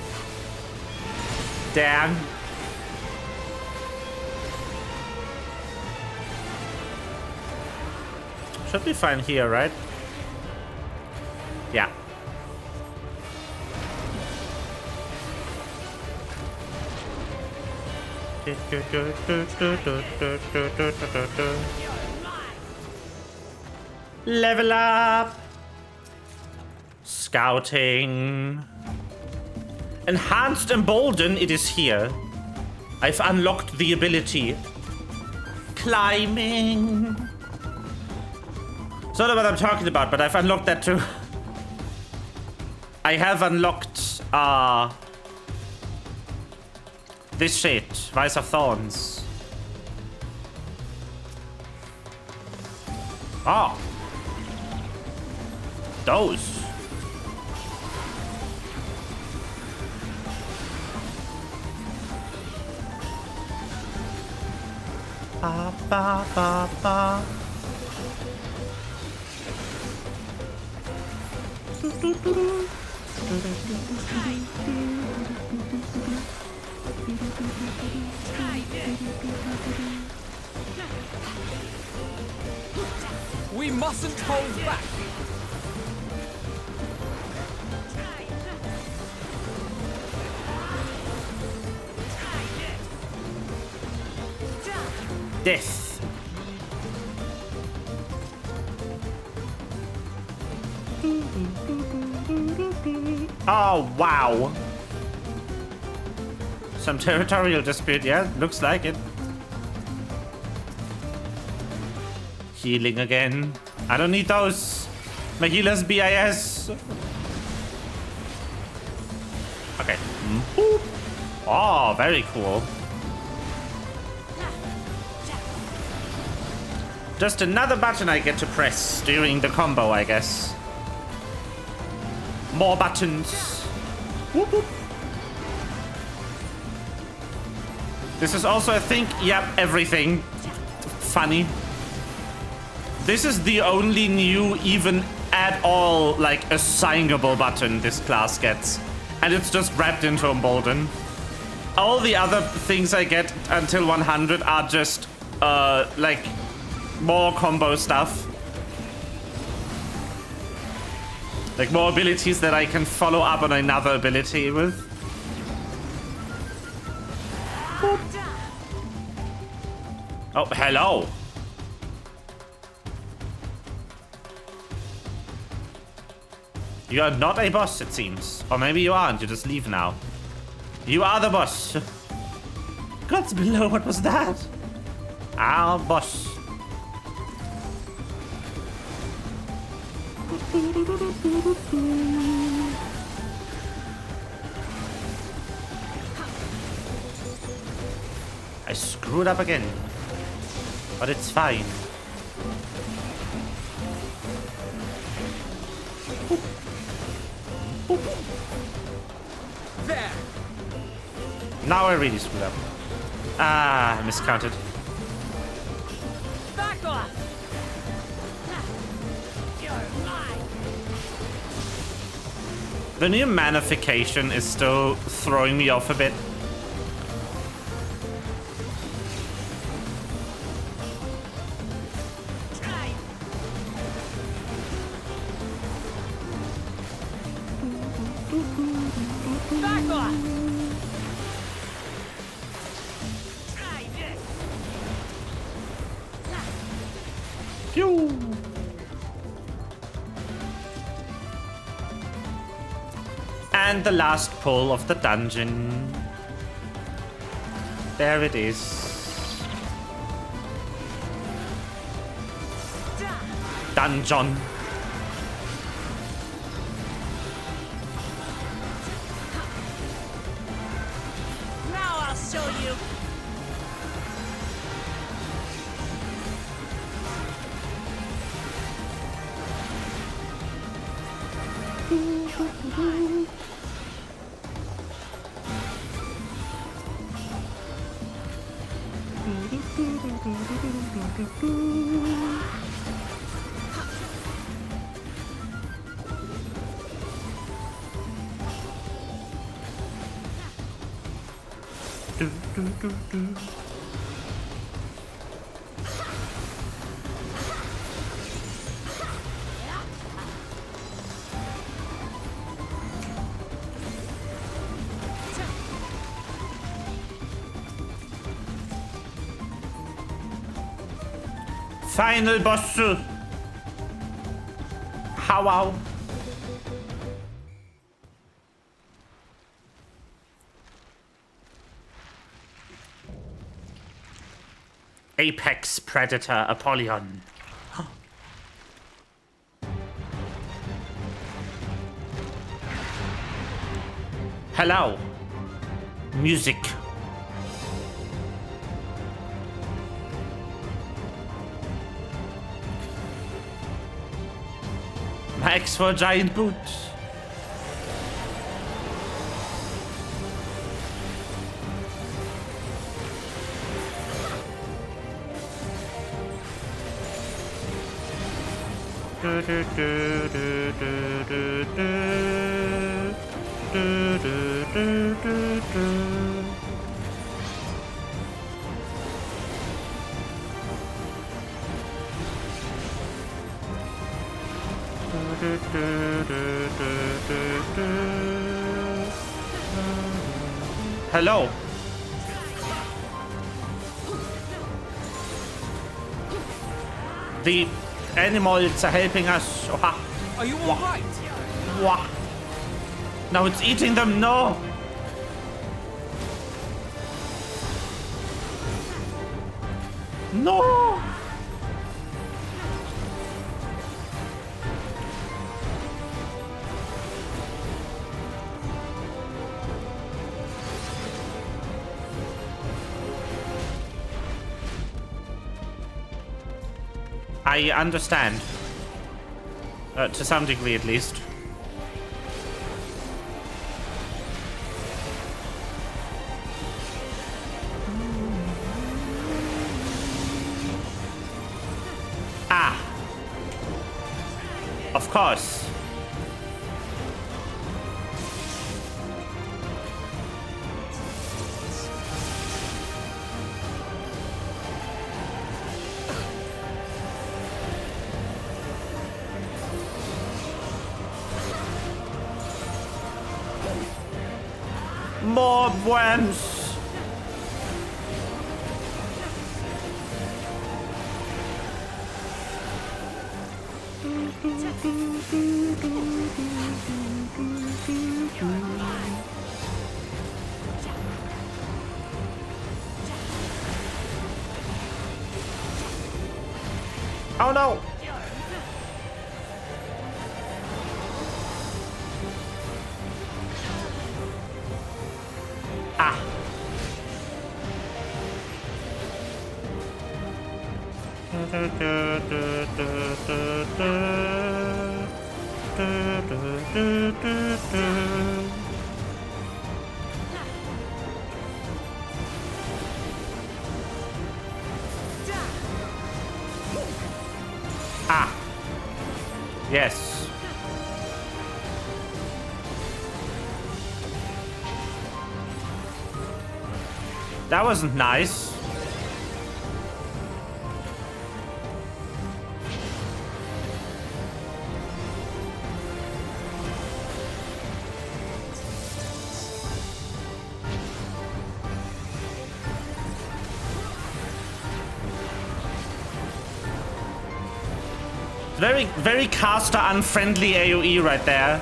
Damn. Should be fine here, right? Yeah. Level up. Scouting. Enhanced Embolden, it is here. I've unlocked the ability. Climbing. It's not what I'm talking about, but I've unlocked that too. I have unlocked, this shit. Vice of Thorns. Oh. Those. Ba, ba, ba, ba. We mustn't hold back! Death. Oh, wow. Some territorial dispute, yeah, looks like it. Healing again. I don't need those. My healer's BIS. Okay. Boop. Oh, very cool. Just another button I get to press during the combo, I guess. More buttons. Whoop, whoop. This is also, I think, yep, everything. Funny. This is the only new, even at all, like, assignable button this class gets. And it's just wrapped into Embolden. All the other things I get until 100 are just, like, more combo stuff. Like, more abilities that I can follow up on another ability with. Oh, hello. You are not a boss, it seems. Or maybe you aren't, you just leave now. You are the boss. Gods below, what was that? Our boss. I screwed up again. But it's fine. There. Now I really screwed up. Ah, I miscounted. Back off! You're mine! The new manification is still throwing me off a bit. Back off! Try this! Phew. And the last pull of the dungeon. There it is. Dungeon. Now I'll show you! Final boss. How wow. Apex Predator Apollyon. Hello. Music. Max for giant boot. Hello. The animals are helping us. Are you all right? Wah. Now it's eating them. No. No. I understand. To some degree, at least. Ah. Of course. More worms. Oh no. Ah. Ah. Yes. That wasn't nice. Very, very caster unfriendly AoE right there.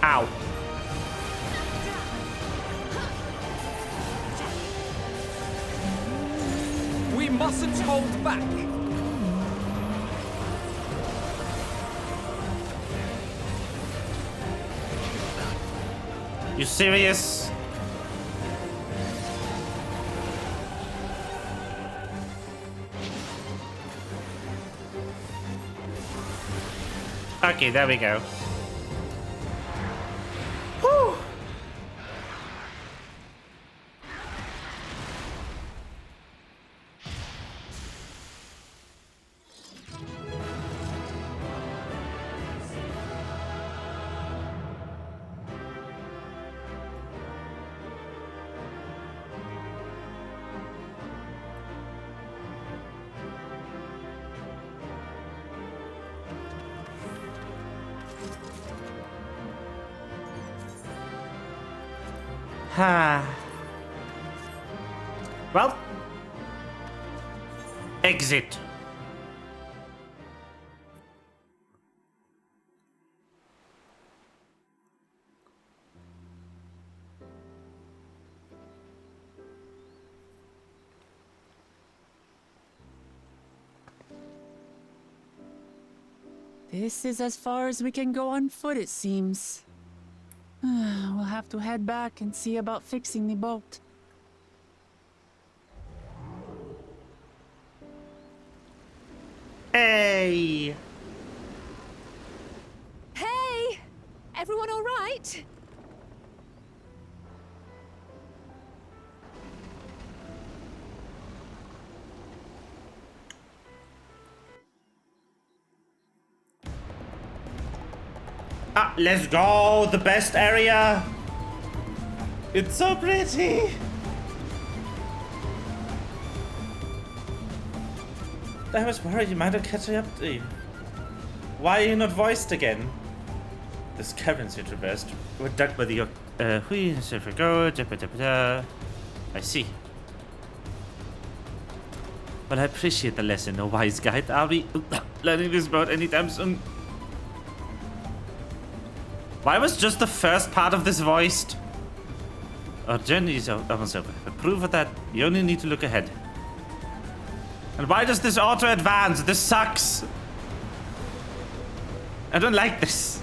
Ow. We mustn't hold back. You serious? Okay, there we go. Whew. Well, exit. This is as far as we can go on foot, it seems. We'll have to head back and see about fixing the boat. Hey! Hey! Everyone all right? Ah, let's go! The best area! It's so pretty! I was worried you might have catch up to you. Why are you not voiced again? This caverns you traversed were dug by the I see. Well, I appreciate the lesson, no wise guide. I'll be learning this boat anytime soon. Why was just the first part of this voiced? Our journey is almost over, but proof of that, you only need to look ahead. And why does this auto-advance? This sucks. I don't like this.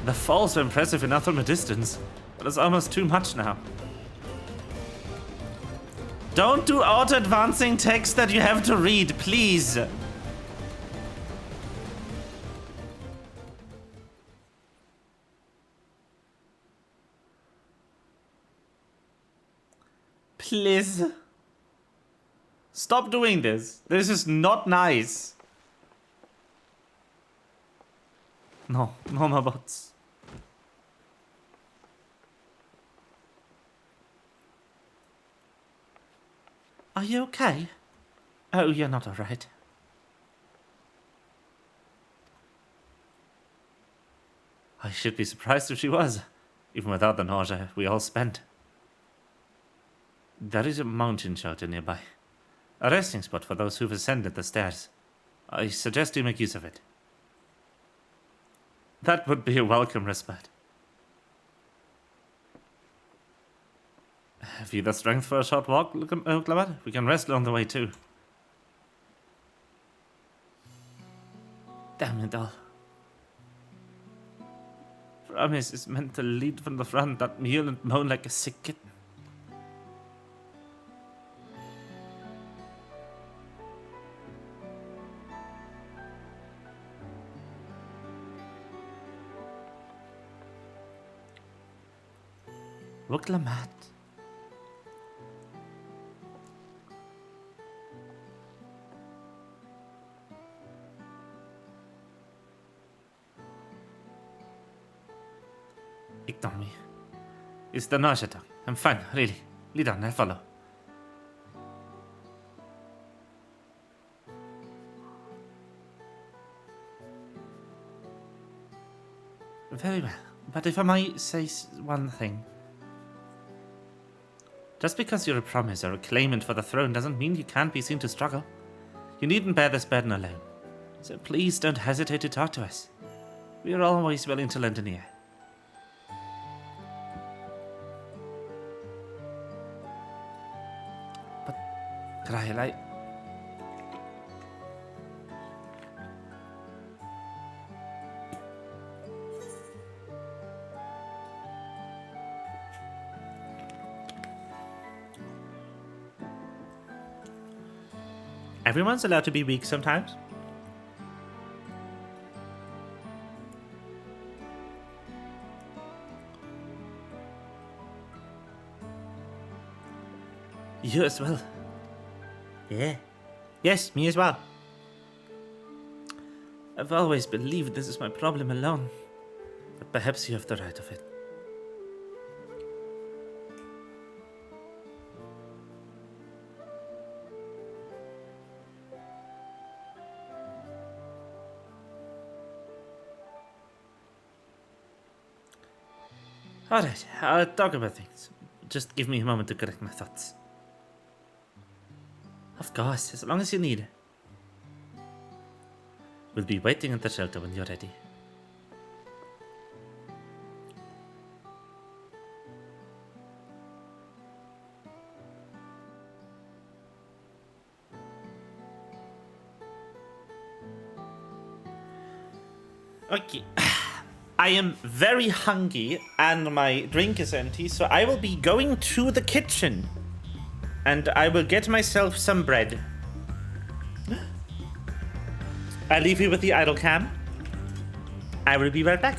The falls were impressive enough from a distance, but it's almost too much now. Don't do auto-advancing text that you have to read, please. Please. Stop doing this. This is not nice. No, no more bots. Are you okay? Oh, you're not alright. I should be surprised if she was, even without the nausea we all spent. There is a mountain shelter nearby. A resting spot for those who've ascended the stairs. I suggest you make use of it. That would be a welcome respite. Have you the strength for a short walk, Clavat? We can rest along the way too. Damn it all. Promise is meant to lead from the front, not mewl and moan like a sick kitten. Wuglamat. Ignore me. It's the nausea talk. I'm fine, really. Lead on, I'll follow. Very well, but if I might say one thing. Just because you're a promise or a claimant for the throne doesn't mean you can't be seen to struggle. You needn't bear this burden alone. So please don't hesitate to talk to us. We are always willing to lend an ear. But, Grail, everyone's allowed to be weak sometimes. You as well. Yeah. Yes, me as well. I've always believed this is my problem alone. But perhaps you have the right of it. Alright, I'll talk about things. Just give me a moment to correct my thoughts. Of course, as long as you need. We'll be waiting at the shelter when you're ready. Okay. I am very hungry and my drink is empty, so I will be going to the kitchen. And I will get myself some bread. I'll leave you with the idle cam. I will be right back.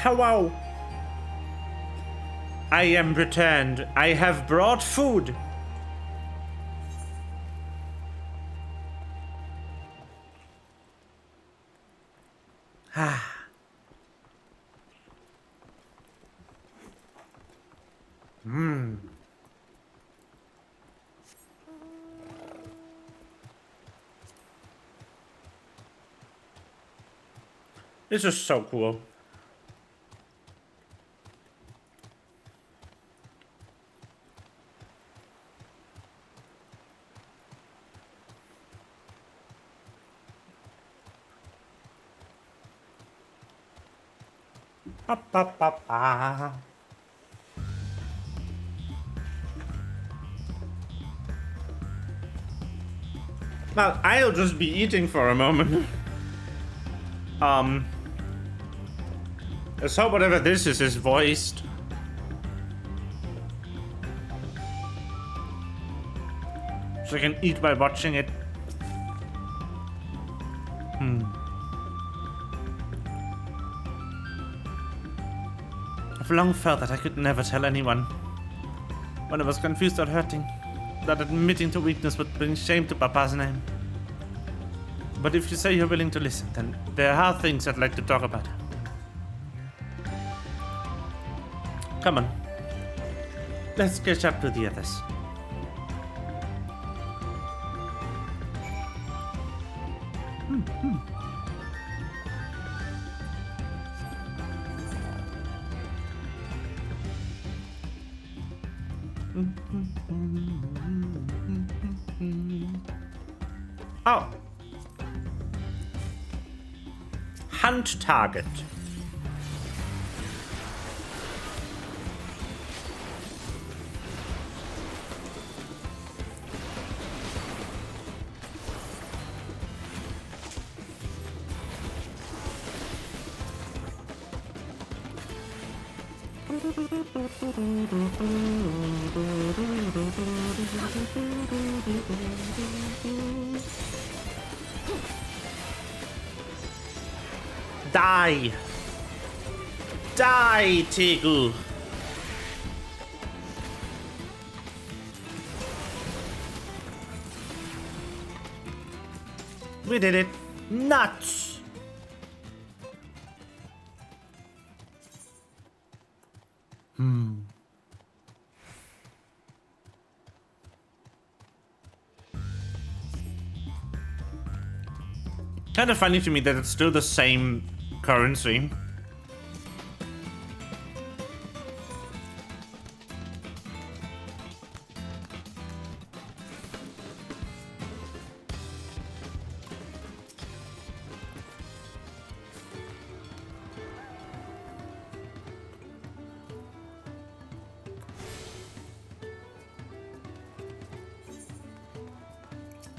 Hello. I am returned. I have brought food. Ah. This is so cool. Ba, ba, ba, ba. Well, I'll just be eating for a moment. Let's hope whatever this is voiced. So I can eat by watching it. I've long felt that I could never tell anyone. When I was confused or hurting, that admitting to weakness would bring shame to Papa's name. But if you say you're willing to listen, then there are things I'd like to talk about. Come on. Let's catch up to the others. Oh. Hunt target. Die! Die, Tegu! We did it! Nuts! Kind of funny to me that it's still the same currency.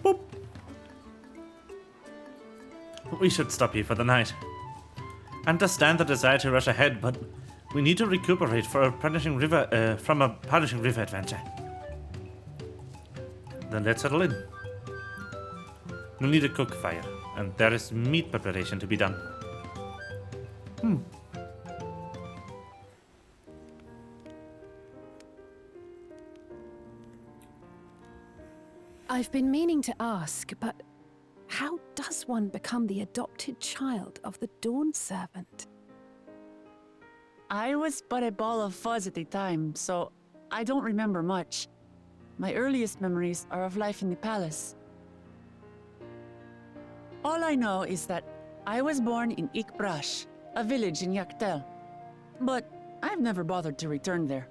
Boop. We should stop here for the night. Understand the desire to rush ahead, but we need to recuperate for a punishing river from a punishing river adventure. Then let's settle in. We'll need a cook fire, and there is meat preparation to be done. I've been meaning to ask, but how does one become the adopted child of the Dawn Servant? I was but a ball of fuzz at the time, so I don't remember much. My earliest memories are of life in the palace. All I know is that I was born in Ikbrash, a village in Yaktel. But I've never bothered to return there.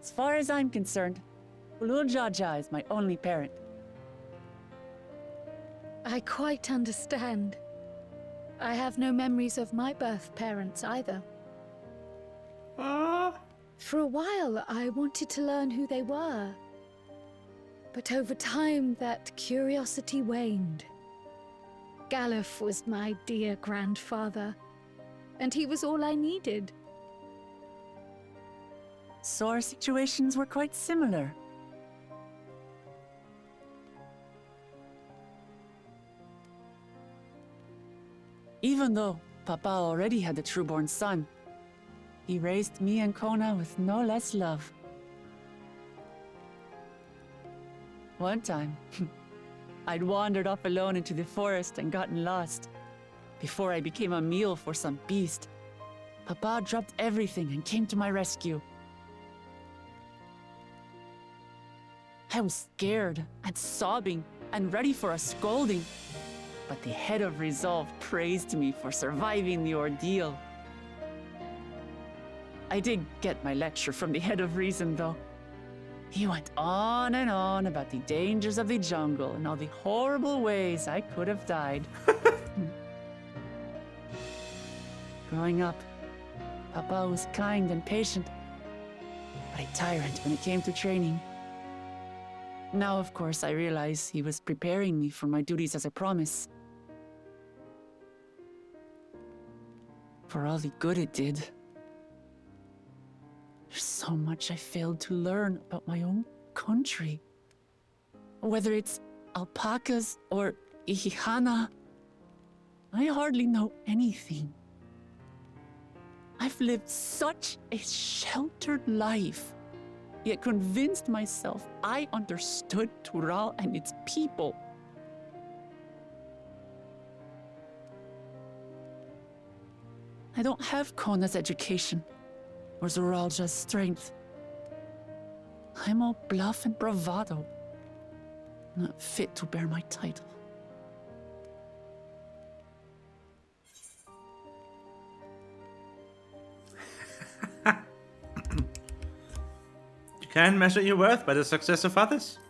As far as I'm concerned, Ulul Jaja is my only parent. I quite understand. I have no memories of my birth parents either. For a while, I wanted to learn who they were. But over time, that curiosity waned. Galuf was my dear grandfather, and he was all I needed. So our situations were quite similar. Even though Papa already had a trueborn son. He raised me and Kona with no less love. One time, I'd wandered off alone into the forest and gotten lost. Before I became a meal for some beast, Papa dropped everything and came to my rescue. I was scared and sobbing and ready for a scolding, but the head of resolve praised me for surviving the ordeal. I did get my lecture from the head of reason, though. He went on and on about the dangers of the jungle and all the horrible ways I could have died. Growing up, Papa was kind and patient, but a tyrant when it came to training. Now, of course, I realize he was preparing me for my duties as a promise. For all the good it did. There's so much I failed to learn about my own country. Whether it's alpacas or Ihihana, I hardly know anything. I've lived such a sheltered life, yet convinced myself I understood Tural and its people. I don't have Kona's education, or Zoralja's strength. I'm all bluff and bravado, not fit to bear my title. You can measure your worth by the success of others.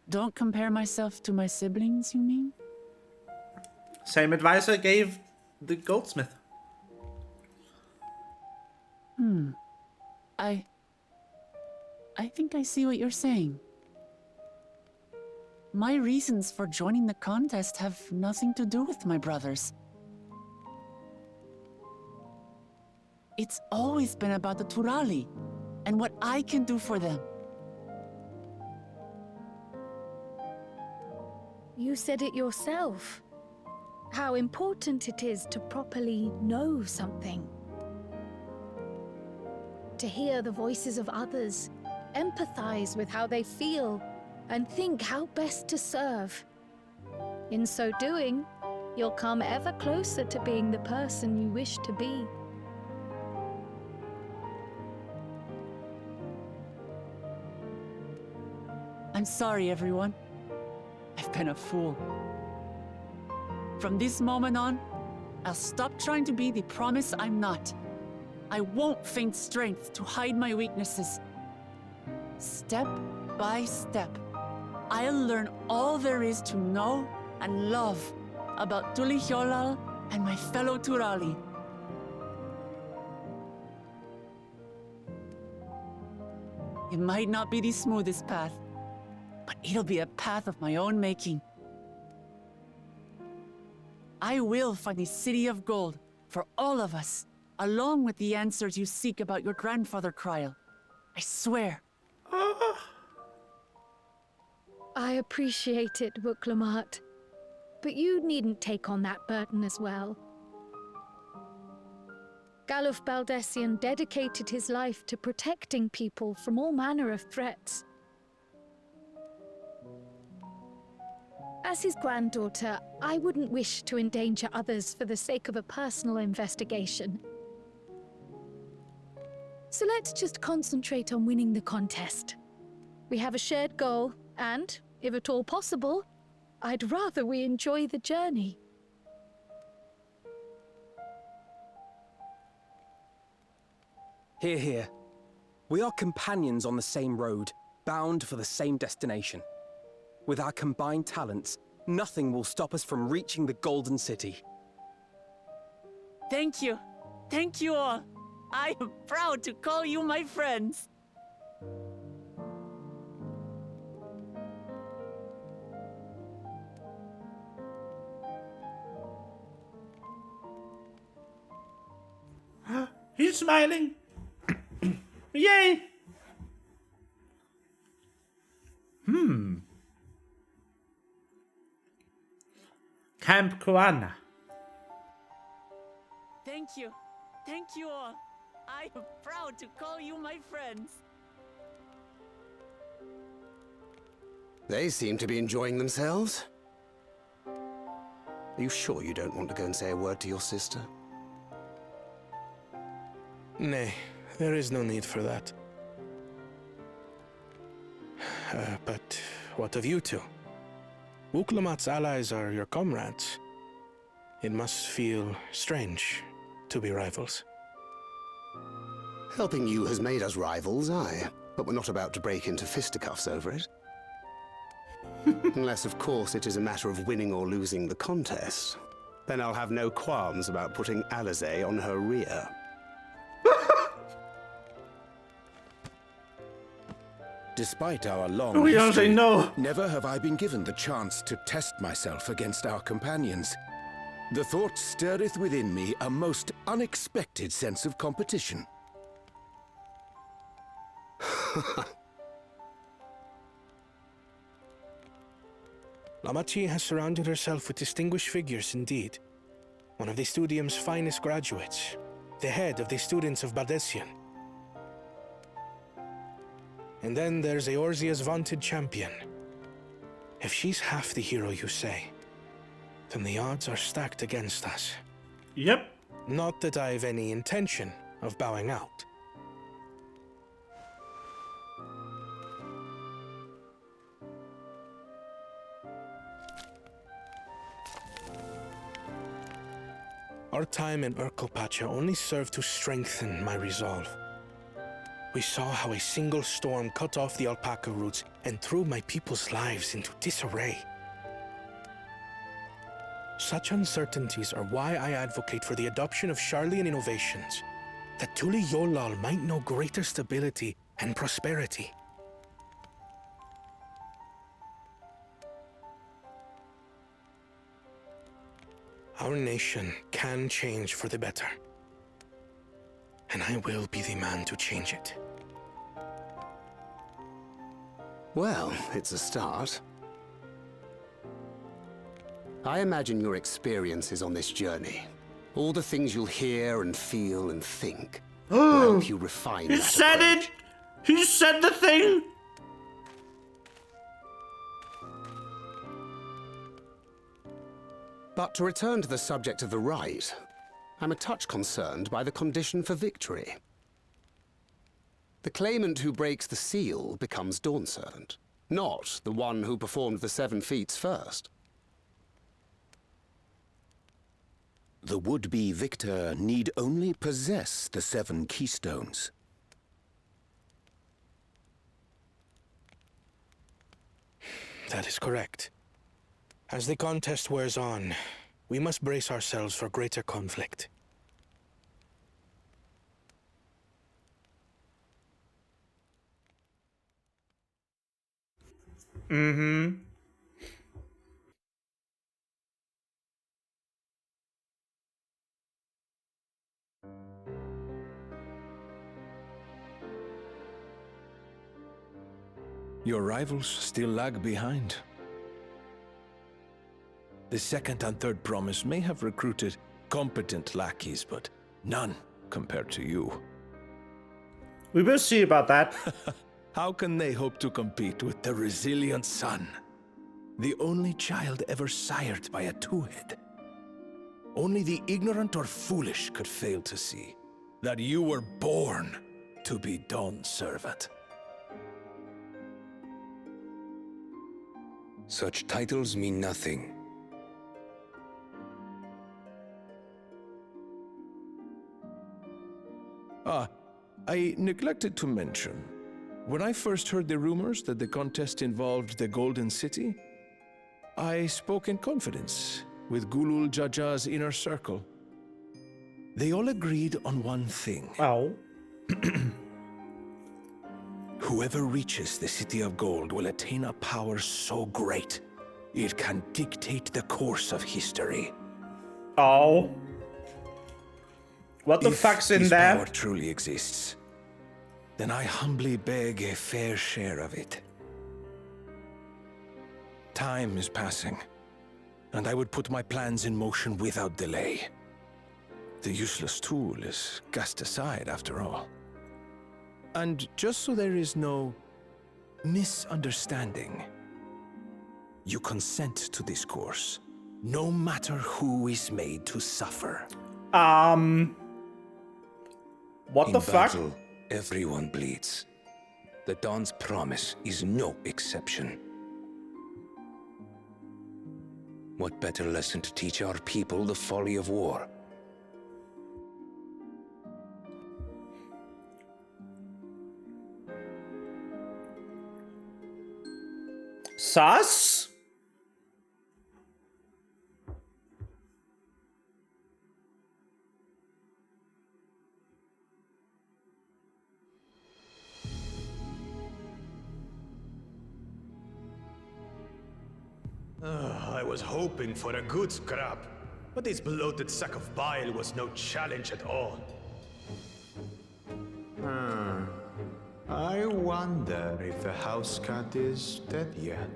Don't compare myself to my siblings, you mean? Same advice I gave the goldsmith. I think I see what you're saying. My reasons for joining the contest have nothing to do with my brothers. It's always been about the Turali and what I can do for them. You said it yourself. How important it is to properly know something. To hear the voices of others, empathize with how they feel, and think how best to serve. In so doing, you'll come ever closer to being the person you wish to be. I'm sorry, everyone. I've been a fool. From this moment on, I'll stop trying to be the promise I'm not. I won't feign strength to hide my weaknesses. Step by step, I'll learn all there is to know and love about Tulihyolal and my fellow Turali. It might not be the smoothest path, but it'll be a path of my own making. I will find the City of Gold for all of us, along with the answers you seek about your grandfather, Kryl. I swear. I appreciate it, Wuklamat, but you needn't take on that burden as well. Galuf Baldessian dedicated his life to protecting people from all manner of threats. As his granddaughter, I wouldn't wish to endanger others for the sake of a personal investigation. So let's just concentrate on winning the contest. We have a shared goal, and, if at all possible, I'd rather we enjoy the journey. Hear, hear. We are companions on the same road, bound for the same destination. With our combined talents, nothing will stop us from reaching the Golden City. Thank you. Thank you all. I am proud to call you my friends. He's smiling. Yay! Camp Kuana. Thank you. Thank you all. I am proud to call you my friends. They seem to be enjoying themselves. Are you sure you don't want to go and say a word to your sister? Nay, there is no need for that. But what of you two? Wuklamat's allies are your comrades. It must feel strange to be rivals. Helping you has made us rivals, aye. But we're not about to break into fisticuffs over it. Unless, of course, it is a matter of winning or losing the contest. Then I'll have no qualms about putting Alize on her rear. Despite our long We history, already know. never have I been given the chance to test myself against our companions. The thought stirreth within me a most unexpected sense of competition. Lamachi has surrounded herself with distinguished figures indeed. One of the Studium's finest graduates, the head of the students of Bardessian. And then there's Eorzea's vaunted champion. If she's half the hero you say, then the odds are stacked against us. Yep. Not that I've any intention of bowing out. Our time in Urkelpacha only served to strengthen my resolve. We saw how a single storm cut off the alpaca roots and threw my people's lives into disarray. Such uncertainties are why I advocate for the adoption of Sharlayan innovations, that Tuli Yolal might know greater stability and prosperity. Our nation can change for the better. And I will be the man to change it. Well, it's a start. I imagine your experiences on this journey, all the things you'll hear and feel and think, will help you refine He that said approach. it! He said the thing! But to return to the subject of the rite, I'm a touch concerned by the condition for victory. The claimant who breaks the seal becomes Dawn Servant, not the one who performed the 7 feats first. The would-be victor need only possess the 7 keystones. That is correct. As the contest wears on, we must brace ourselves for greater conflict. Mm-hmm. Your rivals still lag behind. The second and third promise may have recruited competent lackeys, but none compared to you. We will see about that. How can they hope to compete with the resilient son? The only child ever sired by a two-head. Only the ignorant or foolish could fail to see that you were born to be Dawn's servant. Such titles mean nothing. I neglected to mention, when I first heard the rumors that the contest involved the Golden City, I spoke in confidence with Gulul Jaja's inner circle. They all agreed on one thing. Oh. Whoever reaches the City of Gold will attain a power so great, it can dictate the course of history. Oh. What the fuck's in there? If this power truly exists, then I humbly beg a fair share of it. Time is passing, and I would put my plans in motion without delay. The useless tool is cast aside after all. And just so there is no misunderstanding, you consent to this course, no matter who is made to suffer. What the fuck? In battle, everyone bleeds. The Dawn's promise is no exception. What better lesson to teach our people the folly of war? Sus? I was hoping for a good scrap, but this bloated sack of bile was no challenge at all. I wonder if the house cat is dead yet.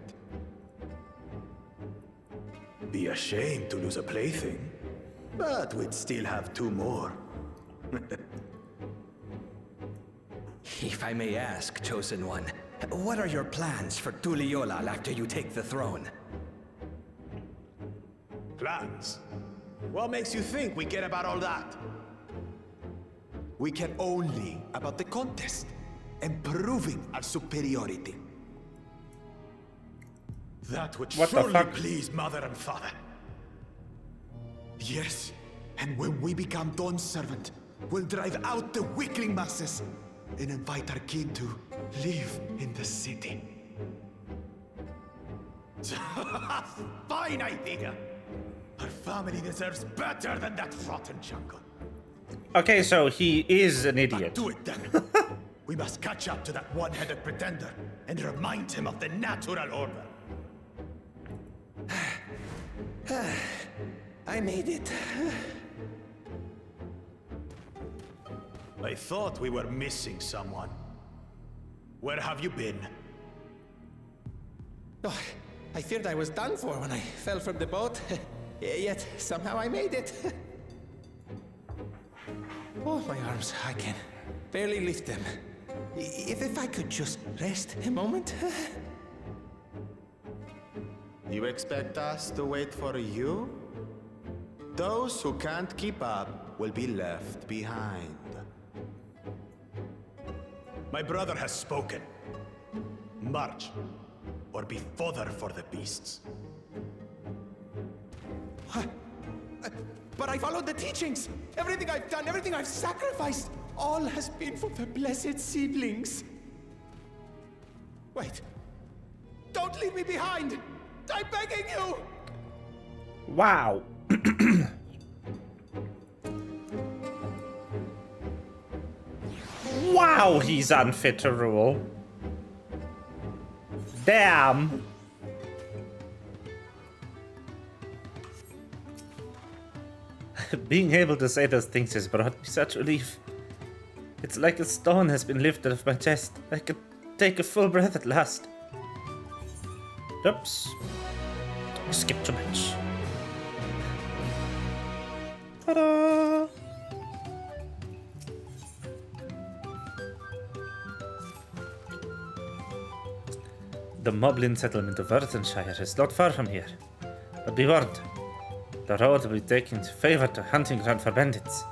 Be a shame to lose a plaything, but we'd still have 2 more. If I may ask, Chosen One, what are your plans for Tuliyollal after you take the throne? Plans? What makes you think we care about all that? We care only about the contest and proving our superiority. That would surely please Mother and Father. Yes, and when we become Dawn's servant, we'll drive out the weakling masses and invite our kin to live in the city. Fine idea! Our family deserves better than that rotten jungle. Okay, so he is an idiot. Do it then. We must catch up to that one-headed pretender and remind him of the natural order. I made it. I thought we were missing someone. Where have you been? Oh, I feared I was done for when I fell from the boat. Yet somehow I made it. Oh, my arms, I can barely lift them. If I could just rest a moment. You expect us to wait for you? Those who can't keep up will be left behind. My brother has spoken. March, or be fodder for the beasts. But I followed the teachings. Everything I've done, everything I've sacrificed, all has been for the blessed seedlings. Wait. Don't leave me behind. I'm begging you. Wow. Wow, he's unfit to rule. Damn. Being able to say those things has brought me such relief. It's like a stone has been lifted off my chest. I can take a full breath at last. Oops. I skipped too much. Ta-da! The Moblin settlement of Earthenshire is not far from here. But be warned, the road will be taken to favor to hunting ground for bandits.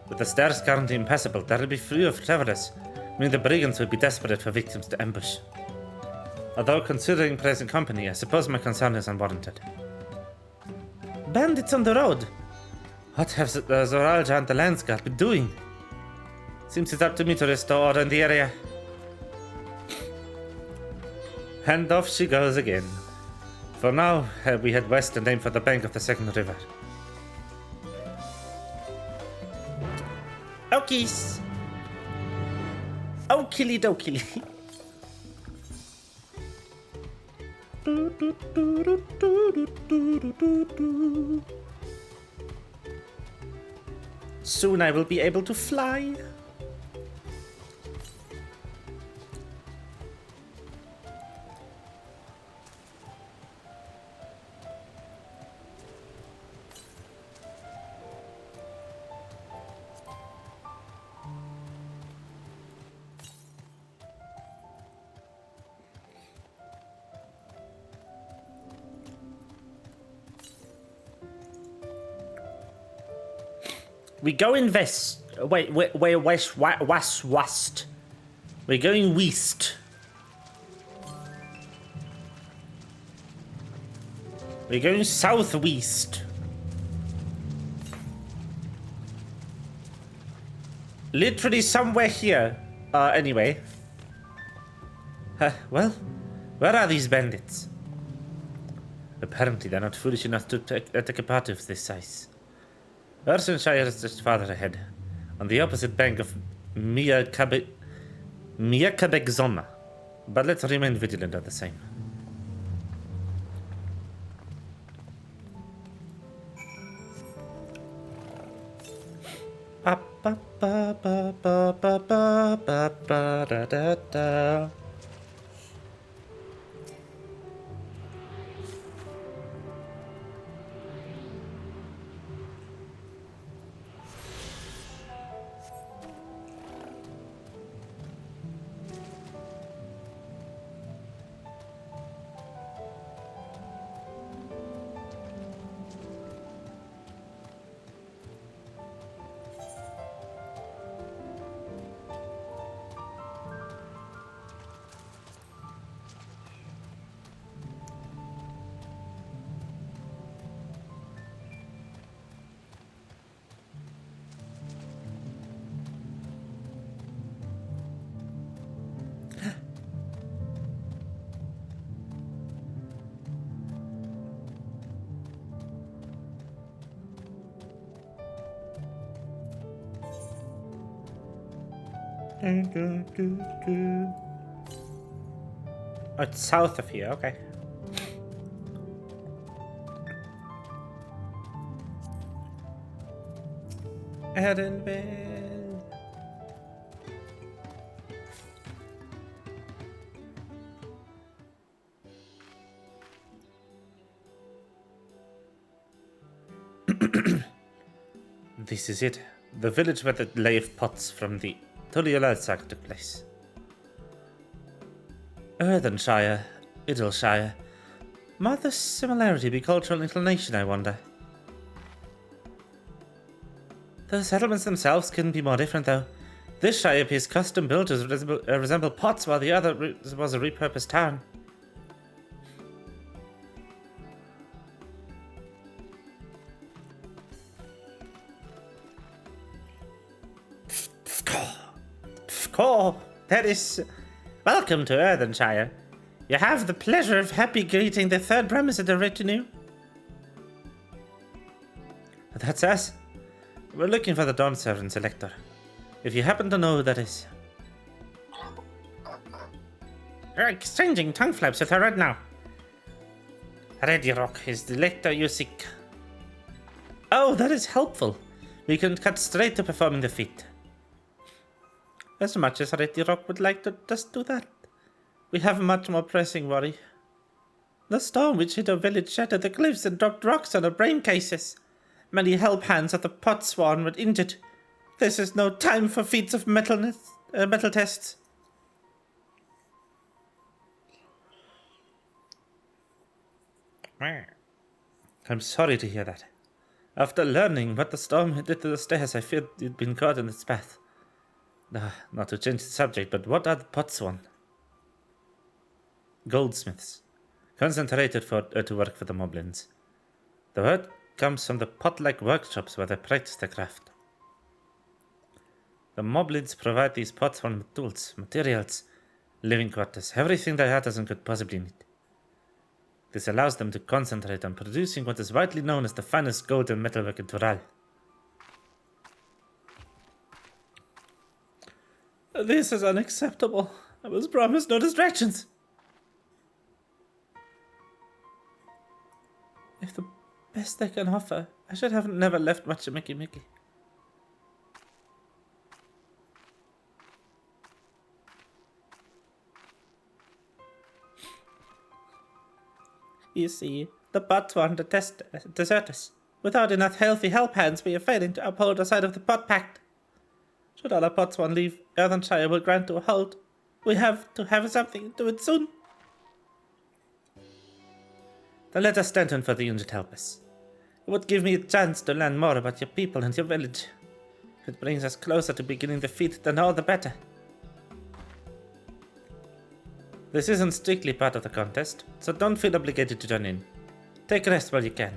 With the stairs currently impassable, there will be few of travelers, meaning the brigands will be desperate for victims to ambush. Although considering present company, I suppose my concern is unwarranted. Bandits on the road? What have the Zoralja and the Landsguard been doing? Seems it's up to me to restore order in the area. And off she goes again. For now, we head west and aim for the bank of the second river. Okies! Okily dokily. Soon I will be able to fly. We go in west. Wait, west. We're going west. We're going southwest. Literally somewhere here. Anyway. Well, where are these bandits? Apparently they're not foolish enough to attack a party of this size. Earthenshire is just farther ahead, on the opposite bank of Miakabegzona. But let's remain vigilant all the same. Ba ba ba ba ba ba ba ba ba da da da. Oh, it's south of here, okay. Edinburgh. This is it. The village where the lay of pots from the Tulliola saga took place. Earthenshire, Idleshire. Might the similarity be cultural inclination, I wonder? The settlements themselves couldn't be more different, though. This shire appears custom built to resemble pots, while the other was a repurposed town. That is... Welcome to Earthenshire. You have the pleasure of happy greeting the third premise of the retinue. That's us. We're looking for the Dawn Servant Selector. If you happen to know who that is. We're exchanging tongue flaps with her right now. Ready Rock is the lector you seek. Oh, that is helpful. We can cut straight to performing the feat. As much as Ready Rock would like to just do that, we have a much more pressing worry. The storm which hit our village shattered the cliffs and dropped rocks on our brain cases. Many help hands of the pot swarm were injured. This is no time for feats of metal tests. I'm sorry to hear that. After learning what the storm did to the stairs, I feared you'd been caught in its path. Not to change the subject, but what are the potswan? Goldsmiths. Concentrated to work for the moblins. The word comes from the pot-like workshops where they practice their craft. The moblins provide these potswan with tools, materials, living quarters, everything their artisan could possibly need. This allows them to concentrate on producing what is widely known as the finest gold and metalwork in Tural. This is unacceptable. I was promised no distractions. If the best they can offer, I should have never left much of Mickey. You see, the Botswan desert us. Without enough healthy help hands, we are failing to uphold our side of the pot pact. Should all our Botswan leave, Earthenshire will grant to a hold. We have to have something to do it soon. Then let us stand in for the injured help us. It would give me a chance to learn more about your people and your village. If it brings us closer to beginning the feat, then all the better. This isn't strictly part of the contest, so don't feel obligated to join in. Take a rest while you can.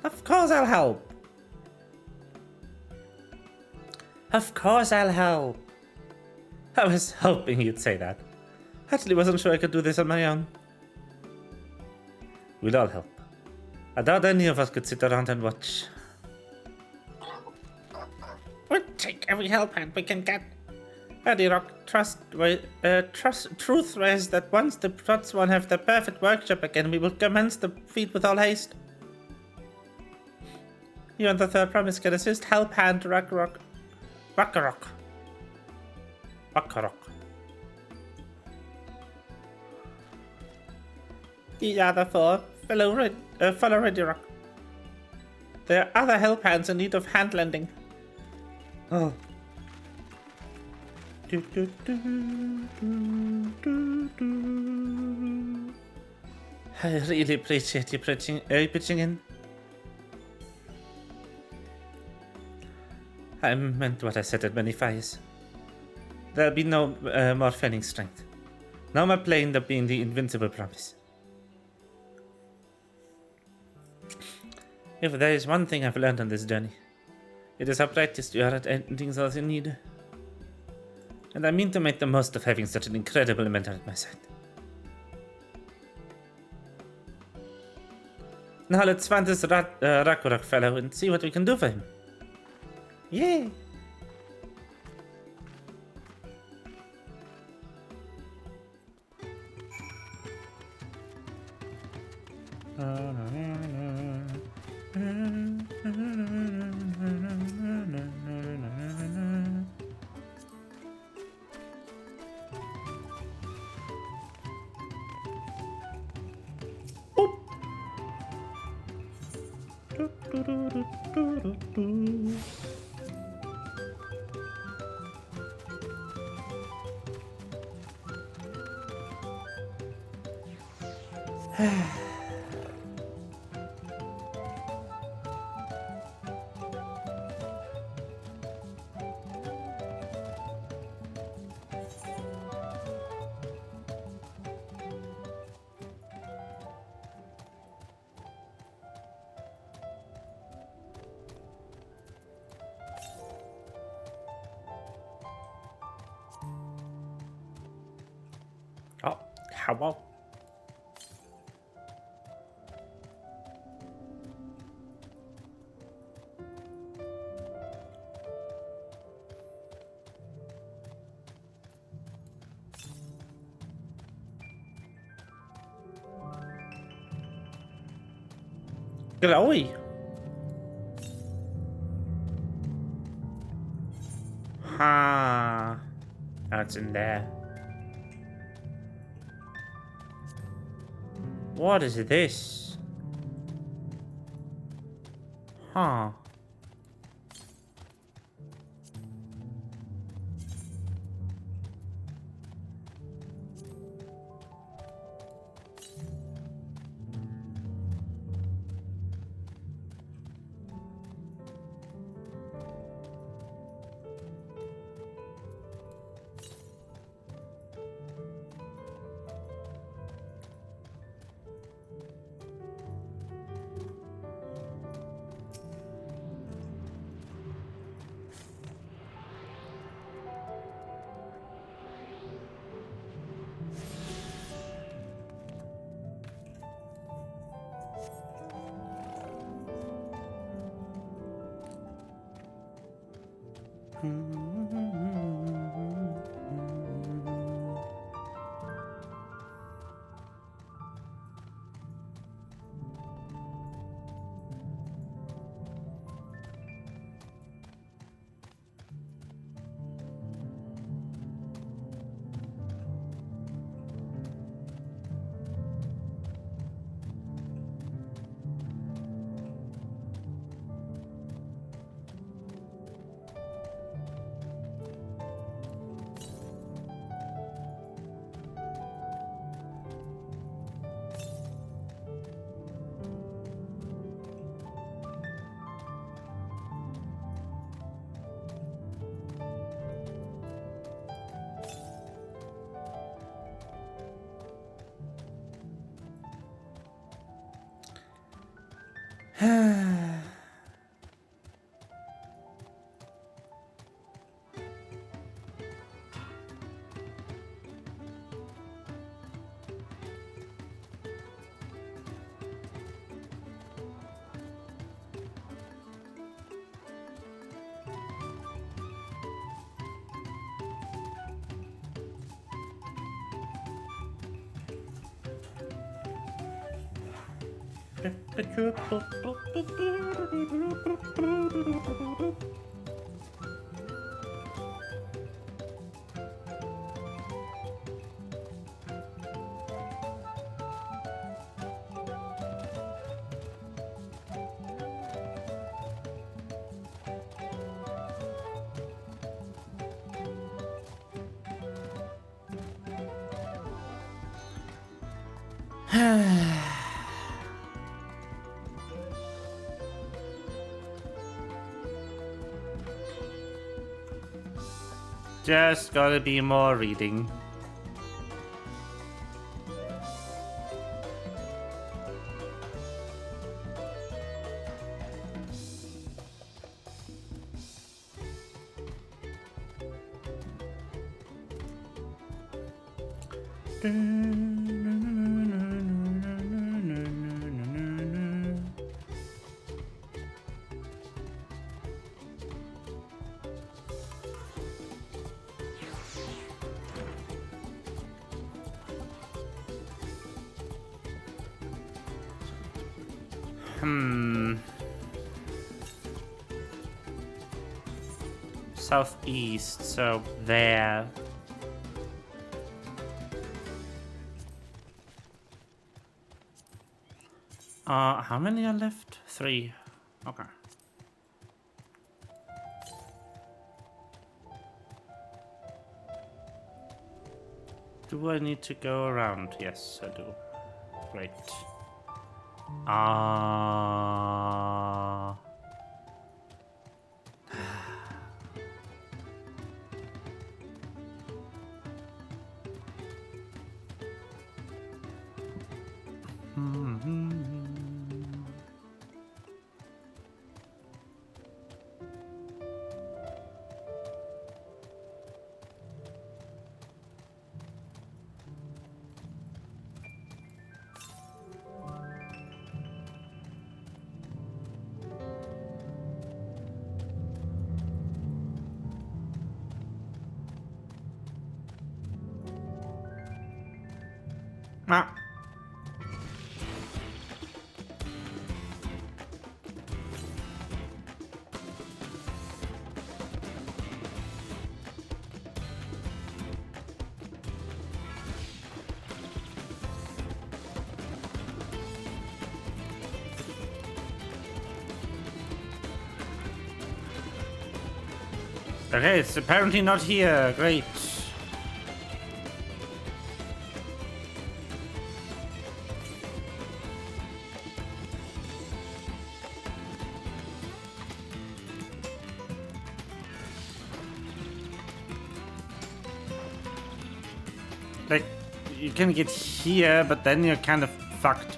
Of course I'll help. Of course I'll help. I was hoping you'd say that. Actually wasn't sure I could do this on my own. We'll all help. I doubt any of us could sit around and watch. We'll take every help hand we can get. Eddie Rock, truth is that once the plots won't have the perfect workshop again, we will commence the feat with all haste. You and the third promise can assist help hand Rakarok. The other four follow Ready Rock. There are other help hands in need of hand lending. Oh. I really appreciate you pitching in. I meant what I said at many fires. There'll be no more fanning strength. No more playing up being the invincible promise. If there is one thing I've learned on this journey, it is how practiced you are at ending those in need. And I mean to make the most of having such an incredible mentor at my side. Now let's find this Rakarok fellow and see what we can do for him. Yay! Oh, how about? Glowy. Ha. That's in there. What is this? Huh. Just gotta be more reading. Southeast, so there. How many are left? 3. Okay. Do I need to go around? Yes, I do. Great. Ah. Okay, it's apparently not here. Great. Like, you can get here, but then you're kind of fucked.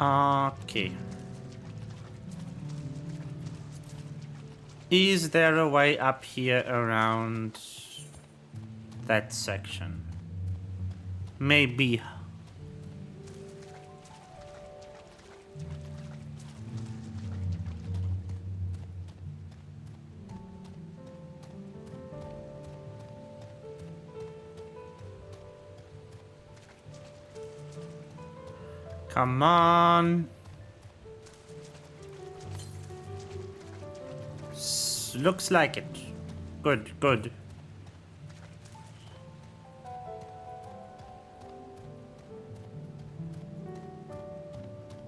Okay. Is there a way up here around that section? Maybe. Come on. Looks like it. Good, good.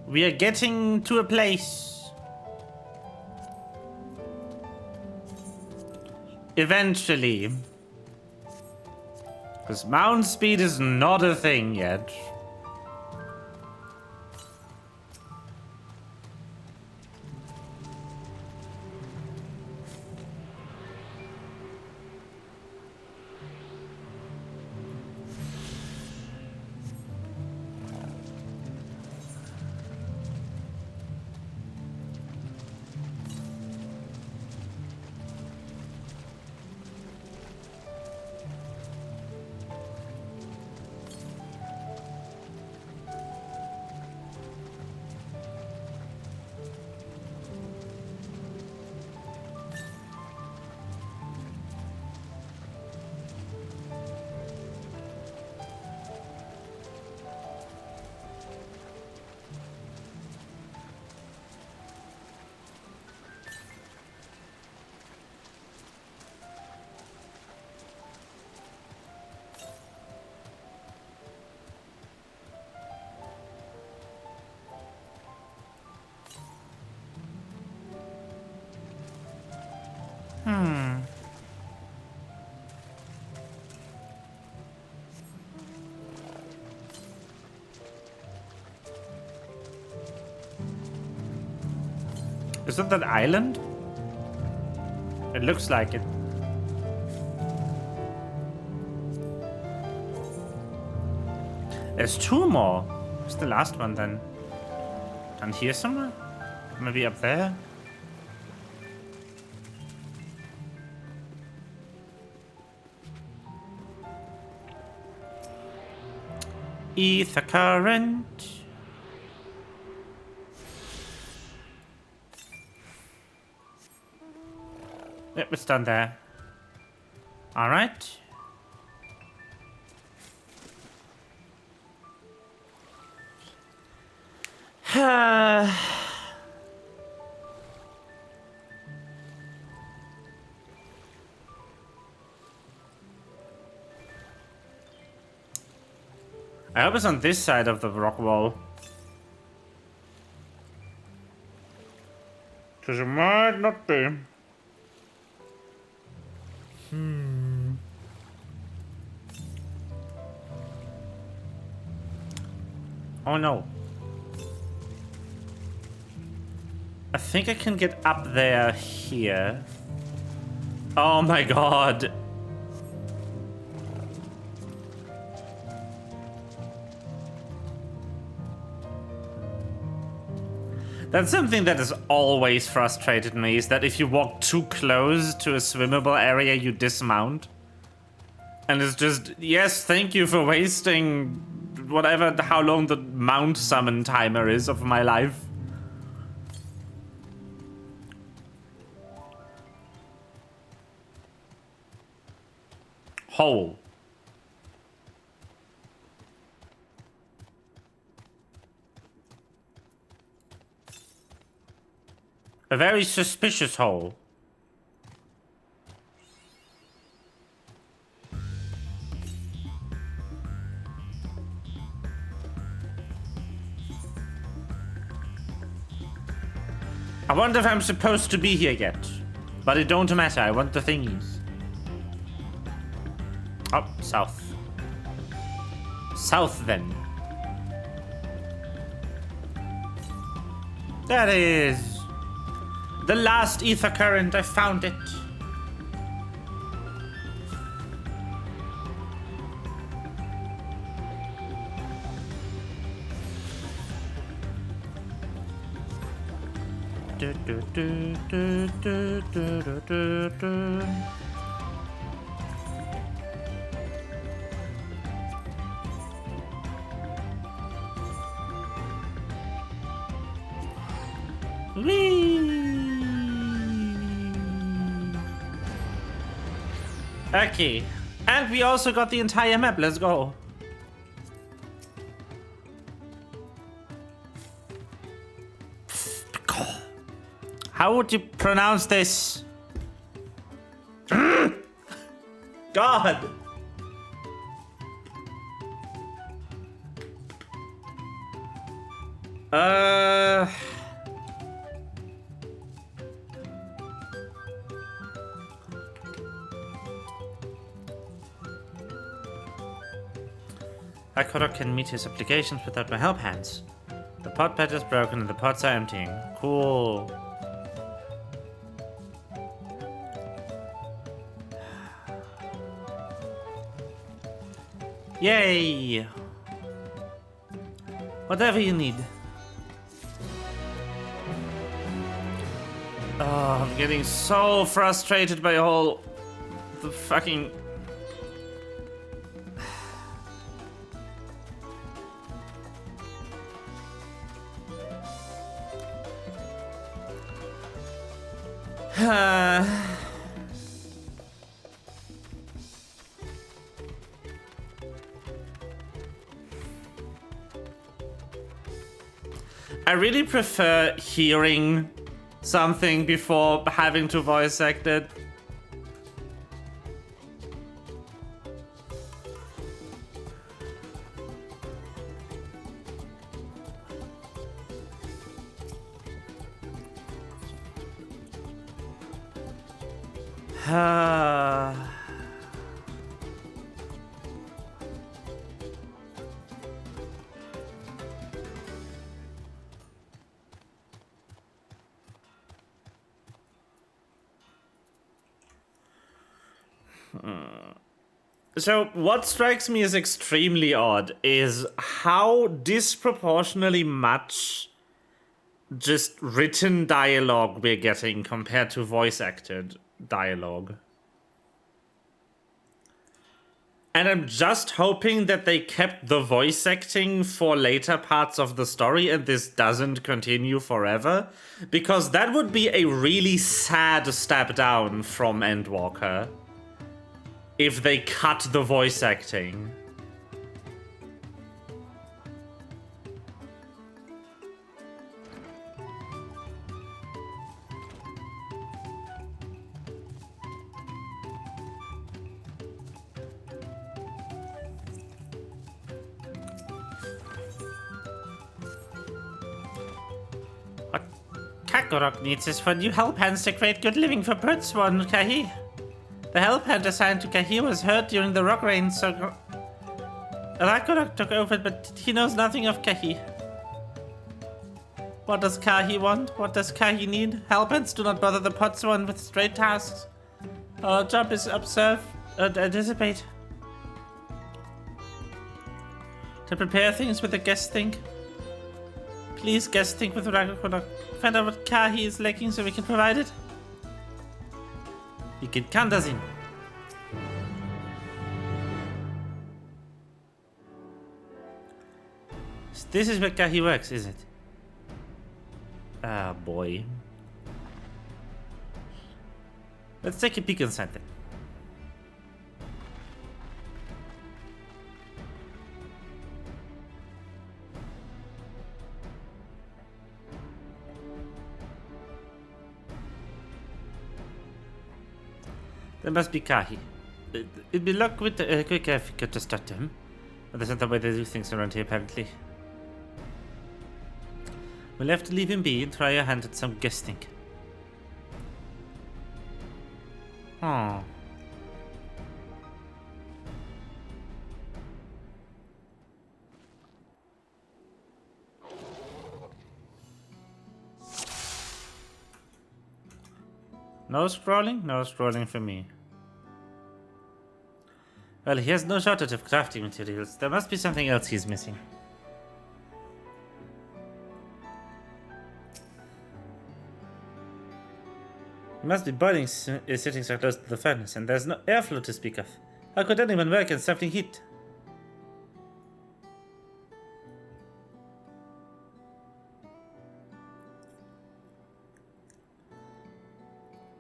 We are getting to a place. Eventually. Because mount speed is not a thing yet. Is that island? It looks like it. There's two more. What's the last one then? Down here somewhere? Maybe up there? Ether current. Yep, it's done there. All right. I hope it's on this side of the rock wall. Because it might not be. Oh no. I think I can get up there here. Oh my god. That's something that has always frustrated me, is that if you walk too close to a swimmable area, you dismount. And it's just, yes, thank you for wasting whatever, how long the mount summon timer is of my life. Hole. A very suspicious hole. I wonder if I'm supposed to be here yet. But it don't matter, I want the thingies. Oh, south. South then. That is the last ether current. I found it. Okay, and we also got the entire map. Let's go. How would you pronounce this? God! Akora can meet his obligations without my help hands. The pot pad is broken and the pots are emptying. Cool. Yay! Whatever you need. Oh, I'm getting so frustrated by all the fucking... I really prefer hearing something before having to voice act it. So what strikes me as extremely odd is how disproportionately much just written dialogue we're getting compared to voice acted dialogue. And I'm just hoping that they kept the voice acting for later parts of the story and this doesn't continue forever, because that would be a really sad step down from Endwalker if they cut the voice acting. What Kakarot needs is for new help hands to create good living for Birdswan, Kahi. The help hand assigned to Kahi was hurt during the rock rain, so Ragnarok took over, but he knows nothing of Kahi. What does Kahi want? What does Kahi need? Help hands do not bother the Potswan with straight tasks. Our job is observe and anticipate. To prepare things with a guest think. Please guest think with Ragnarok. Find out what Kahi is lacking so we can provide it. Vilket kan das in? This is where Kahi works, is it? Ah, boy. Let's take a peek inside then. There must be Kahi. It'd be luck with a quick figure to start him. But that's not the way they do things around here, apparently. We'll have to leave him be and try our hand at some guessing. Oh. No scrolling? No scrolling for me. Well, he has no shortage of crafting materials. There must be something else he's missing. He must be boiling sitting so close to the furnace, and there's no airflow to speak of. How could anyone work in something heat?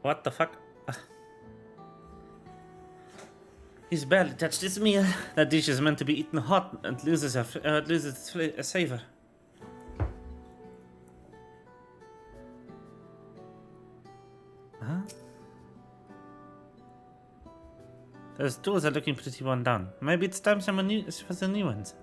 What the fuck? He's barely touched his meal. That dish is meant to be eaten hot and loses its savor. Those tools are looking pretty worn down. Maybe it's time for some new ones.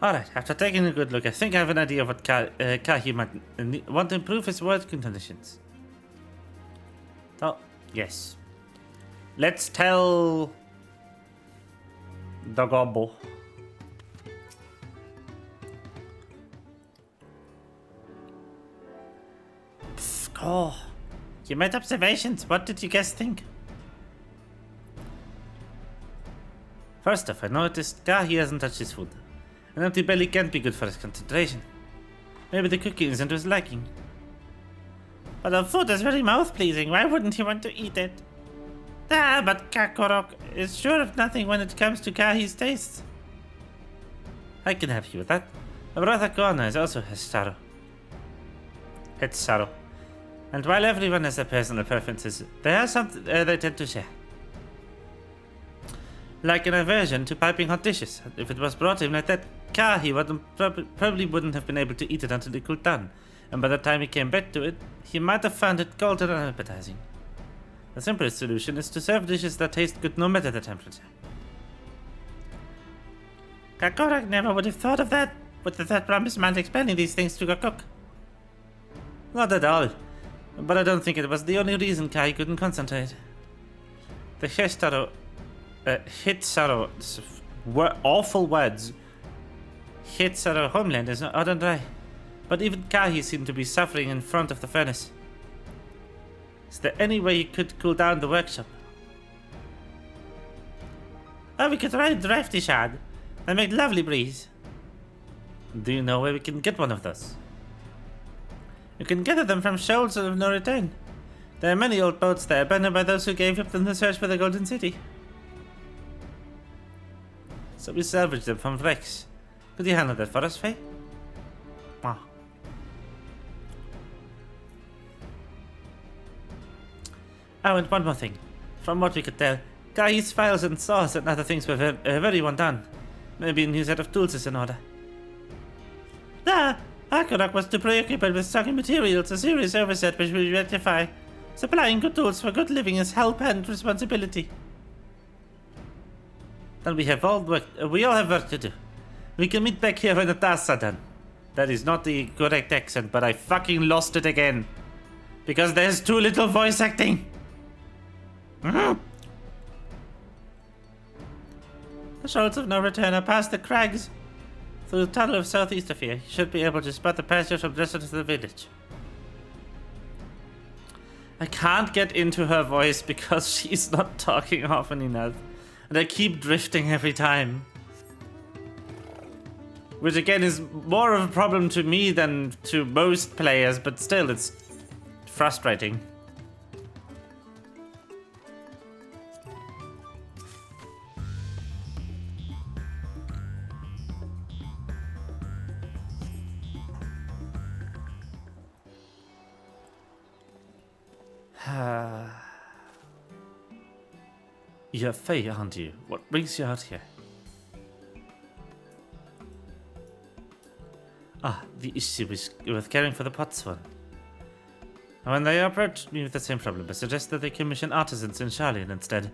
Alright, after taking a good look, I think I have an idea of what Kahi might want to improve his working conditions. Oh, yes. Let's tell the gobble. Oh, you made observations. What did you guys think? First off, I noticed Kahi hasn't touched his food. An empty belly can't be good for his concentration. Maybe the cooking isn't was lacking. But the food is very mouth-pleasing. Why wouldn't he want to eat it? Ah, but Kakorok is sure of nothing when it comes to Kahi's taste. I can help you with that. My brother Kona is also his sorrow. And while everyone has their personal preferences, there are some they tend to share. Like an aversion to piping hot dishes. If it was brought to him like that, Kahi probably wouldn't have been able to eat it until it cooled down. And by the time he came back to it, he might have found it cold and unappetizing. The simplest solution is to serve dishes that taste good no matter the temperature. Kakorak never would have thought of that. Would the third promise man explaining these things to a cook? Not at all. But I don't think it was the only reason Kahi couldn't concentrate. The Hitsaro, awful words. Hitsaro homeland is not hot and dry. But even Kahi seemed to be suffering in front of the furnace. Is there any way you could cool down the workshop? Oh, we could ride Drafty Shad and make lovely breeze. Do you know where we can get one of those? You can gather them from shoals of no return. There are many old boats there, abandoned by those who gave up in the search for the Golden City. So we salvage them from wrecks. Could you handle that for us, Faye? Ah. Oh, and one more thing. From what we could tell, Kahi's files and saws and other things were very well done. Maybe a new set of tools is in order. Akarak was too preoccupied with stocking materials, a serious oversight which we rectify. Supplying good tools for good living is help and responsibility. And we all have work to do. We can meet back here when the tasks are done. That is not the correct accent, but I fucking lost it again. Because there's too little voice acting. The shoals of no return are past the crags. Through the tunnel of southeast of here, you should be able to spot the passage from the rest of the village. I can't get into her voice because she's not talking often enough. And I keep drifting every time. Which again is more of a problem to me than to most players, but still it's frustrating. You're Faye, aren't you? What brings you out here? Ah, the issue with caring for the pots one. When they approached me with the same problem, I suggested they commission artisans in Charlian instead.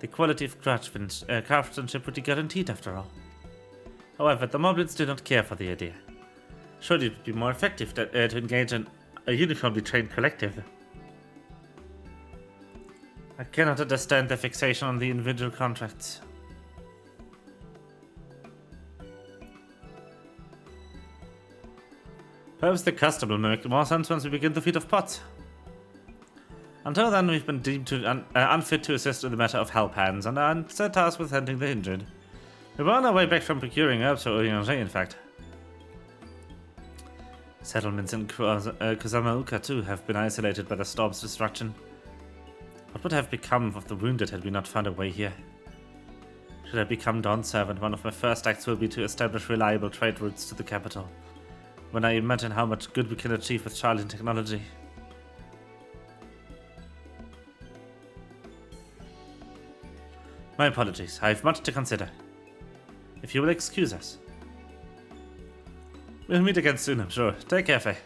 The quality of craftsmanship would be guaranteed after all. However, the moblins do not care for the idea. Surely it would be more effective to engage in a uniformly trained collective. I cannot understand the fixation on the individual contracts. Perhaps the custom will make more sense once we begin the feat of pots. Until then, we've been deemed unfit to assist in the matter of help hands and are set tasked with handling the injured. We were on our way back from procuring herbs for Oriente, in fact. Settlements in Kuzamauka too have been isolated by the storm's destruction. What would have become of the wounded had we not found a way here? Should I become Dawn's servant, one of my first acts will be to establish reliable trade routes to the capital. When I imagine how much good we can achieve with Charlian technology. My apologies, I have much to consider. If you will excuse us. We'll meet again soon, I'm sure. Take care, Faye.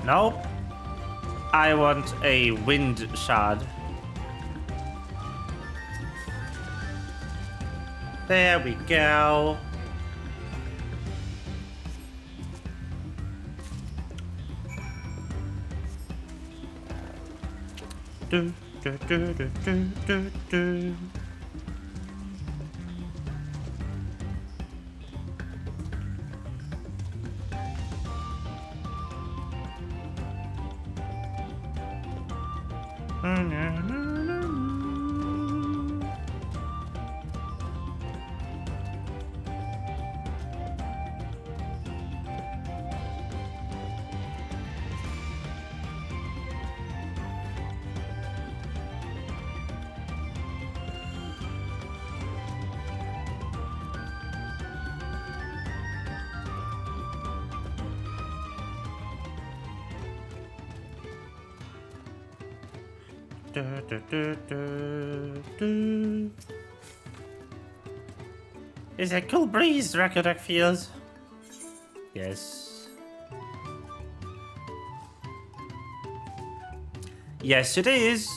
Nope. I want a wind shard. There we go. Do, do, do, do, do, do, do. It's a cool breeze, Rakodak feels. Yes. Yes, it is.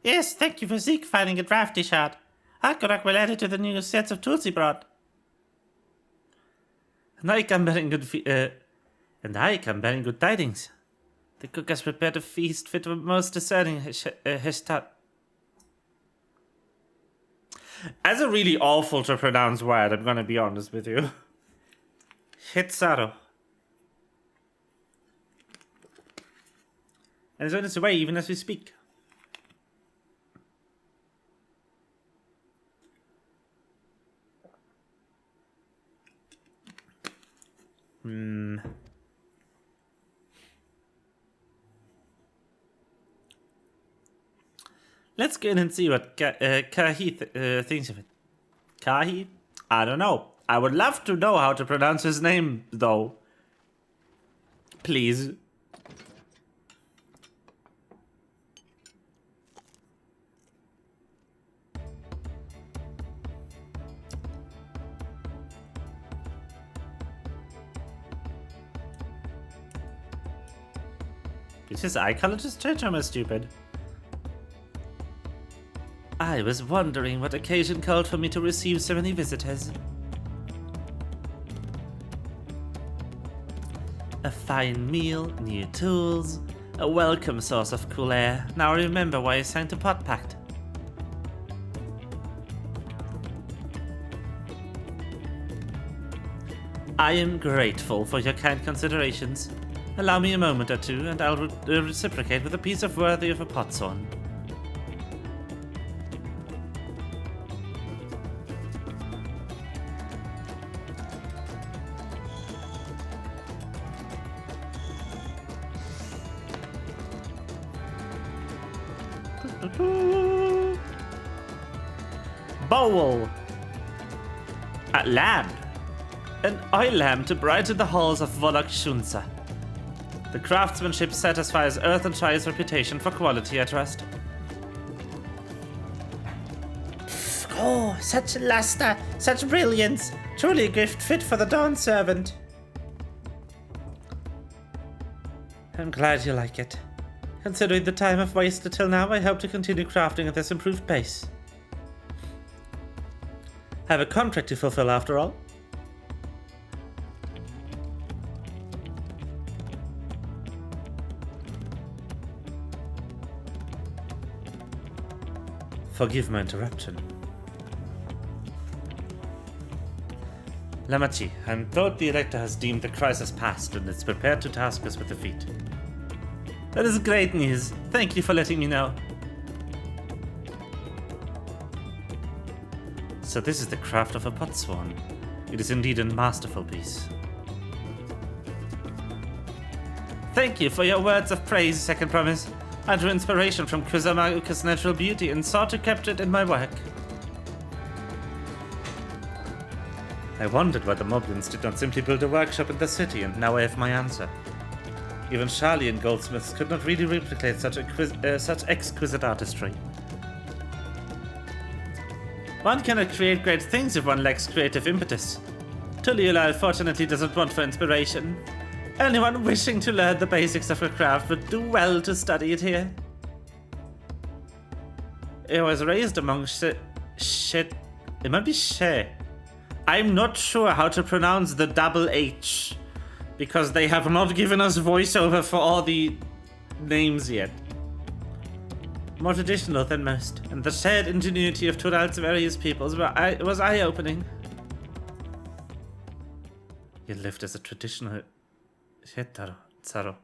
Yes, thank you for Zeke finding a drafty shot. Rakodak will add it to the new sets of tools he brought. And I come bearing good tidings. The cook has prepared a feast fit for most discerning Hishtat. As a really awful to pronounce word, I'm gonna be honest with you. Hitsaro. And it's on its way even as we speak. Let's go in and see what Kahi thinks of it. Kahi? I don't know. I would love to know how to pronounce his name, though. Please. Is his eye color just changed or am I stupid? I was wondering what occasion called for me to receive so many visitors. A fine meal, new tools, a welcome source of cool air. Now I remember why I signed the pot pact. I am grateful for your kind considerations. Allow me a moment or two, and I'll reciprocate with a piece of worthy of a potsworn. Bowl! A lamp! An oil lamp to brighten the halls of Volok Shunsa. The craftsmanship satisfies Earth and Shire's reputation for quality, I trust. Oh, such luster, such brilliance. Truly a gift fit for the Dawn Servant. I'm glad you like it. Considering the time I've wasted till now, I hope to continue crafting at this improved pace. I have a contract to fulfill after all. Forgive my interruption. Lamachi, I'm told the Elector has deemed the crisis past and is prepared to task us with defeat. That is great news. Thank you for letting me know. So this is the craft of a potswan. It is indeed a masterful piece. Thank you for your words of praise, Second Promise. I drew inspiration from Kusamaruka's natural beauty and sought to capture it in my work. I wondered why the Moblins did not simply build a workshop in the city, and now I have my answer. Even Sharlayan goldsmiths could not really replicate such exquisite artistry. One cannot create great things if one lacks creative impetus. Tuliyola unfortunately doesn't want for inspiration. Anyone wishing to learn the basics of her craft would do well to study it here. I was raised among it might be she. I'm not sure how to pronounce the double H, because they have not given us voiceover for all the names yet. More traditional than most, and the shared ingenuity of Tural's various peoples was eye-opening. You lived as a traditional Tsaro.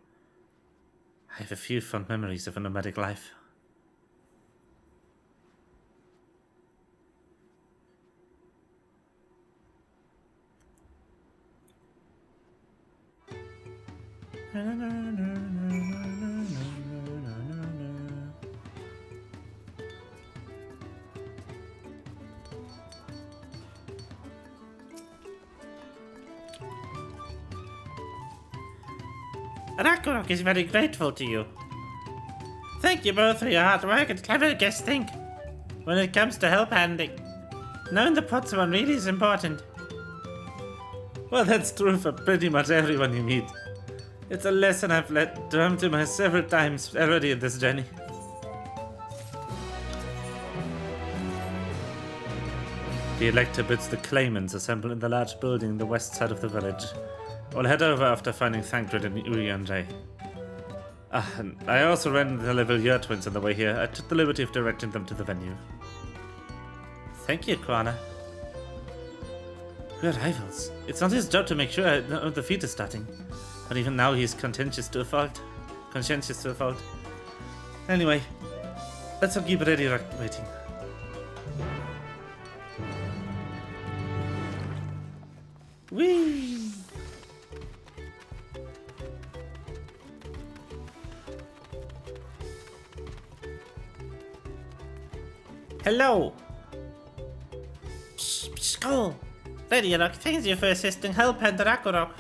I have a few fond memories of a nomadic life. Ragnarok is very grateful to you. Thank you both for your hard work and clever guesting. When it comes to help handing, knowing the potswan really is important. Well, that's true for pretty much everyone you meet. It's a lesson I've let drum to myself several times already in this journey. The Elector bids the claimants assemble in the large building in the west side of the village. We'll head over after finding Thancred and Urianjay. And I also ran into the Levillier twins on the way here. I took the liberty of directing them to the venue. Thank you, Kwana. We're rivals. It's not his job to make sure the feat is starting. But even now he's conscientious to a fault. Anyway, let's all keep ready waiting. Whee! Hello! Skull! Lady Rock thanks you for assisting Hellpent Ragnarok.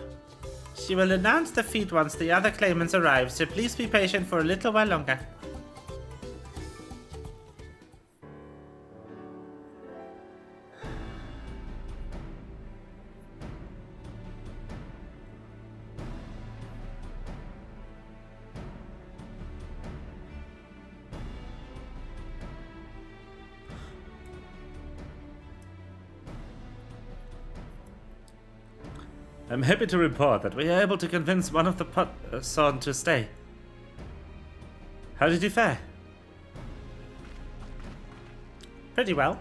She will announce the feat once the other claimants arrive, so please be patient for a little while longer. I'm happy to report that we were able to convince one of the potswan to stay. How did you fare? Pretty well.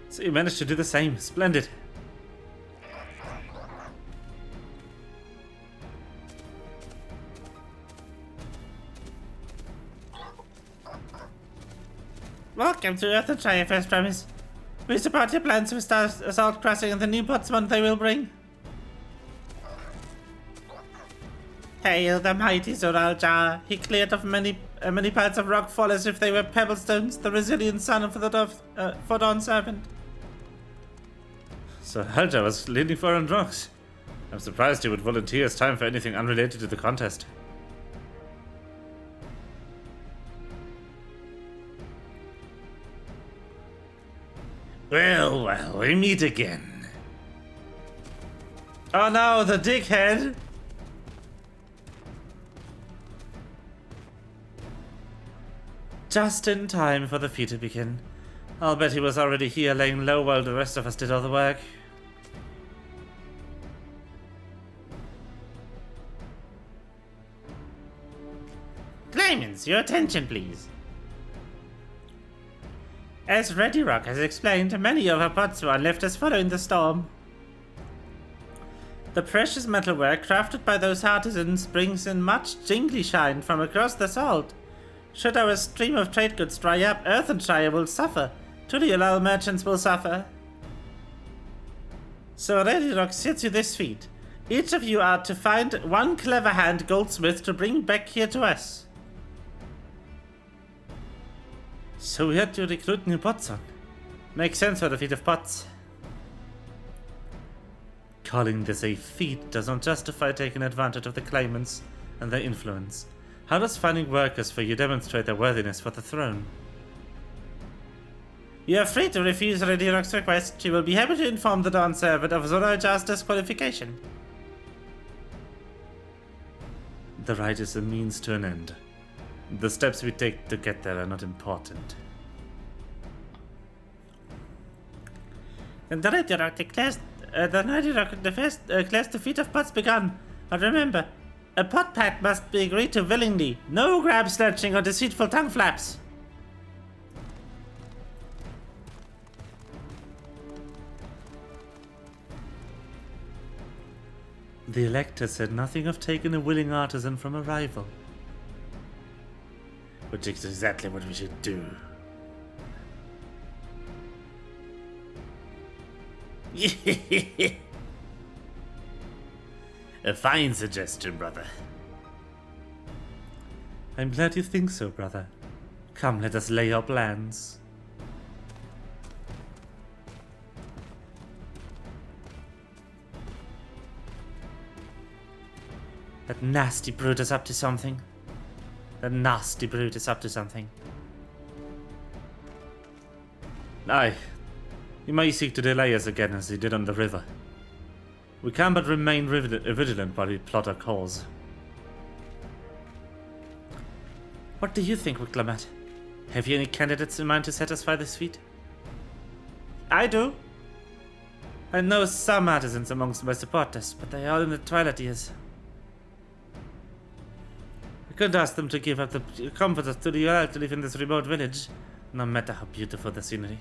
So you managed to do the same. Splendid. Welcome to Earth and Shire, First Promise. We support your plans for Assault Crossing and the new potswan they will bring. Hail the mighty Zoral Jar. He cleared off many parts of rockfall as if they were pebblestones, the resilient son of the Dawn Servant. So Halja was leaning for on rocks. I'm surprised he would volunteer his time for anything unrelated to the contest. Well, well, we meet again. Oh no, the dickhead! Just in time for the feat to begin. I'll bet he was already here laying low while the rest of us did all the work. Claimants, your attention please. As Reddy Rock has explained, many of our Potswan left us following the storm. The precious metalwork crafted by those artisans brings in much jingly shine from across the salt. Should our stream of trade goods dry up, Earthenshire will suffer. Tuliolal merchants will suffer. So Reddy Rock sets you this feat. Each of you are to find one clever hand goldsmith to bring back here to us. So we had to recruit new pots on. Makes sense for the feat of pots. Calling this a feat does not justify taking advantage of the claimants and their influence. How does finding workers for you demonstrate their worthiness for the throne? You are free to refuse Reddy Rock's request. She will be happy to inform the Dawn servant of Zorajar's disqualification. The right is a means to an end. The steps we take to get there are not important. And the Reddy Rock declares the first class defeat of pots begun. But remember, a pot pact must be agreed to willingly. No grab snatching or deceitful tongue flaps. The Elector said nothing of taking a willing artisan from a rival. Which is exactly what we should do. A fine suggestion, brother. I'm glad you think so, brother. Come, let us lay our plans. That nasty brute is up to something. That nasty brute is up to something. Aye. He may seek to delay us again as he did on the river. We can but remain vigilant while we plot our cause. What do you think, Wicklamat? Have you any candidates in mind to satisfy this feat? I do. I know some artisans amongst my supporters, but they are all in the twilight years. I could ask them to give up the comforts of Tuliolal to live in this remote village, no matter how beautiful the scenery.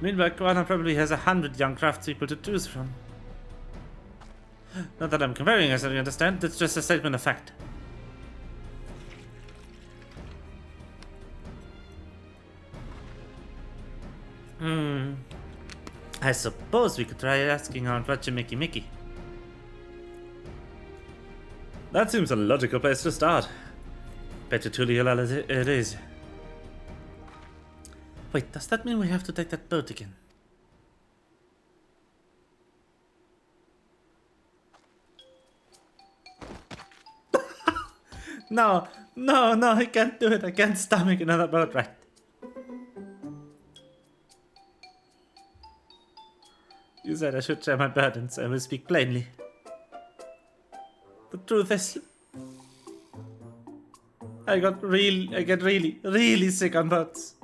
Meanwhile, Koana probably has 100 young craftspeople to choose from. Not that I'm comparing us, you understand? It's just a statement of fact. I suppose we could try asking Aunt Mickey Mickey. That seems a logical place to start. Bet you Tuliolal it is. Wait, does that mean we have to take that boat again? No, I can't do it. I can't stomach another boat ride. You said I should share my burdens. I will speak plainly. The truth is, I get really sick on boats.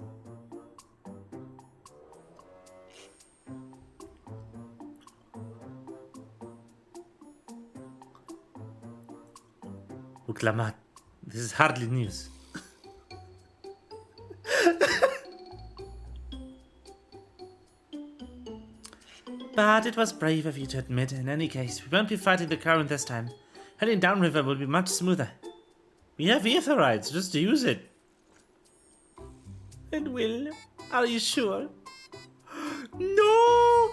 Uklamat, this is hardly news. But it was brave of you to admit. In any case, we won't be fighting the current this time. Heading downriver will be much smoother. We have ether rides, just use it. It will. Are you sure? No!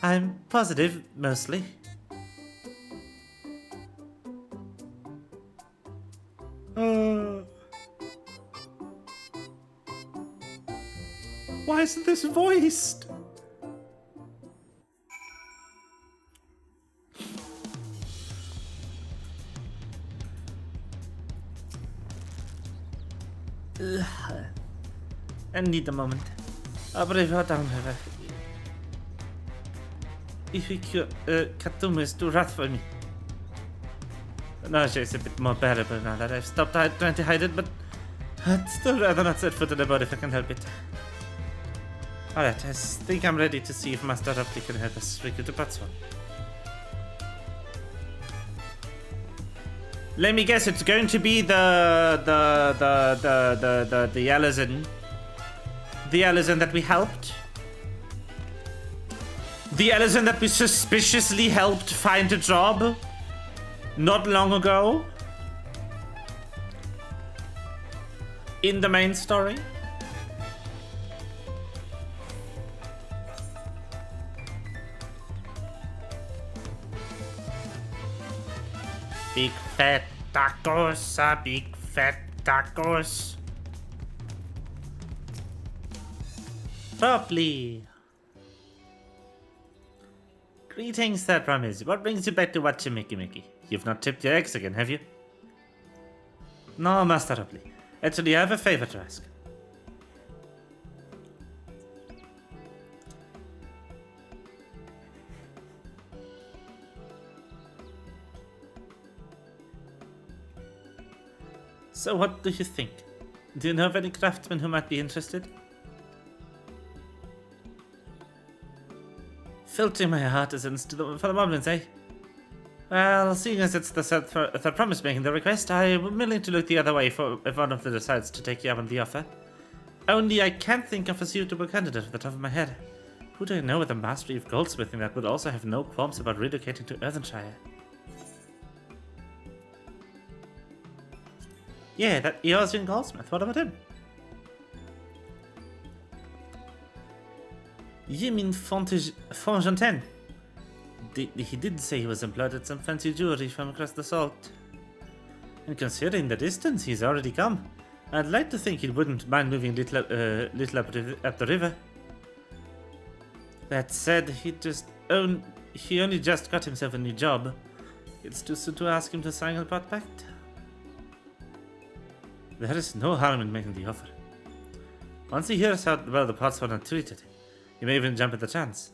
I'm positive, mostly. Why isn't this voiced? I need a moment. Abriva downriver. If we could, Khatum is too rough for me. Nausea is a bit more bearable now that I've stopped trying to hide it, but I'd still rather not set foot in the boat if I can help it. Alright, I think I'm ready to see if Master Opti can help us recruit the Patswan. Let me guess, it's going to be the Alizin. The Alizin that we helped. The Alizin that we suspiciously helped find a job not long ago. In the main story. Big fat tacos, big fat tacos. Properly. Greetings, Third Promise. What brings you back to watch Mickey? You've not tipped your eggs again, have you? No, Master Ropley. Actually, I have a favor to ask. So what do you think? Do you know of any craftsmen who might be interested? Filtering my artisans for the moment, eh? Well, seeing as it's the Third Promise making the request, I'm willing to look the other way if one of them decides to take you up on the offer. Only I can't think of a suitable candidate off the top of my head. Who do I know with a mastery of goldsmithing that would also have no qualms about relocating to Earthenshire? Yeah, that Eosian goldsmith. What about him? You mean Fontaine? He did say he was employed at some fancy jewelry from across the salt. And considering the distance he's already come, I'd like to think he wouldn't mind moving little up the river. That said, he only just got himself a new job. It's too soon to ask him to sign a pot pact. There is no harm in making the offer. Once he hears how well the Potswan are treated, he may even jump at the chance.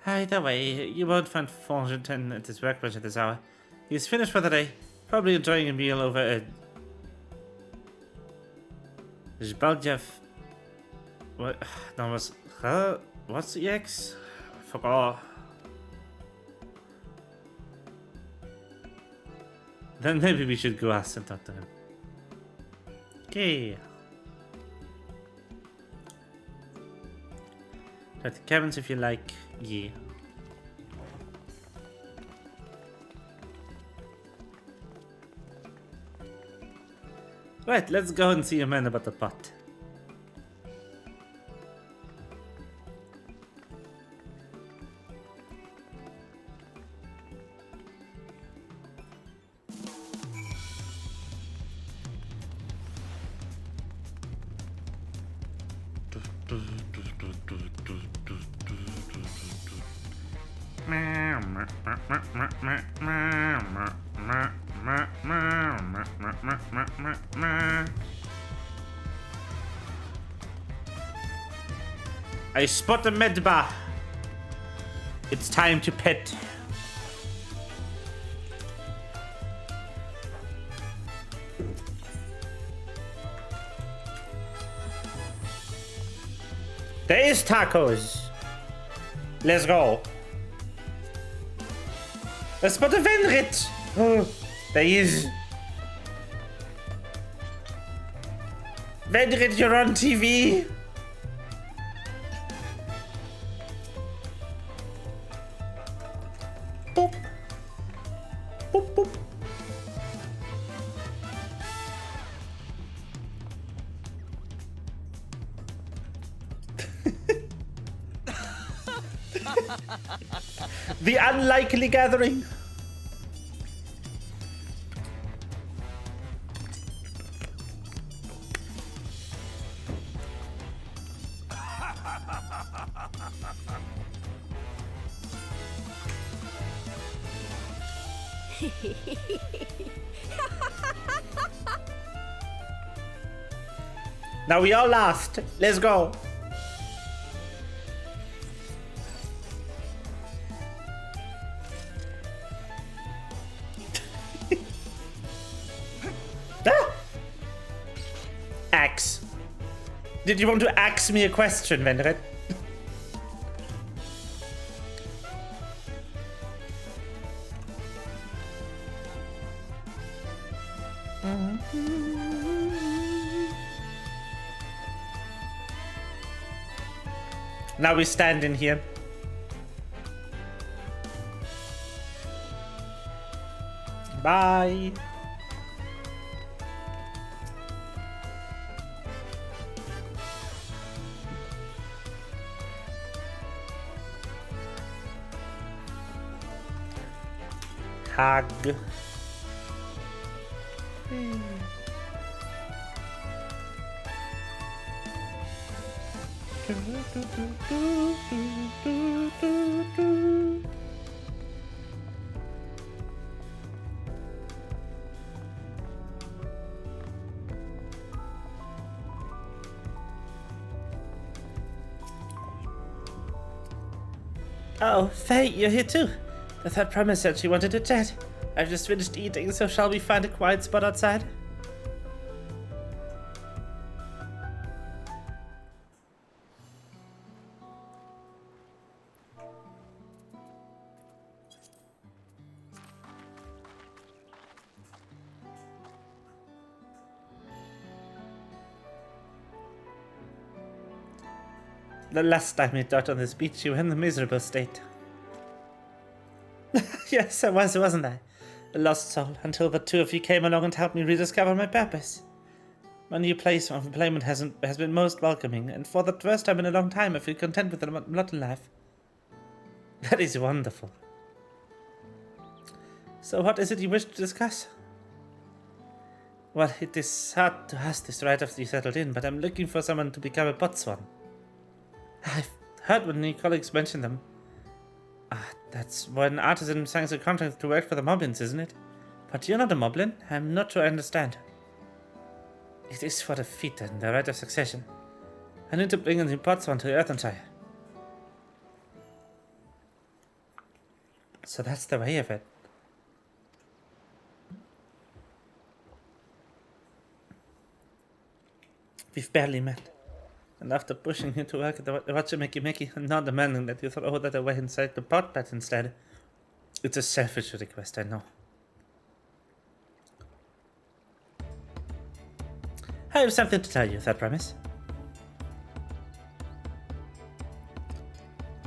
Either way, you won't find Fontaine at his workbench at this hour. He's finished for the day, probably enjoying a meal over a Zbaljev. What? No, what's the X? I forgot. Then maybe we should go ask and talk to him. Okay. At the cabins if you like. Yeah. Right, let's go and see a man about the pot. I spot a medba. It's time to pet. There is tacos. Let's go. I spot a Venrit. Oh, there he is. Venrit, you're on TV. Boop. Boop, boop. The unlikely gathering. Now we all lost. Let's go. Ah! Axe. Did you want to ask me a question, Vendred? Now we stand in here. Bye. Hug. Oh, Faye, you're here too. The third promise said she wanted to chat. I've just finished eating, so shall we find a quiet spot outside? The last time we talked on this beach, you were in a miserable state. Yes, I was, wasn't I? A lost soul, until the two of you came along and helped me rediscover my purpose. My new place of employment has been most welcoming, and for the first time in a long time I feel content with the lot in life. That is wonderful. So what is it you wish to discuss? Well, it is hard to ask this right after you settled in, but I'm looking for someone to become a botswan. I've heard when new colleagues mention them. That's when artisan signs a contract to work for the Moblins, isn't it? But you're not a Moblin. I'm not sure I understand. It is for the feat and the right of succession. I need to bring a new botswan to Earthenshire. So that's the way of it. We've barely met. And after pushing you to work at the Watchamakie and not demanding that you throw that away inside the pot pet instead. It's a selfish request, I know. I have something to tell you, that promise.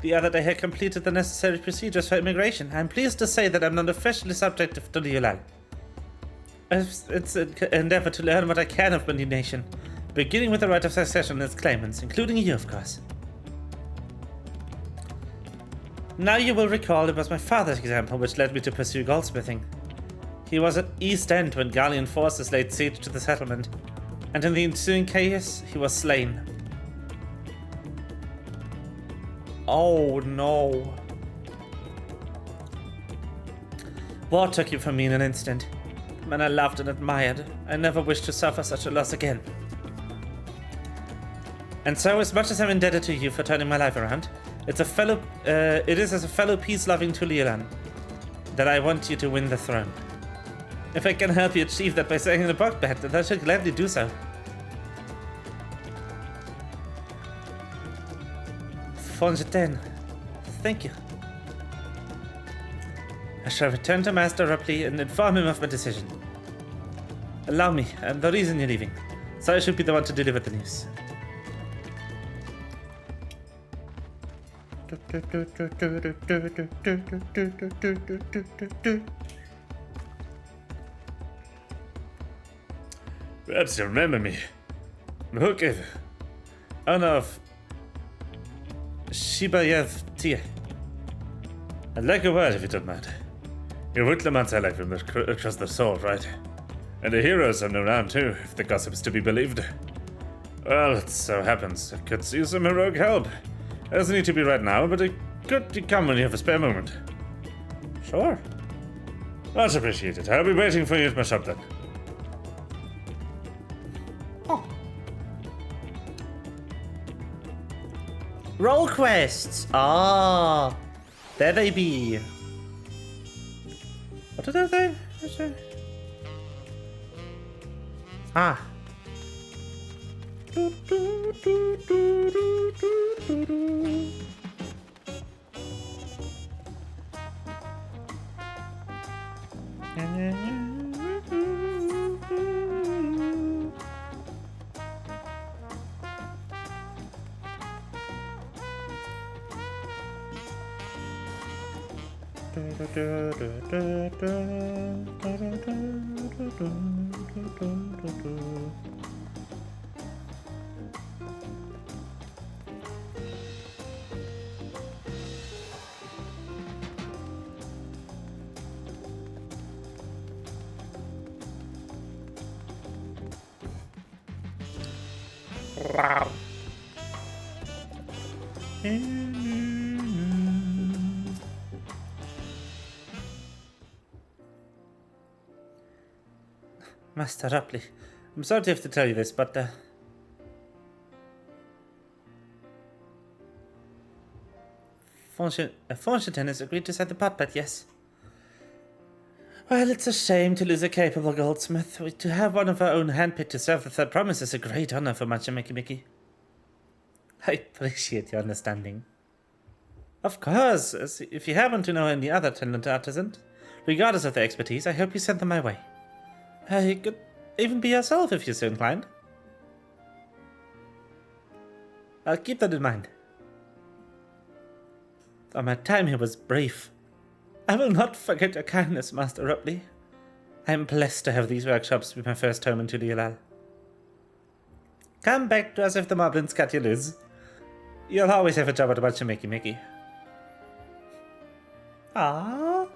The other day I completed the necessary procedures for immigration. I'm pleased to say that I'm not officially subject to the Yulal. It's an endeavor to learn what I can of my new nation. Beginning with the right of succession and its claimants, including you, of course. Now you will recall it was my father's example which led me to pursue goldsmithing. He was at East End when Gallian forces laid siege to the settlement, and in the ensuing chaos, he was slain. Oh no. War took you from me in an instant. The man I loved and admired. I never wish to suffer such a loss again. And so, as much as I'm indebted to you for turning my life around, it is as a fellow peace-loving Tuliolan that I want you to win the throne. If I can help you achieve that by saying in a book bet, then I should gladly do so. Fongetain, thank you. I shall return to Master Ripley and inform him of my decision. Allow me, I'm the reason you're leaving, so I should be the one to deliver the news. Perhaps you remember me. Mhukev. Anav. Shibayev Tia. I'd like a word if you don't mind. Your Whitlamans I like from across the sword, right? And the heroes are around too, if the gossip's to be believed. Well, it so happens I could use some heroic help. It doesn't need to be right now, but it could come when you have a spare moment. Sure. Much appreciated. I'll be waiting for you at my shop then. Roll quests! Ah, there they be. What did I say? Ah. Master Ripley, I'm sorry to have to tell you this, but Fontaine has agreed to set the pot bet, yes. Well, it's a shame to lose a capable goldsmith. To have one of our own handpicked to serve the third promise is a great honor for Matcha Mickey. I appreciate your understanding. Of course, if you happen to know any other talented artisans, regardless of their expertise, I hope you send them my way. You could even be yourself if you're so inclined. I'll keep that in mind. Though my time here was brief, I will not forget your kindness, Master Ripley. I am blessed to have these workshops be my first home in Tuliolal. Come back to us if the moblins cut you loose. You'll always have a job at Matcha Mickey. Ah,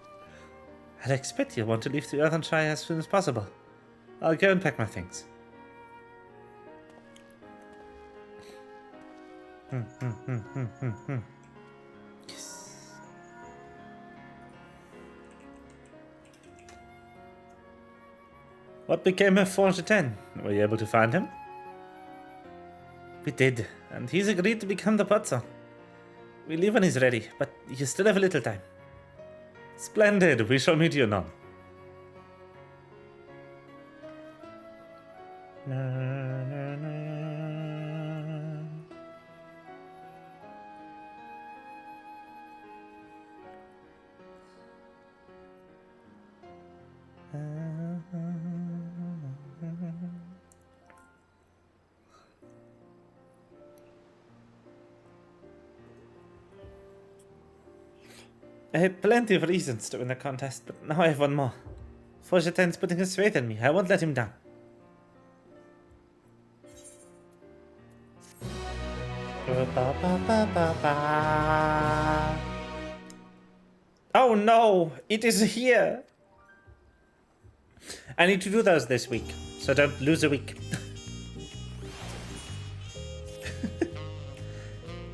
I'd expect you'll want to leave the Earthen Shire as soon as possible. I'll go and pack my things. Yes. What became of Fontaine? Were you able to find him? We did, and he's agreed to become the Potson. We leave when he's ready, but you still have a little time. Splendid, we shall meet you anon. I had plenty of reasons to win the contest, but now I have one more. Fontaine putting his faith in me. I won't let him down. Oh no! It is here! I need to do those this week, so don't lose a week.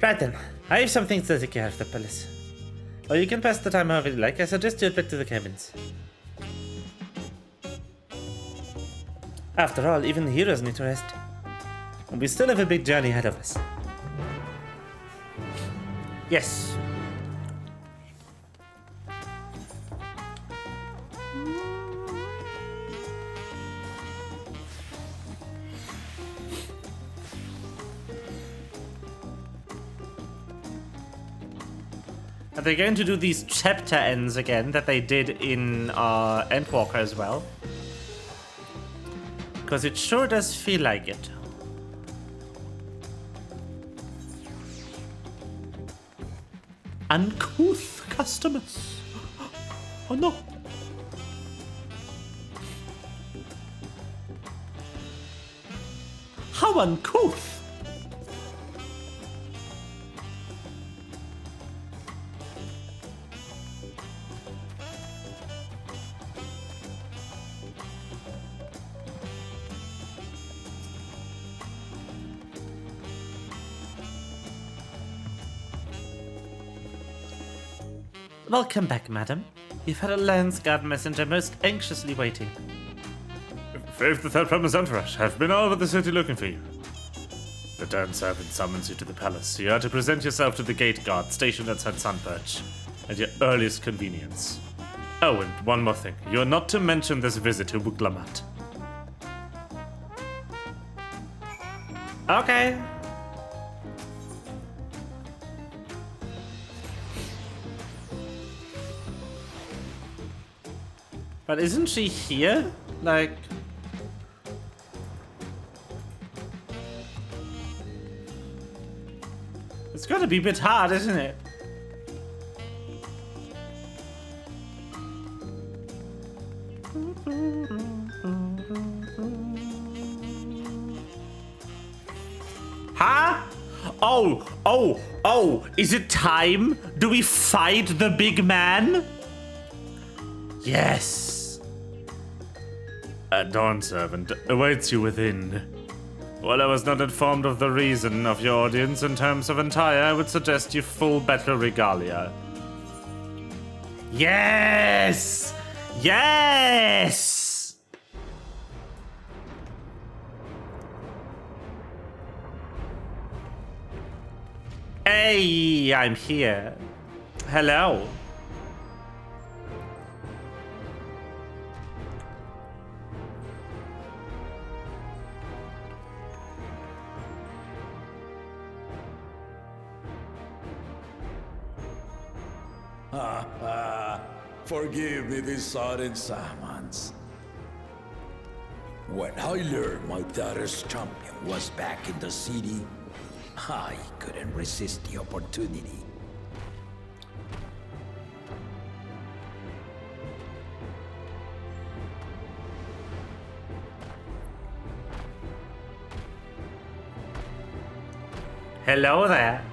Right then, I have some things to take care of the palace. Or you can pass the time however you like. I suggest you head back to the cabins. After all, even the heroes need to rest. And we still have a big journey ahead of us. Yes. Are they going to do these chapter ends again that they did in Endwalker as well? Because it sure does feel like it. Uncouth customers. Oh no. How uncouth. Welcome back, madam. You've had a Landsguard messenger most anxiously waiting. Faith the Third Promise Entourage have been all over the city looking for you. The Dawn servant summons you to the palace. You are to present yourself to the gate guard stationed outside Sunperch at your earliest convenience. Oh, and one more thing. You are not to mention this visit to Buglamat. Okay. But isn't she here? Like... It's gotta be a bit hard, isn't it? Huh? Oh, is it time? Do we fight the big man? Yes. A Dawn servant awaits you within. While I was not informed of the reason of your audience in terms of attire, I would suggest you full battle regalia. Yes! Yes! Hey, I'm here. Hello. Forgive me this sudden summons. When I learned my daughter's champion was back in the city, I couldn't resist the opportunity. Hello there.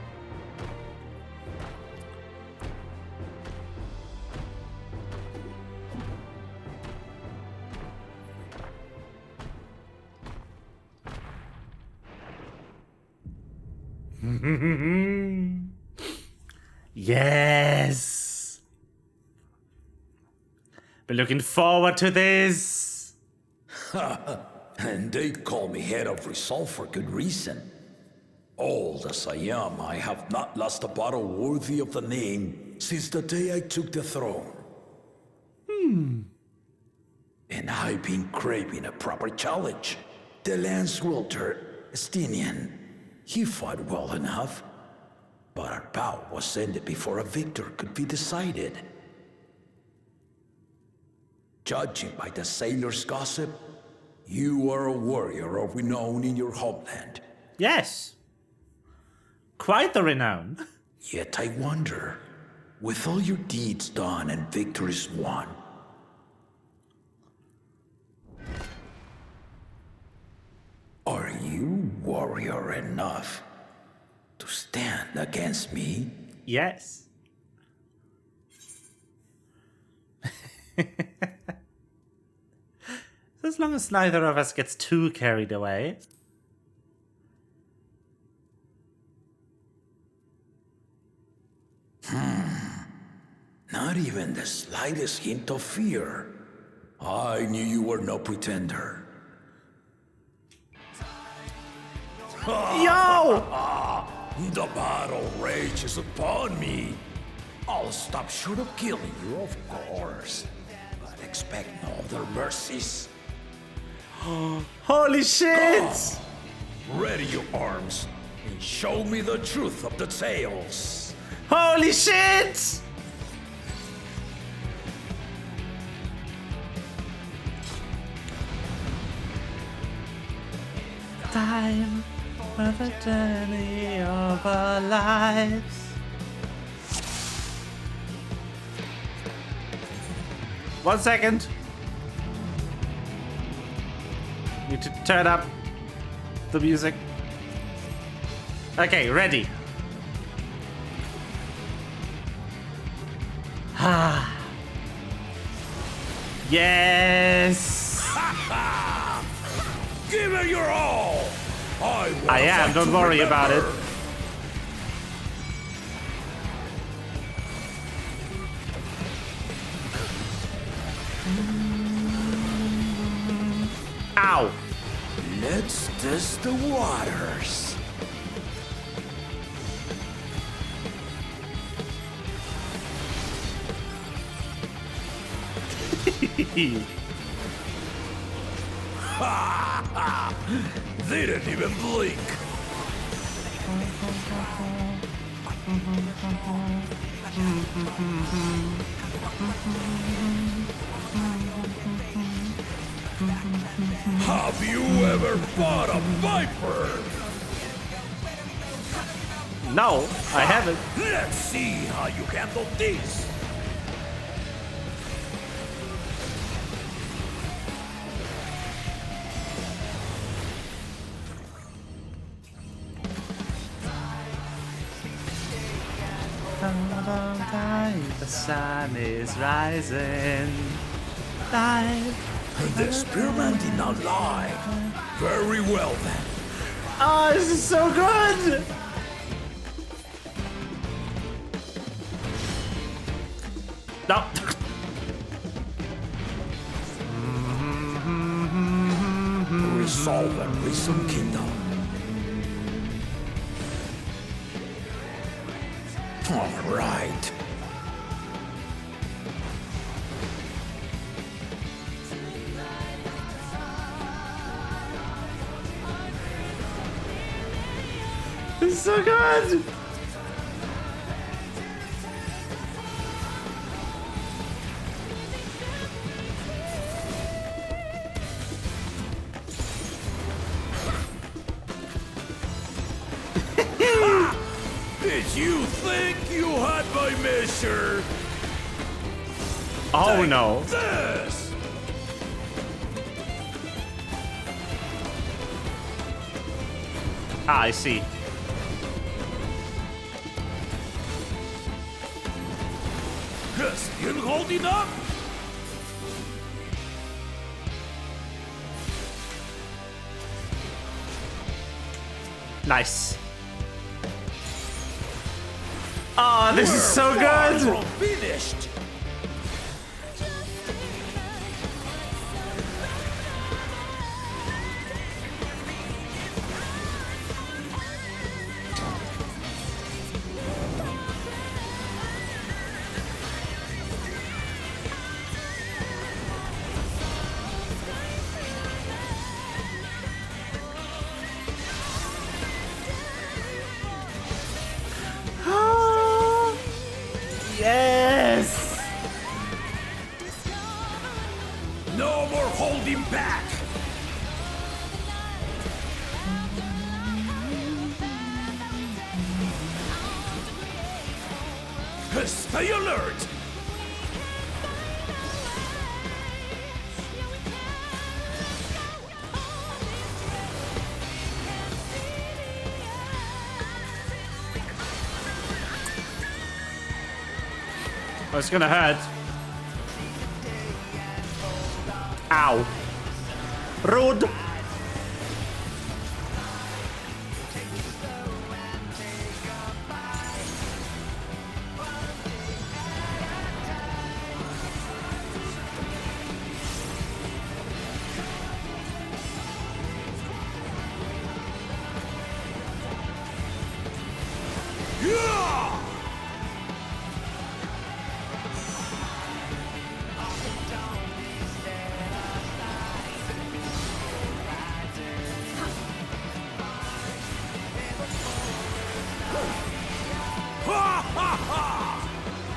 Yes. Been looking forward to this. And they call me head of resolve for good reason. Old as I am, I have not lost a battle worthy of the name since the day I took the throne. And I've been craving a proper challenge. The Lance wielder, Estinian, he fought well enough, but our bout was ended before a victor could be decided. Judging by the sailors' gossip, you are a warrior of renown in your homeland. Yes. Quite the renown. Yet I wonder, with all your deeds done and victories won, are you warrior enough to stand against me? Yes. As long as neither of us gets too carried away. Not even the slightest hint of fear. I knew you were no pretender. Yo! The battle rages upon me. I'll stop short of killing you, of course. But expect no other mercies. Holy shit! Come, ready your arms and show me the truth of the tales. Holy shit! Time for the journey of our lives. One second. Need to turn up the music. Okay, ready. Ah. Yes. Give it your all. I am. Don't worry about it. Ow. Let's test the waters. Ha ha! They didn't even blink. Have you ever fought a viper? No, I haven't. Let's see how you handle this. The sun is rising. The spearman did not lie. Very well then. Oh, this is so good! No. Resolve and reason kingdom. All right. This is so good! Did you think you had my measure? Oh Take no. This! Ah, I see. Still holding up? Nice. Oh, this is so good! Finished. Yes! No more holding back. Stay alert. Oh, it's gonna hurt. Ow. Rude.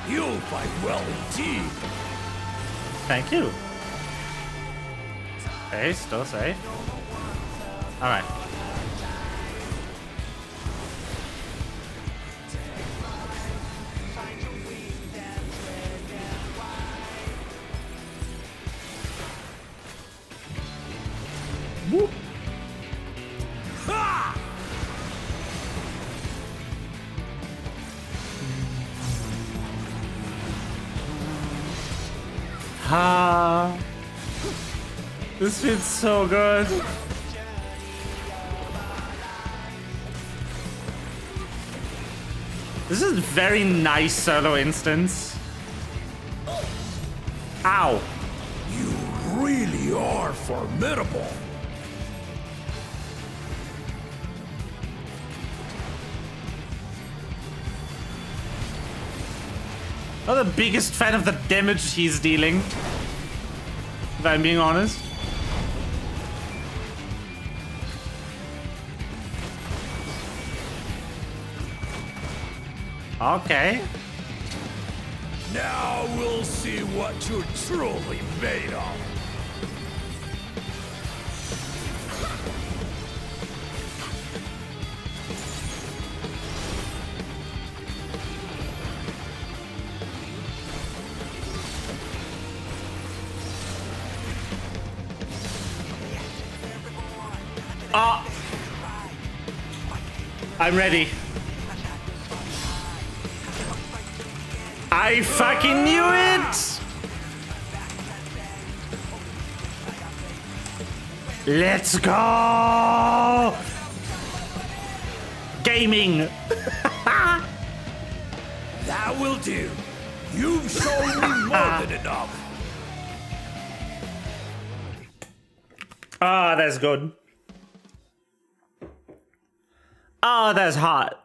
You fight well indeed. Thank you. Okay, still safe. Alright. Whoop. Ha! This feels so good. This is a very nice solo instance. Ow! You really are formidable. Not the biggest fan of the damage he's dealing. if I'm being honest. Okay. Now we'll see what you're truly made of. I'm ready. I fucking knew it! Let's go! Gaming! That will do. You've shown me more than enough. Ah, that's good. Oh, that's hot.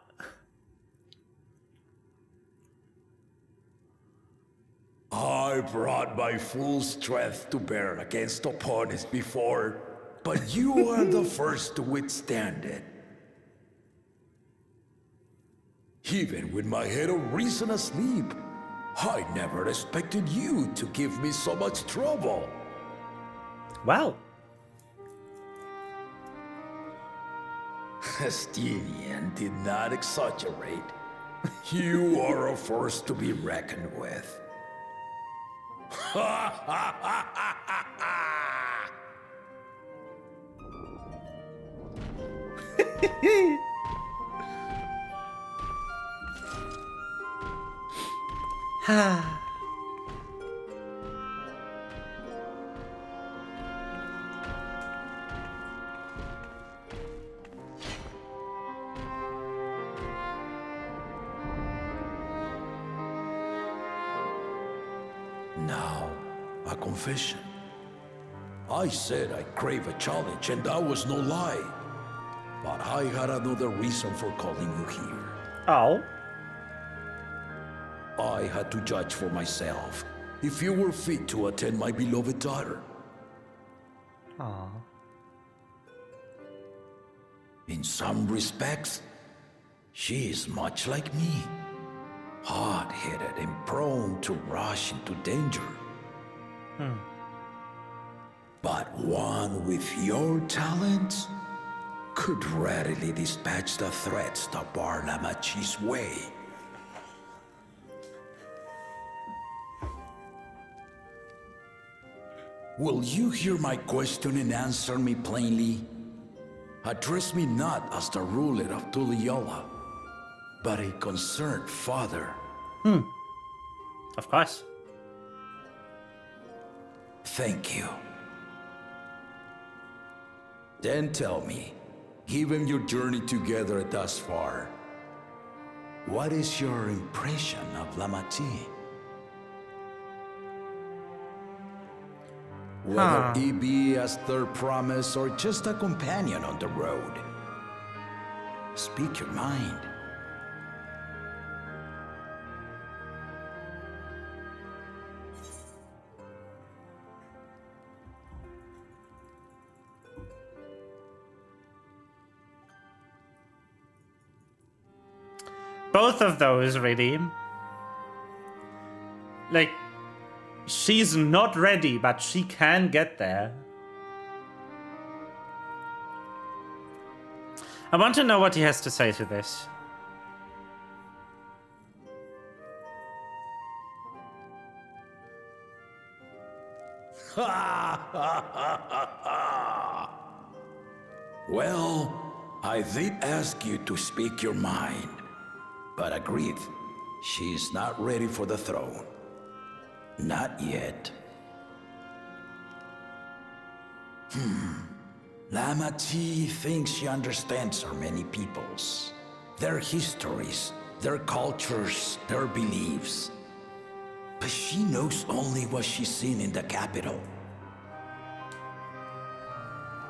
I brought my full strength to bear against opponents before, but you are the first to withstand it. Even with my head of reason asleep, I never expected you to give me so much trouble. Wow. Estinian did not exaggerate. You are a force to be reckoned with. Now, a confession. I said I crave a challenge, and that was no lie. But I had another reason for calling you here. Oh? I had to judge for myself if you were fit to attend my beloved daughter. Aww. In some respects, she is much like me. Hard-headed and prone to rush into danger. But one with your talents could readily dispatch the threats that bar Lamachi's way. Will you hear my question and answer me plainly? Address me not as the ruler of Tuliyola, but a concerned father. Of course. Thank you. Then tell me, given your journey together thus far, what is your impression of Lamachi? Whether he be as their promise or just a companion on the road. Speak your mind. Both of those, really. Like, she's not ready, but she can get there. I want to know what he has to say to this. Well, I did ask you to speak your mind, but agreed, she is not ready for the throne. Not yet. Lamachi thinks she understands our many peoples, their histories, their cultures, their beliefs. But she knows only what she's seen in the capital.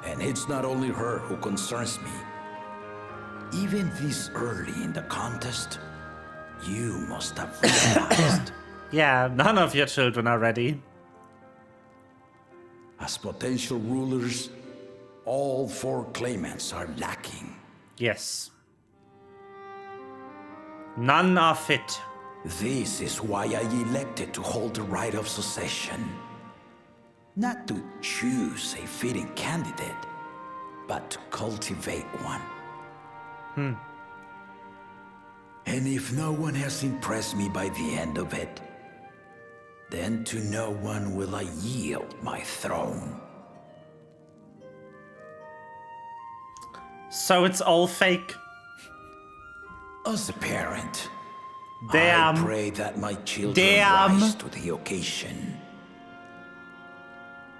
And it's not only her who concerns me. Even this early in the contest, you must have realized. Yeah, none of your children are ready. As potential rulers, all 4 claimants are lacking. Yes. None are fit. This is why I elected to hold the right of succession. Not to choose a fitting candidate, but to cultivate one. And if no one has impressed me by the end of it, then to no one will I yield my throne. So it's all fake. As a parent, Damn. I pray that my children rise to the occasion.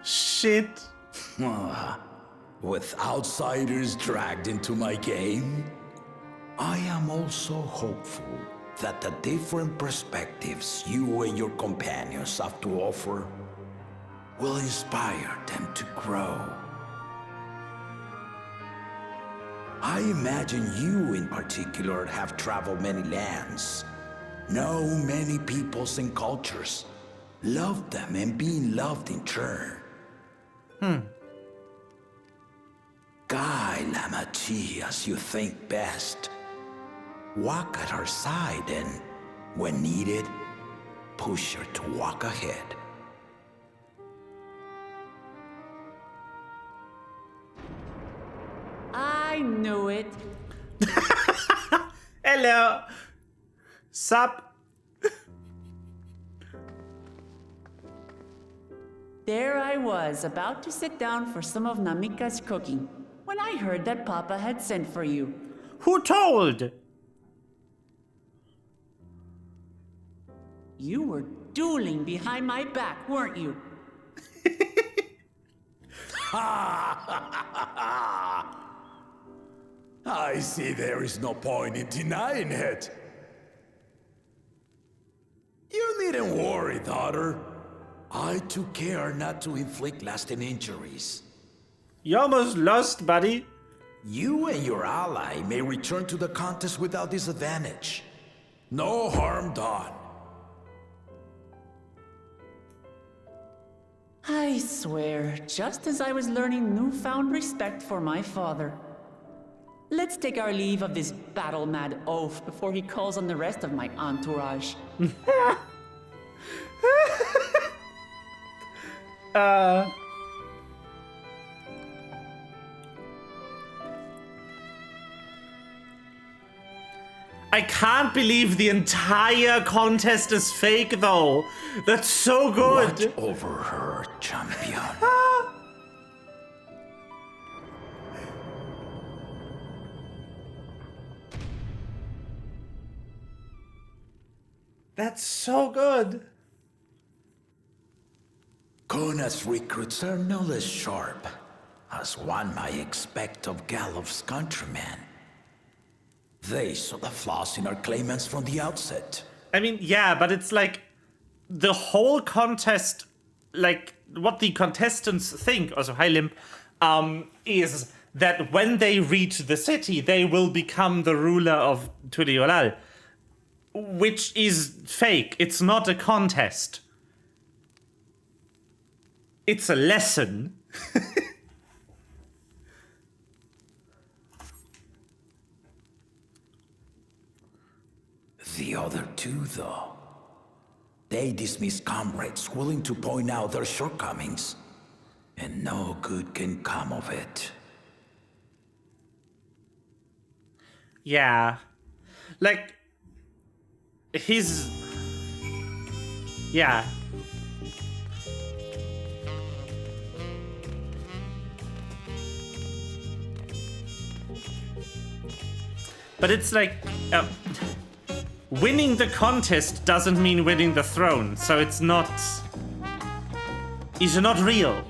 Shit. With outsiders dragged into my game, I am also hopeful that the different perspectives you and your companions have to offer will inspire them to grow. I imagine you in particular have traveled many lands, know many peoples and cultures, loved them and being loved in turn. Guide Lamati as you think best. Walk at her side and, when needed, push her to walk ahead. I knew it. Hello. Sup? There I was, about to sit down for some of Namika's cooking, when I heard that Papa had sent for you. Who told? You were dueling behind my back, weren't you? I see there is no point in denying it. You needn't worry, daughter. I took care not to inflict lasting injuries. You almost lost, buddy. You and your ally may return to the contest without disadvantage. No harm done. I swear, just as I was learning newfound respect for my father. Let's take our leave of this battle-mad oaf before he calls on the rest of my entourage. I can't believe the entire contest is fake, though. That's so good. Watch over her, champion. That's so good. Kona's recruits are no less sharp, as one might expect of Galof's countrymen. They saw the flaws in our claimants from the outset. I mean, yeah, but it's like the whole contest, like what the contestants think, also hi Limp, is that when they reach the city, they will become the ruler of Tuliolal, which is fake. It's not a contest. It's a lesson. The other two, though, they dismiss comrades willing to point out their shortcomings, and no good can come of it. Yeah. Like, he's... Yeah. But it's like... winning the contest doesn't mean winning the throne, so it's not real.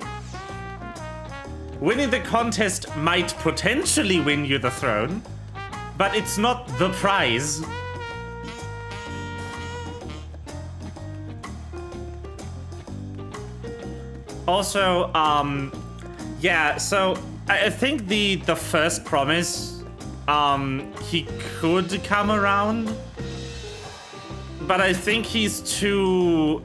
Winning the contest might potentially win you the throne, but it's not the prize. Also, yeah, so I think the first promise, he could come around. But I think he's too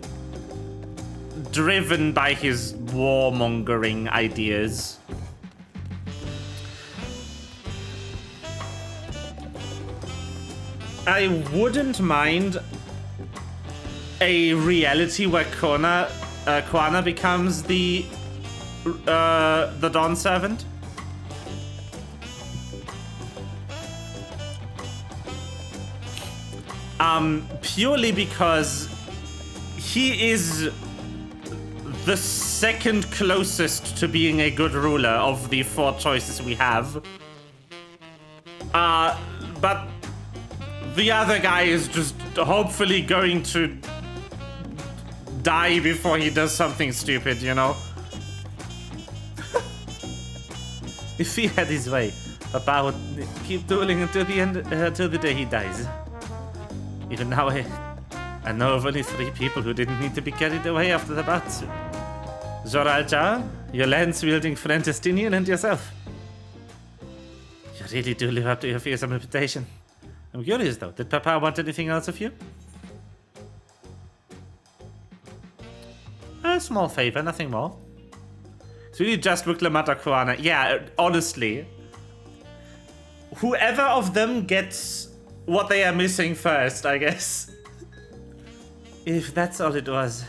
driven by his warmongering ideas. I wouldn't mind a reality where Quana becomes the Dawn Servant. Purely because he is the second closest to being a good ruler of the 4 choices we have. But the other guy is just hopefully going to die before he does something stupid, you know? If he had his way, Papa would keep dueling until the end, till the day he dies. Even now, I know of only 3 people who didn't need to be carried away after the bout. Zoralja, your lance-wielding friend Estinian, and yourself. You really do live up to your fearsome reputation. I'm curious though, did Papa want anything else of you? A small favor, nothing more. It's really just Wiklamata Kuana. Yeah, honestly. Whoever of them gets what they are missing first, I guess. If that's all it was.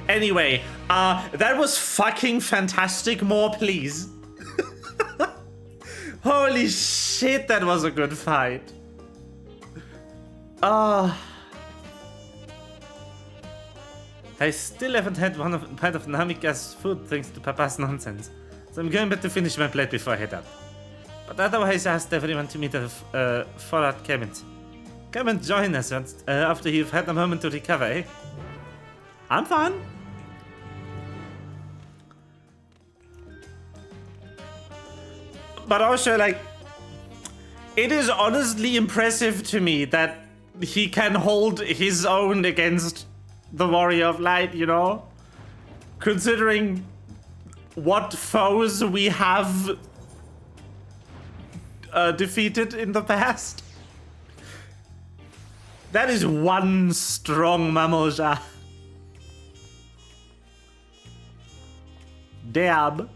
Anyway, that was fucking fantastic. More, please. Holy shit, that was a good fight. I still haven't had part of Namika's food thanks to Papa's nonsense. So I'm going back to finish my plate before I head out. But otherwise I asked everyone to meet at Forat Cabins. Come and join us after you've had a moment to recover, eh? I'm fine. But also, like, it is honestly impressive to me that he can hold his own against the Warrior of Light, you know? Considering what foes we have defeated in the past. That is one strong Mammoja. Damn.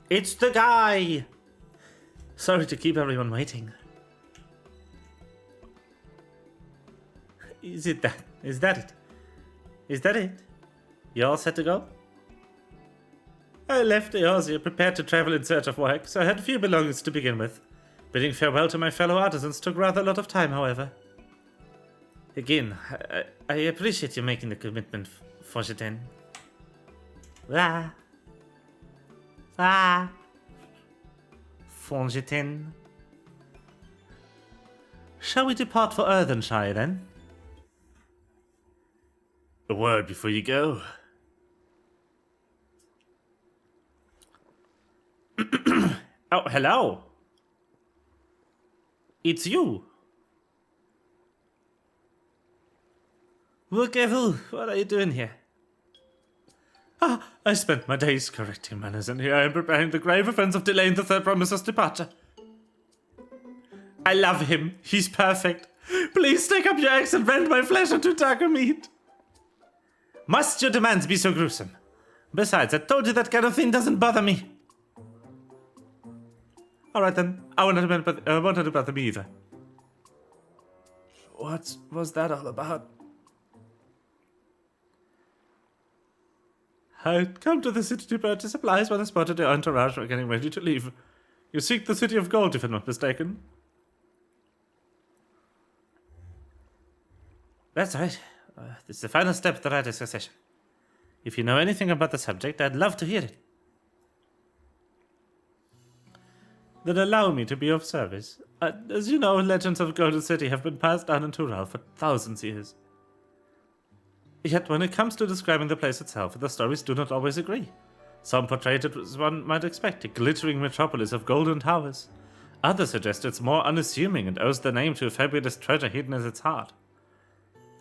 It's the guy! Sorry to keep everyone waiting. Is that it? Is that it? You all set to go? I left Eorzea prepared to travel in search of work, so I had few belongings to begin with. Bidding farewell to my fellow artisans took rather a lot of time, however. Again, I appreciate you making the commitment, Fojiten. Fongiten. Shall we depart for Earthenshire then? A word before you go. Oh, hello. It's you. Wookevu, what are you doing here? I spent my days correcting manners, and here I am preparing the grave offense of delaying the third promiser's departure. I love him. He's perfect. Please take up your axe and rend my flesh into taco meat. Must your demands be so gruesome? Besides, I told you that kind of thing doesn't bother me. Alright then, I won't let it bother me either. What was that all about? I'd come to the city to purchase supplies when I spotted the entourage were getting ready to leave. You seek the City of Gold, if I'm not mistaken. That's right. This is the final step of the writer's succession. If you know anything about the subject, I'd love to hear it. Then allow me to be of service. As you know, legends of Golden City have been passed down in Tural for thousands of years. Yet when it comes to describing the place itself, the stories do not always agree. Some portray it as one might expect, a glittering metropolis of golden towers. Others suggest it's more unassuming and owes the name to a fabulous treasure hidden at its heart.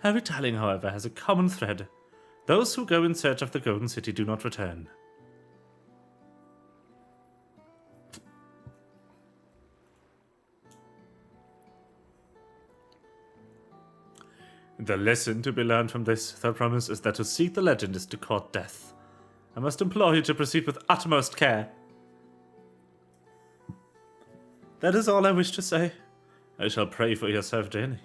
Every telling, however, has a common thread. Those who go in search of the Golden City do not return. The lesson to be learned from this, the promise, is that to seek the legend is to court death. I must implore you to proceed with utmost care. That is all I wish to say. I shall pray for your safe journey.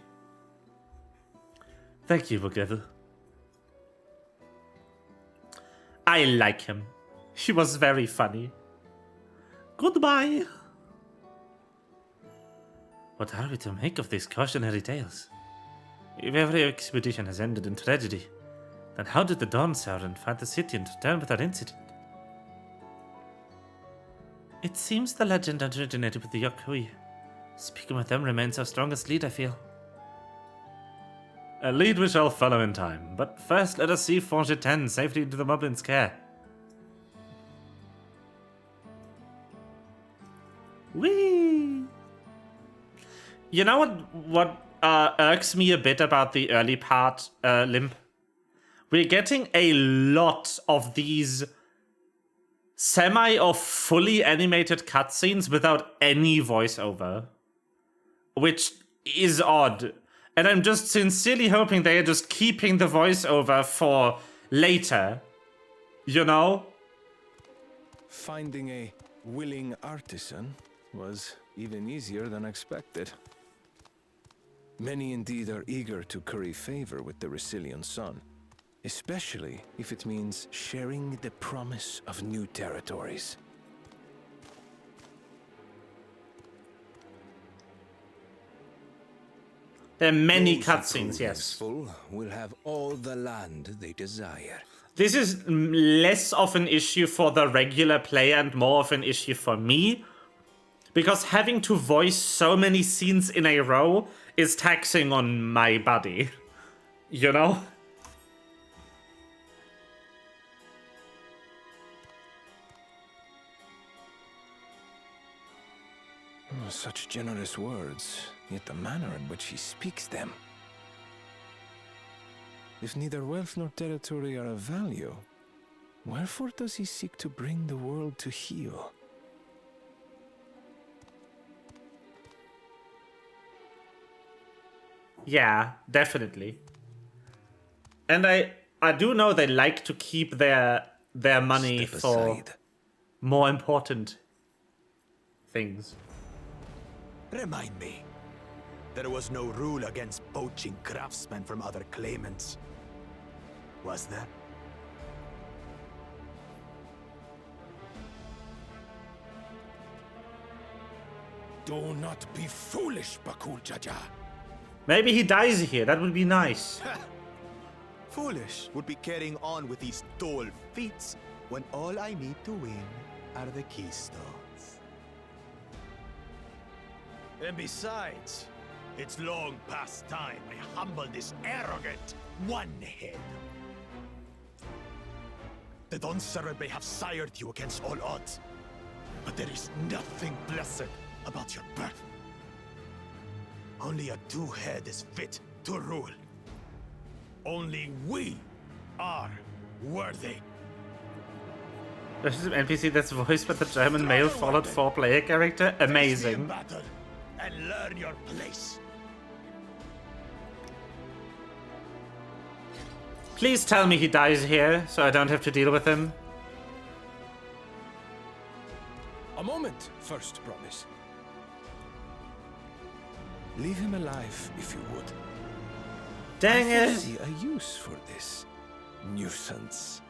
Thank you, together. I like him. He was very funny. Goodbye. What are we to make of these cautionary tales? If every expedition has ended in tragedy, then how did the Dawntrail find the city and return without incident? It seems the legend originated with the Yokui. Speaking with them remains our strongest lead, I feel. A lead we shall follow in time, but first let us see Fongetan safely into the Moblin's care. Whee! You know what irks me a bit about the early part, Limp? We're getting a lot of these semi or fully animated cutscenes without any voiceover, which is odd. And I'm just sincerely hoping they are just keeping the voiceover for later, you know? Finding a willing artisan was even easier than expected. Many indeed are eager to curry favor with the Resilian sun, especially if it means sharing the promise of new territories. There are many cutscenes, yes. Will have all the land they desire. This is less of an issue for the regular player and more of an issue for me, because having to voice so many scenes in a row is taxing on my body, you know? Such generous words, yet the manner in which he speaks them. If neither wealth nor territory are of value, wherefore does he seek to bring the world to heel? Yeah, definitely. And I do know they like to keep their money for more important things. Remind me, there was no rule against poaching craftsmen from other claimants, was there? Do not be foolish, Bakul Jaja. Maybe he dies here, that would be nice. Foolish would be carrying on with these dull feats when all I need to win are the keystones. And besides, it's long past time I humble this arrogant one-head. The Dawntrail may have sired you against all odds, but there is nothing blessed about your birth. Only a two-head is fit to rule. Only we are worthy. This is an NPC that's voiced by the German male Fallout 4 player character. Amazing. And learn your place. Please tell me he dies here, so I don't have to deal with him. A moment, first promise. Leave him alive, if you would. Dang it! I see a use for this nuisance.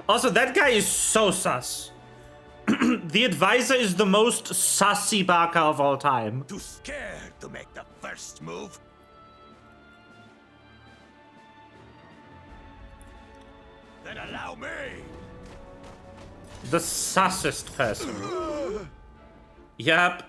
Also, that guy is so sus. The advisor is the most sussy Baka of all time. Too scared to make the first move? Then allow me! The sussest person. Yep.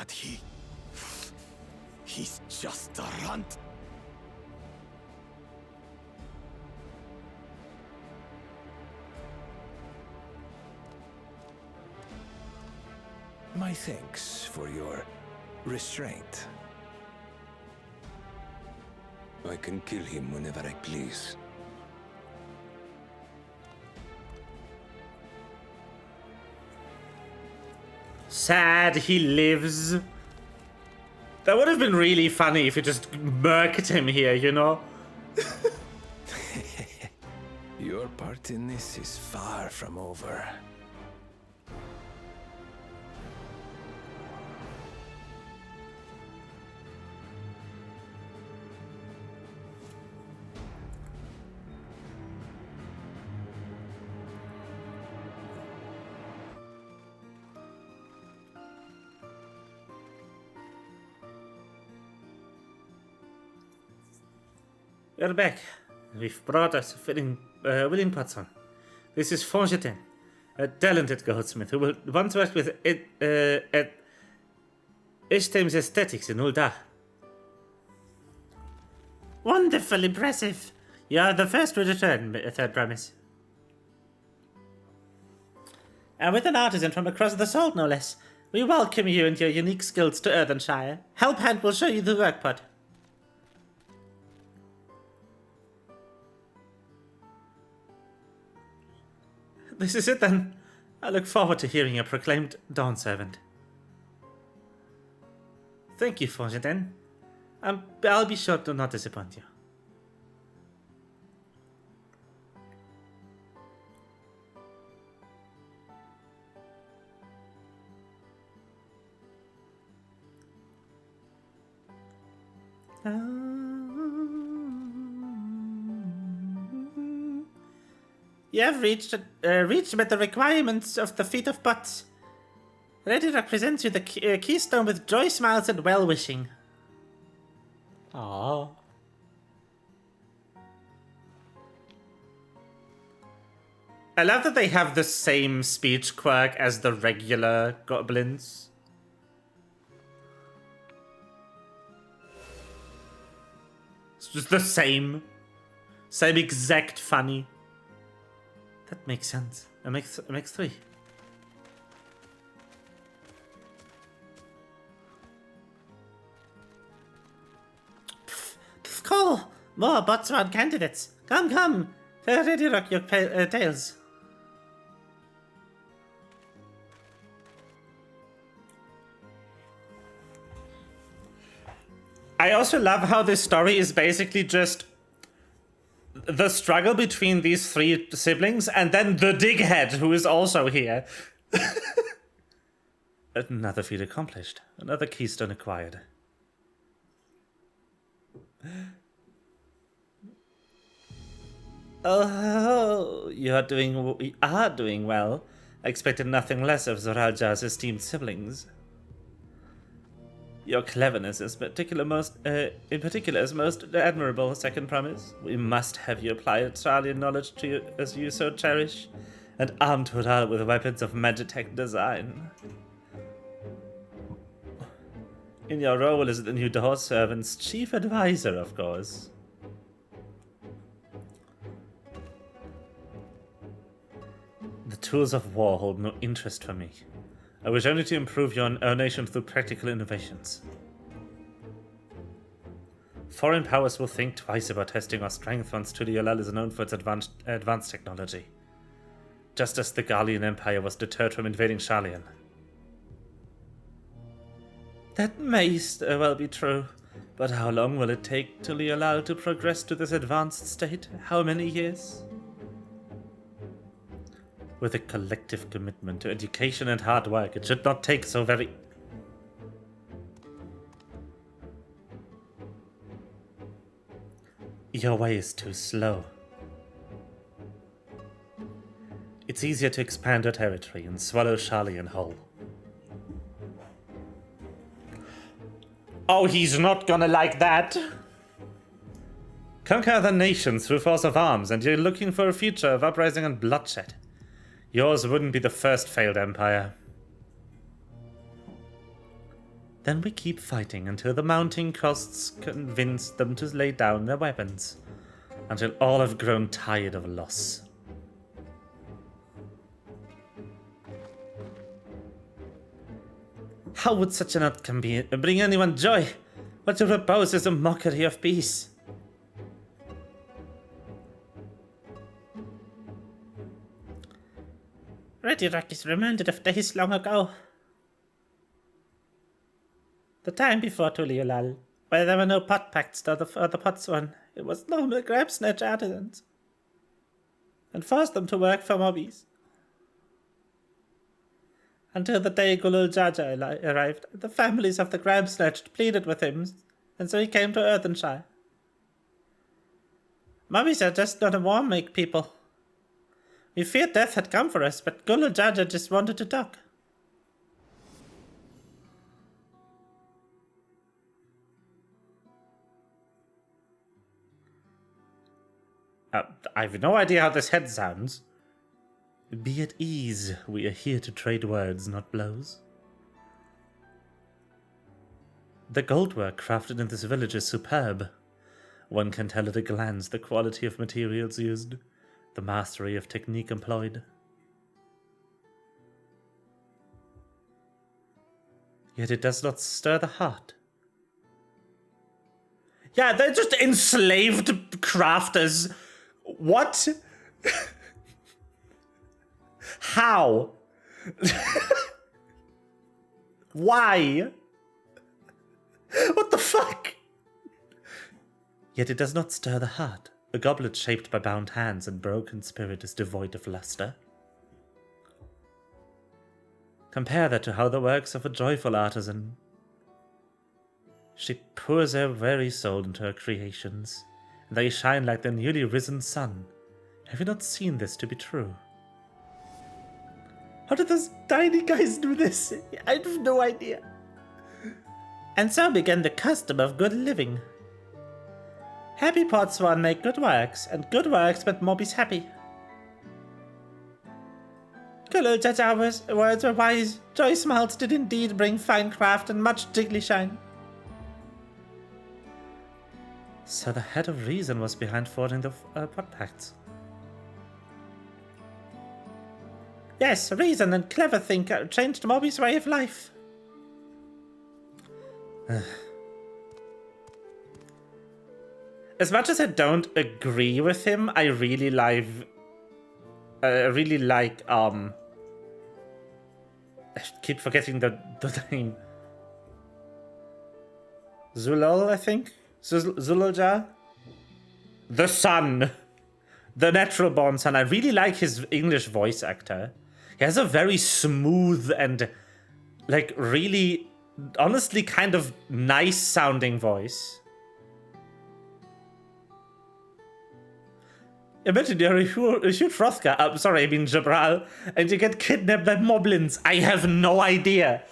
But he's just a runt. My thanks for your restraint. I can kill him whenever I please. Sad he lives. That would have been really funny if you just murked him here, you know? Your part in this is far from over. We're back. We've brought us willing patron. This is Fongetin, a talented goldsmith who once worked with at Ishtam's Aesthetics in Ul'dah. Wonderful, impressive. You are the first to return, Third Promise. And with an artisan from across the salt, no less. We welcome you and your unique skills to Earthenshire. Helphand will show you the workpot. This is it then. I look forward to hearing your proclaimed Dawn Servant. Thank you, Fongetin. I'll be sure to not disappoint you. You have reached with the requirements of the Feet of Butts. Ready represents you the keystone with joy smiles and well-wishing. Aww. I love that they have the same speech quirk as the regular goblins. It's just the same. Same exact funny. That makes sense. It makes 3. Cool! More Botswan candidates. Come. Ready rock your tails. I also love how this story is basically just the struggle between these 3 siblings and then the dighead who is also here. Another feat accomplished. Another keystone acquired. Oh, you are doing well. I expected nothing less of Zoraljar's esteemed siblings. Your cleverness in particular is most admirable, Second Promise. We must have you apply Australian knowledge to you as you so cherish, and arm Tural with weapons of Magitech design. In your role as the new Dawn Servant's chief advisor, of course. The tools of war hold no interest for me. I wish only to improve our nation through practical innovations. Foreign powers will think twice about testing our strength once Tuliolal is known for its advanced technology. Just as the Garlean Empire was deterred from invading Sharlayan. That may well be true, but how long will it take Tuliolal to progress to this advanced state? How many years? With a collective commitment to education and hard work, it should not take so very... Your way is too slow. It's easier to expand your territory and swallow Sharlayan whole. Oh, he's not gonna like that! Conquer the nations through force of arms, and you're looking for a future of uprising and bloodshed. Yours wouldn't be the first failed empire. Then we keep fighting until the mounting costs convince them to lay down their weapons. Until all have grown tired of loss. How would such an outcome bring anyone joy? What you propose is a mockery of peace. Redirect is reminded of days long ago. The time before Tuliolal, where there were no pot pacts or the potswan. It was normal grab snatch artisans. And forced them to work for mobbies. Until the day Gulul Jaja arrived, the families of the grab snatched pleaded with him, and so he came to Earthenshire. Mobbies are just not a warm-make people. We feared death had come for us, but Gulul Jaja just wanted to talk. I have no idea how this head sounds. Be at ease. We are here to trade words, not blows. The goldwork crafted in this village is superb. One can tell at a glance the quality of materials used, the mastery of technique employed. Yet it does not stir the heart. Yeah, they're just enslaved crafters. What? How? Why? What the fuck? Yet it does not stir the heart. A goblet shaped by bound hands and broken spirit is devoid of luster. Compare that to how the works of a joyful artisan. She pours her very soul into her creations, and they shine like the newly risen sun. Have you not seen this to be true? How did those tiny guys do this? I have no idea. And so began the custom of good living. Happy potswan make good works, and good works make mobbies happy. Gulul Jaja's words were wise. Joy smiles did indeed bring fine craft and much jiggly shine. So the head of reason was behind forging the pot pacts. Yes, reason and clever thinker changed Mobby's way of life. As much as I don't agree with him, I really like I keep forgetting the name. Zulul, I think? Zululja? The son. The natural born son. I really like his English voice actor. He has a very smooth and, like, really, honestly kind of nice sounding voice. Imagine you're a huge Hrothgar, Jabral, and you get kidnapped by moblins. I have no idea.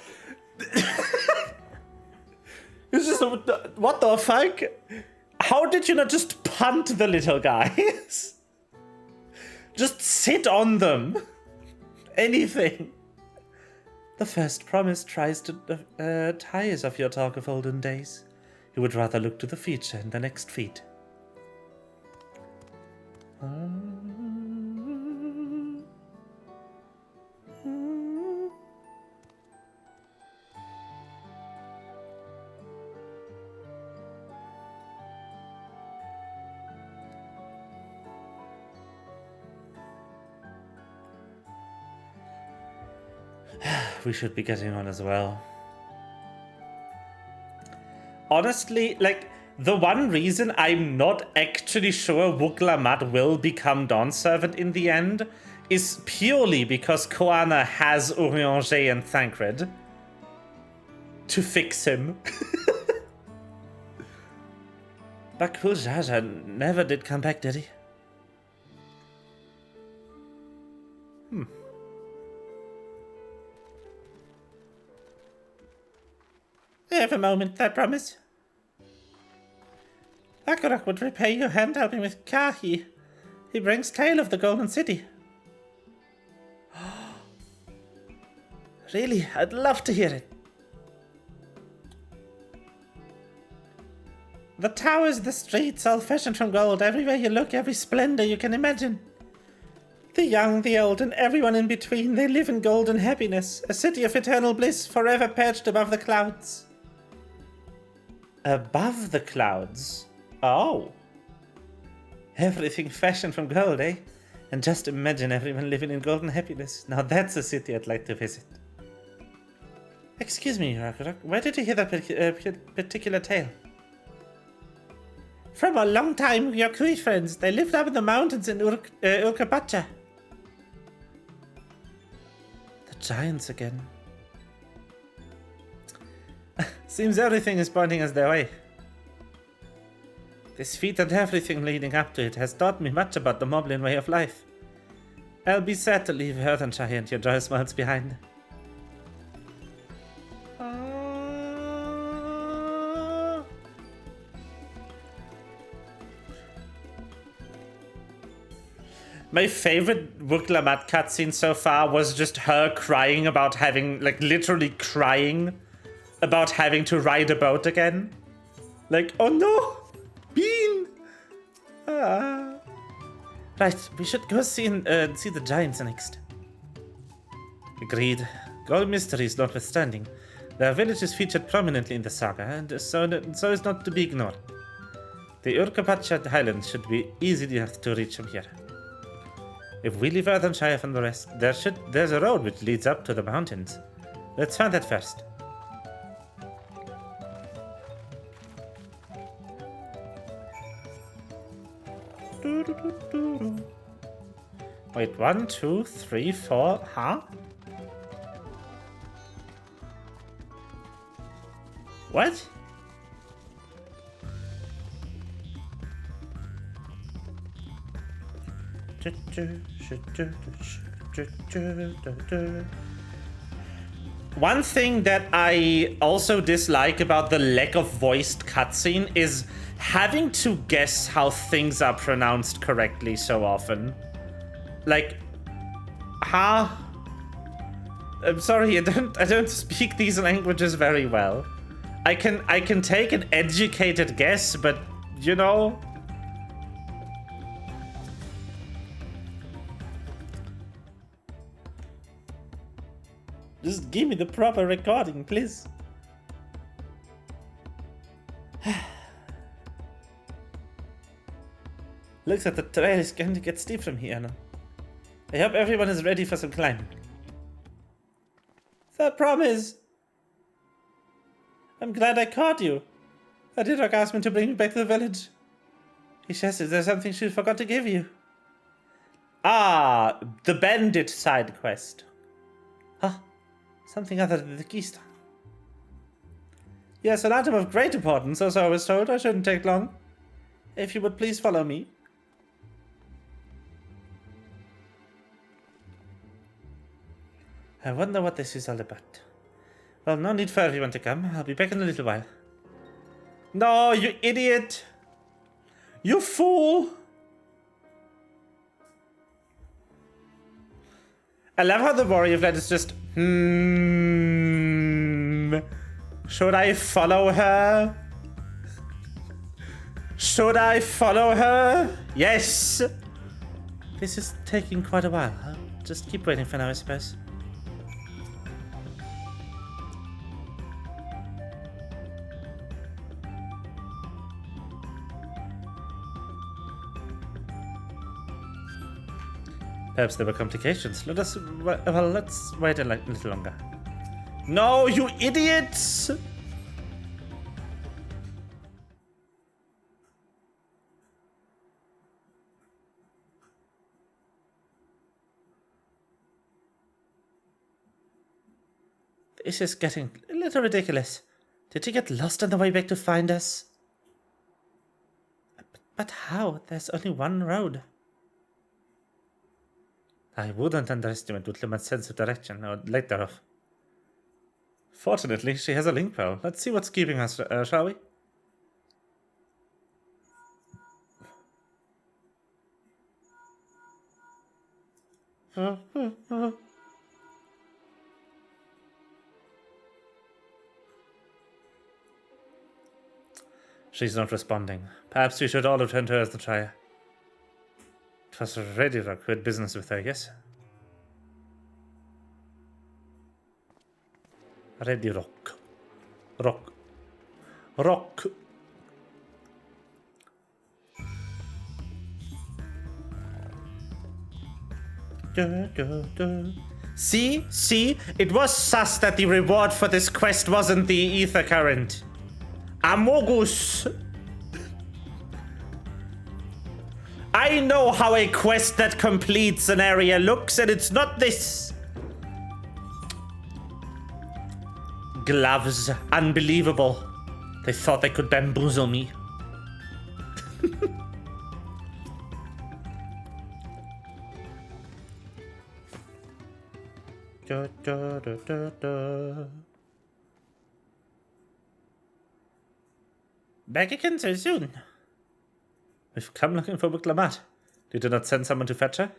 It's just, what the fuck? How did you not just punt the little guys? Just sit on them. Anything. The first promise tries to tires of your talk of olden days. You would rather look to the future and the next feat. We should be getting on as well. Honestly, like, the one reason I'm not actually sure Wuglamat will become Dawn Servant in the end is purely because Koana has Urianger and Thancred to fix him. But Jaja never did come back, did he? I have a moment, I promise. Akarak would repay your hand helping with Kahi. He brings tale of the Golden City. Really, I'd love to hear it. The towers, the streets, all fashioned from gold. Everywhere you look, every splendor you can imagine. The young, the old, and everyone in between, they live in golden happiness. A city of eternal bliss, forever perched above the clouds. Above the clouds? Oh. Everything fashioned from gold, eh? And just imagine everyone living in golden happiness. Now that's a city I'd like to visit. Excuse me, Ragnarok, where did you hear that particular tale? From a long time, your Kui friends. They lived up in the mountains in Urkapacha. The giants again. Seems everything is pointing us their way. This feat and everything leading up to it has taught me much about the Moblin way of life. I'll be sad to leave Earthenshire and your joyous smiles behind. My favorite Wuklamat cutscene so far was just her crying about having, like, literally crying about having to ride a boat again. Like, oh no! Bean! Right, we should go see the giants next. Agreed. Gold mysteries notwithstanding, their village is featured prominently in the saga, and so is not to be ignored. The Urkapacha Highlands should be easy enough to reach from here. If we leave Earthenshire from the rest, there's a road which leads up to the mountains. Let's find that first. Wait, 1, 2, 3, 4, huh? What? One thing that I also dislike about the lack of voiced cutscene is having to guess how things are pronounced correctly so often. Like, huh? I'm sorry, I don't speak these languages very well. I can take an educated guess, but you know. Just give me the proper recording, please. Looks like the trail is going to get steep from here now. I hope everyone is ready for some climbing. That promise. I'm glad I caught you. I did ask me to bring you back to the village. He says there's something she forgot to give you. Ah, the bandit side quest. Huh? Something other than the keystone. Yes, an item of great importance, as I was told. I shouldn't take long. If you would please follow me. I wonder what this is all about. Well, no need for everyone to come. I'll be back in a little while. No, you idiot! You fool! I love how the warrior flag is just, should I follow her? Should I follow her? Yes! This is taking quite a while. I'll just keep waiting for now, I suppose. Perhaps there were complications. Let's wait a little longer. No, you idiots! This is getting a little ridiculous. Did you get lost on the way back to find us? But how? There's only one road. I wouldn't underestimate Utliman's sense of direction or lack thereof. Fortunately, she has a link pearl. Let's see what's keeping us, shall we? She's not responding. Perhaps we should all return to her as the trier. It was Redira who had business with her, yes? Ready rock. Rock. Rock. See? It was sus that the reward for this quest wasn't the ether current. Amogus. I know how a quest that completes an area looks, and it's not this. Gloves. Unbelievable. They thought they could bamboozle me. Back again so soon. We've come looking for Buklamat. Did you not send someone to fetch her?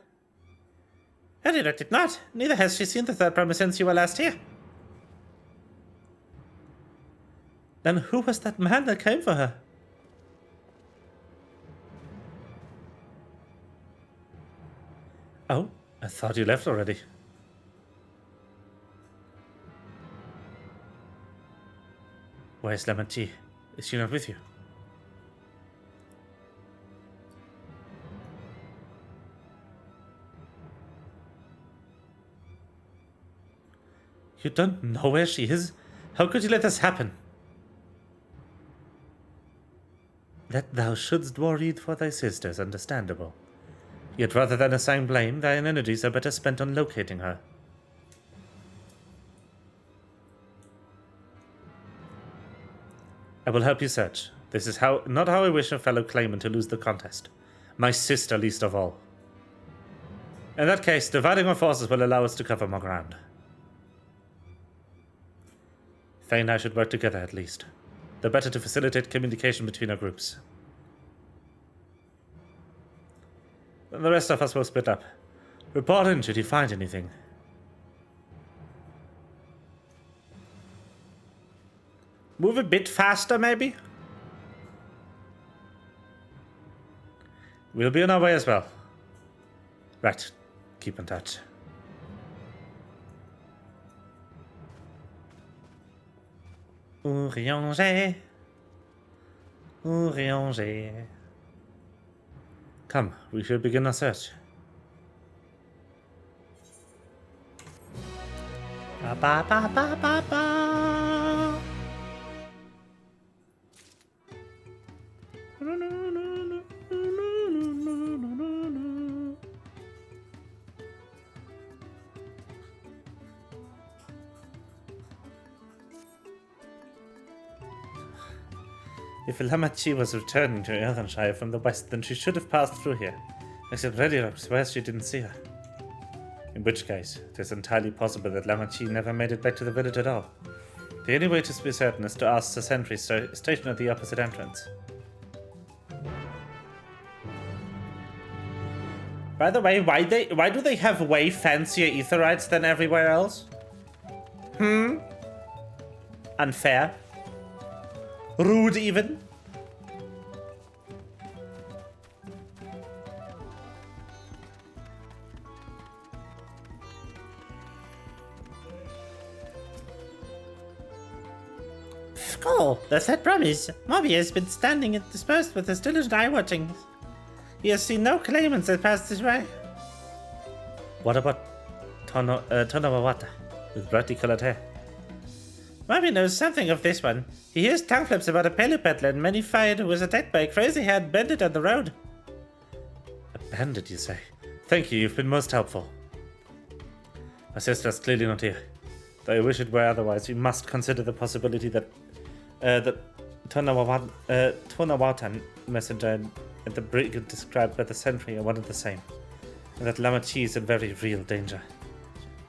Edira did not. Neither has she seen the third promise since you were last here. Then who was that man that came for her? Oh, I thought you left already. Where's Lemon Tea? Is she not with you? You don't know where she is? How could you let this happen? That thou shouldst worry for thy sisters, understandable. Yet rather than assign blame, thine energies are better spent on locating her. I will help you search. This is not how I wish a fellow claimant to lose the contest. My sister least of all. In that case, dividing our forces will allow us to cover more ground. Faye and I should work together at least. The better to facilitate communication between our groups. Then the rest of us will split up. Report in should you find anything. Move a bit faster, maybe? We'll be on our way as well. Right. Keep in touch. Urianger. Urianger. Come, we should begin our search. Ba ba ba ba ba ba. If Lamachi was returning to Earthenshire from the west, then she should have passed through here. Except Redira swears she didn't see her. In which case, it is entirely possible that Lamachi never made it back to the village at all. The only way to be certain is to ask the sentry stationed at the opposite entrance. By the way, why do they have way fancier aetherites than everywhere else? Unfair. Rude, even. Skull, the third promise. Moby has been standing and dispersed with his diligent eye watching. He has seen no claimants that passed his way. What about Tonawawata with brightly colored hair? Moby knows something of this one. He hears tongue flips about a pelu peddler and many fired who was attacked by a crazy-haired bandit on the road. A bandit, you say? Thank you, you've been most helpful. My sister's clearly not here. Though I wish it were otherwise, we must consider the possibility that the Tonawatan messenger and the brigand described by the sentry are one and the same, and that Lamachi is in very real danger.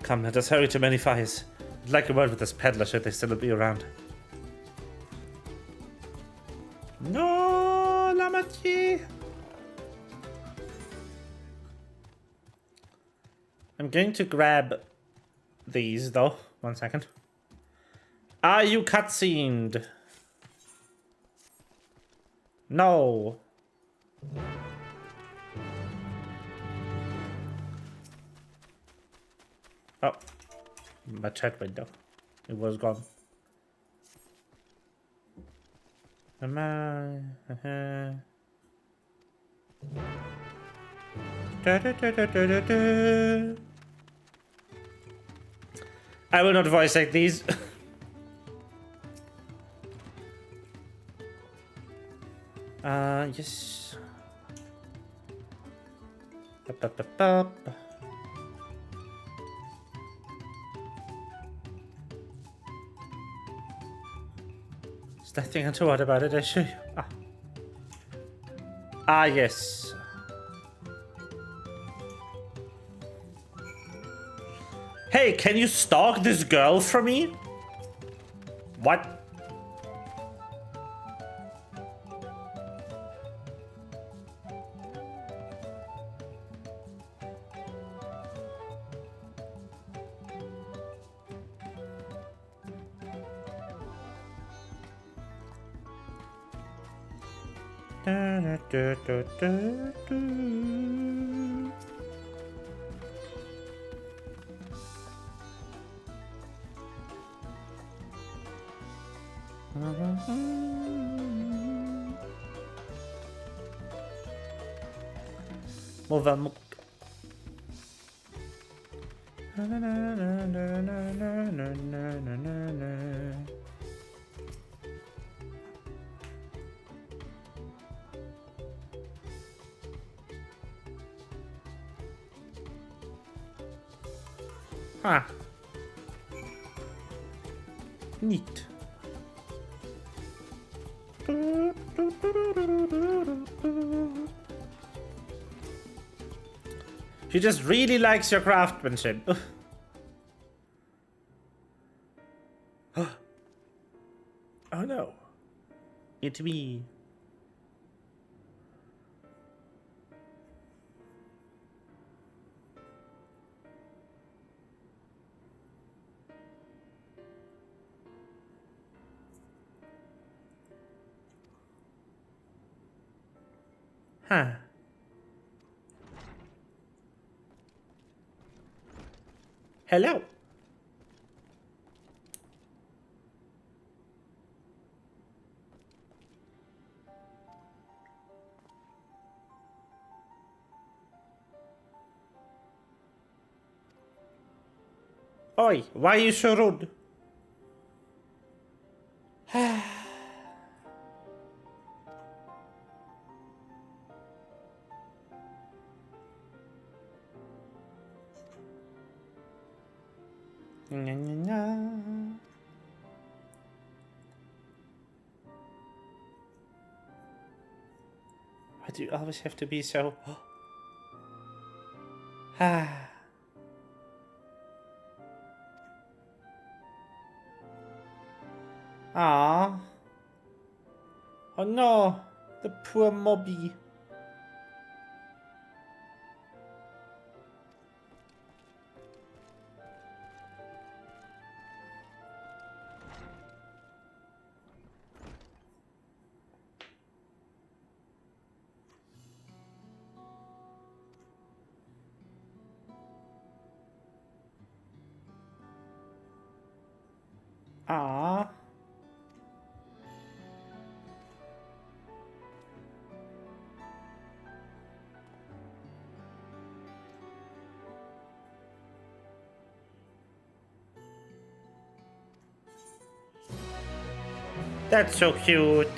Come, let us hurry to many fires. I'd like a word with this peddler should they still be around. No, Lamachi! I'm going to grab these, though. 1 second. Are you cutscened? No. Oh, my chat window. It was gone. Am I? I will not voice like these. Yes. There's nothing untoward about it, I assure you. Ah, yes. Hey, can you stalk this girl for me? What? Vamos. Ah. Neat. She just really likes your craftsmanship. Oh no. It's me. Huh. Hello. Oi, why are you so rude? Why do you always have to be so... Ah. Ah. Oh no, the poor mobby. Ah. That's so cute.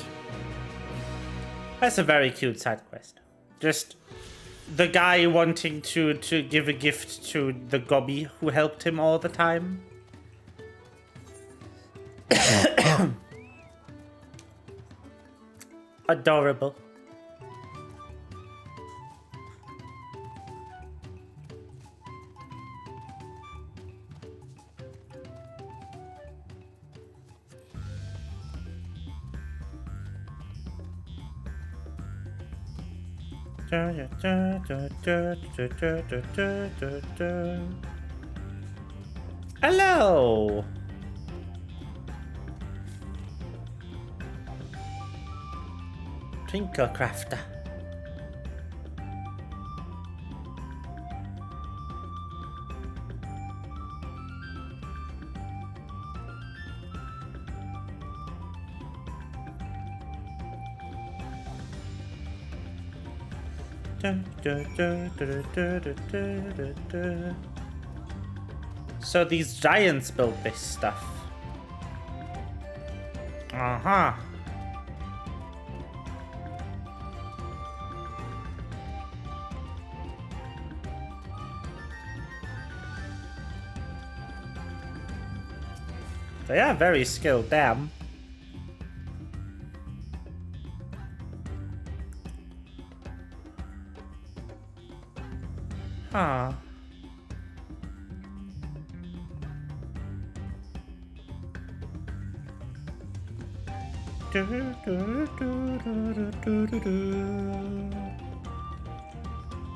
That's a very cute side quest. Just the guy wanting to give a gift to the gobby who helped him all the time. Adorable. Hello. Twinkle crafter. So these giants built this stuff. Uh-huh. They are very skilled, damn. Huh.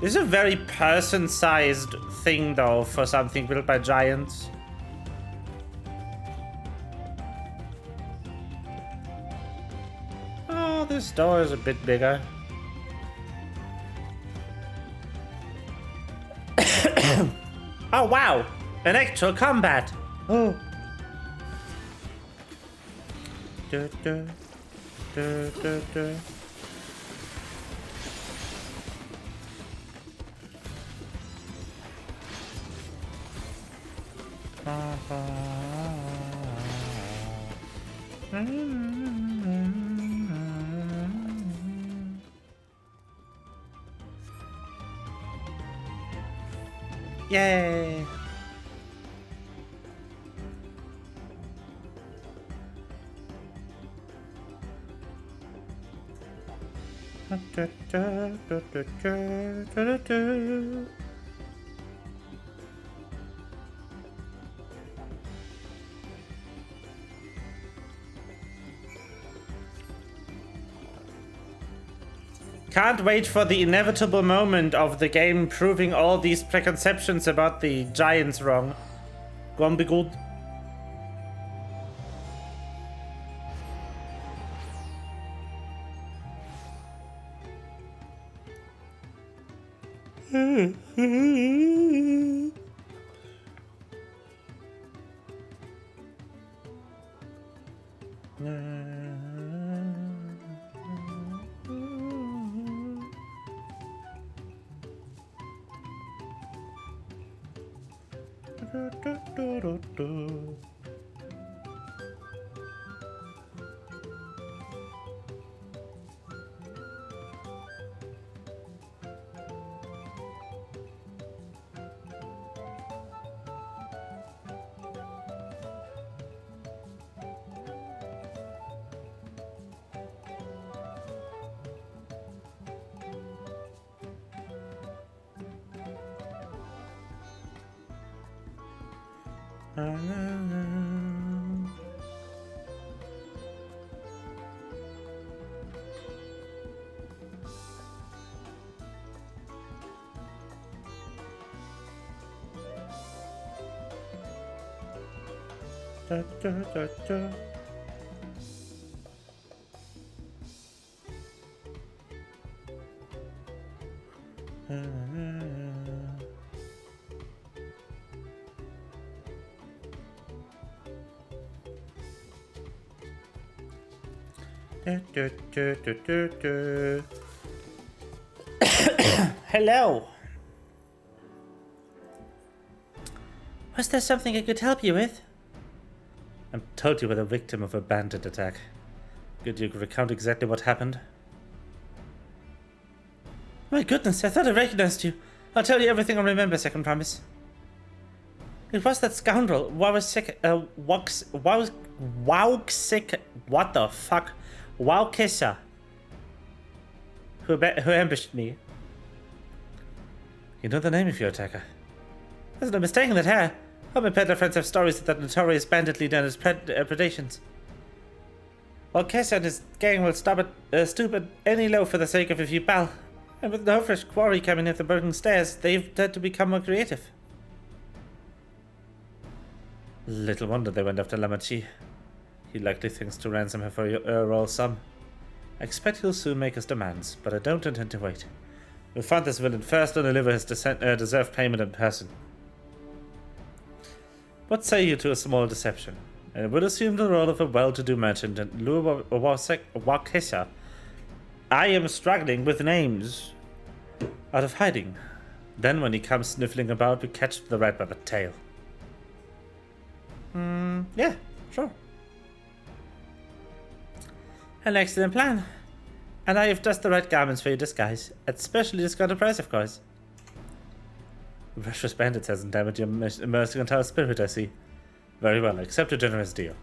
This is a very person-sized thing, though, for something built by giants. Oh, this door is a bit bigger. Oh, wow! An actual combat! Oh. Yay! Can't wait for the inevitable moment of the game proving all these preconceptions about the giants wrong. Gonna be good. Hello. Was there something I could help you with? I'm told you were the victim of a bandit attack. Could you recount exactly what happened? My goodness, I thought I recognized you. I'll tell you everything I remember, second promise. It was that scoundrel, Wowsick, what the fuck? Wowkissa, who ambushed me. You know the name of your attacker. There's no mistaking that hair. All my peddler friends have stories of that notorious bandit leader and his predations. Wowkissa and his gang will stoop at any low for the sake of a few pal. And with no fresh quarry coming up the broken stairs, they've had to become more creative. Little wonder they went after Lamachi. He likely thinks to ransom her for a royal sum. I expect he'll soon make his demands, but I don't intend to wait. We'll find this villain first and deliver his deserved payment in person. What say you to a small deception? I will assume the role of a well-to-do merchant and lure Wakesa. I am struggling with names. Out of hiding. Then when he comes sniffling about, we catch the rat by the tail. Yeah, sure. An excellent plan. And I have just the right garments for your disguise. At specially discounted price, of course. Precious bandits hasn't damaged your mercantile spirit, I see. Very well, accept a generous deal.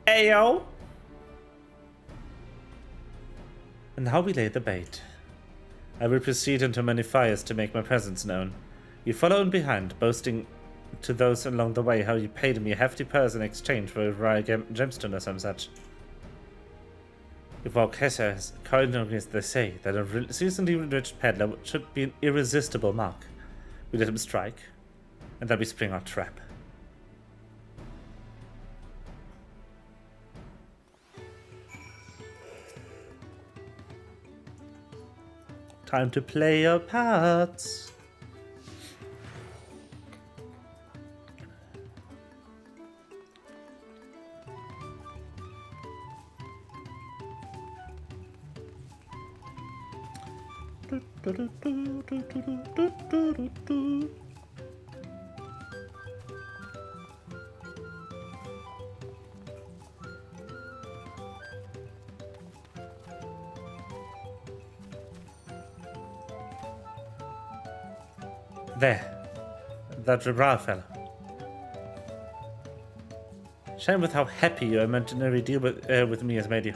Ayo! And now we lay the bait. I will proceed into many fires to make my presence known. You follow in behind, boasting to those along the way how you paid me a hefty purse in exchange for a rare gemstone or some such. If Valkessa is kind as they say, that a seasonally enriched peddler should be an irresistible mark. We let him strike, and then we spring our trap. Time to play your parts. There. That Jabral fellow. Shame with how happy your imaginary deal with me has made you.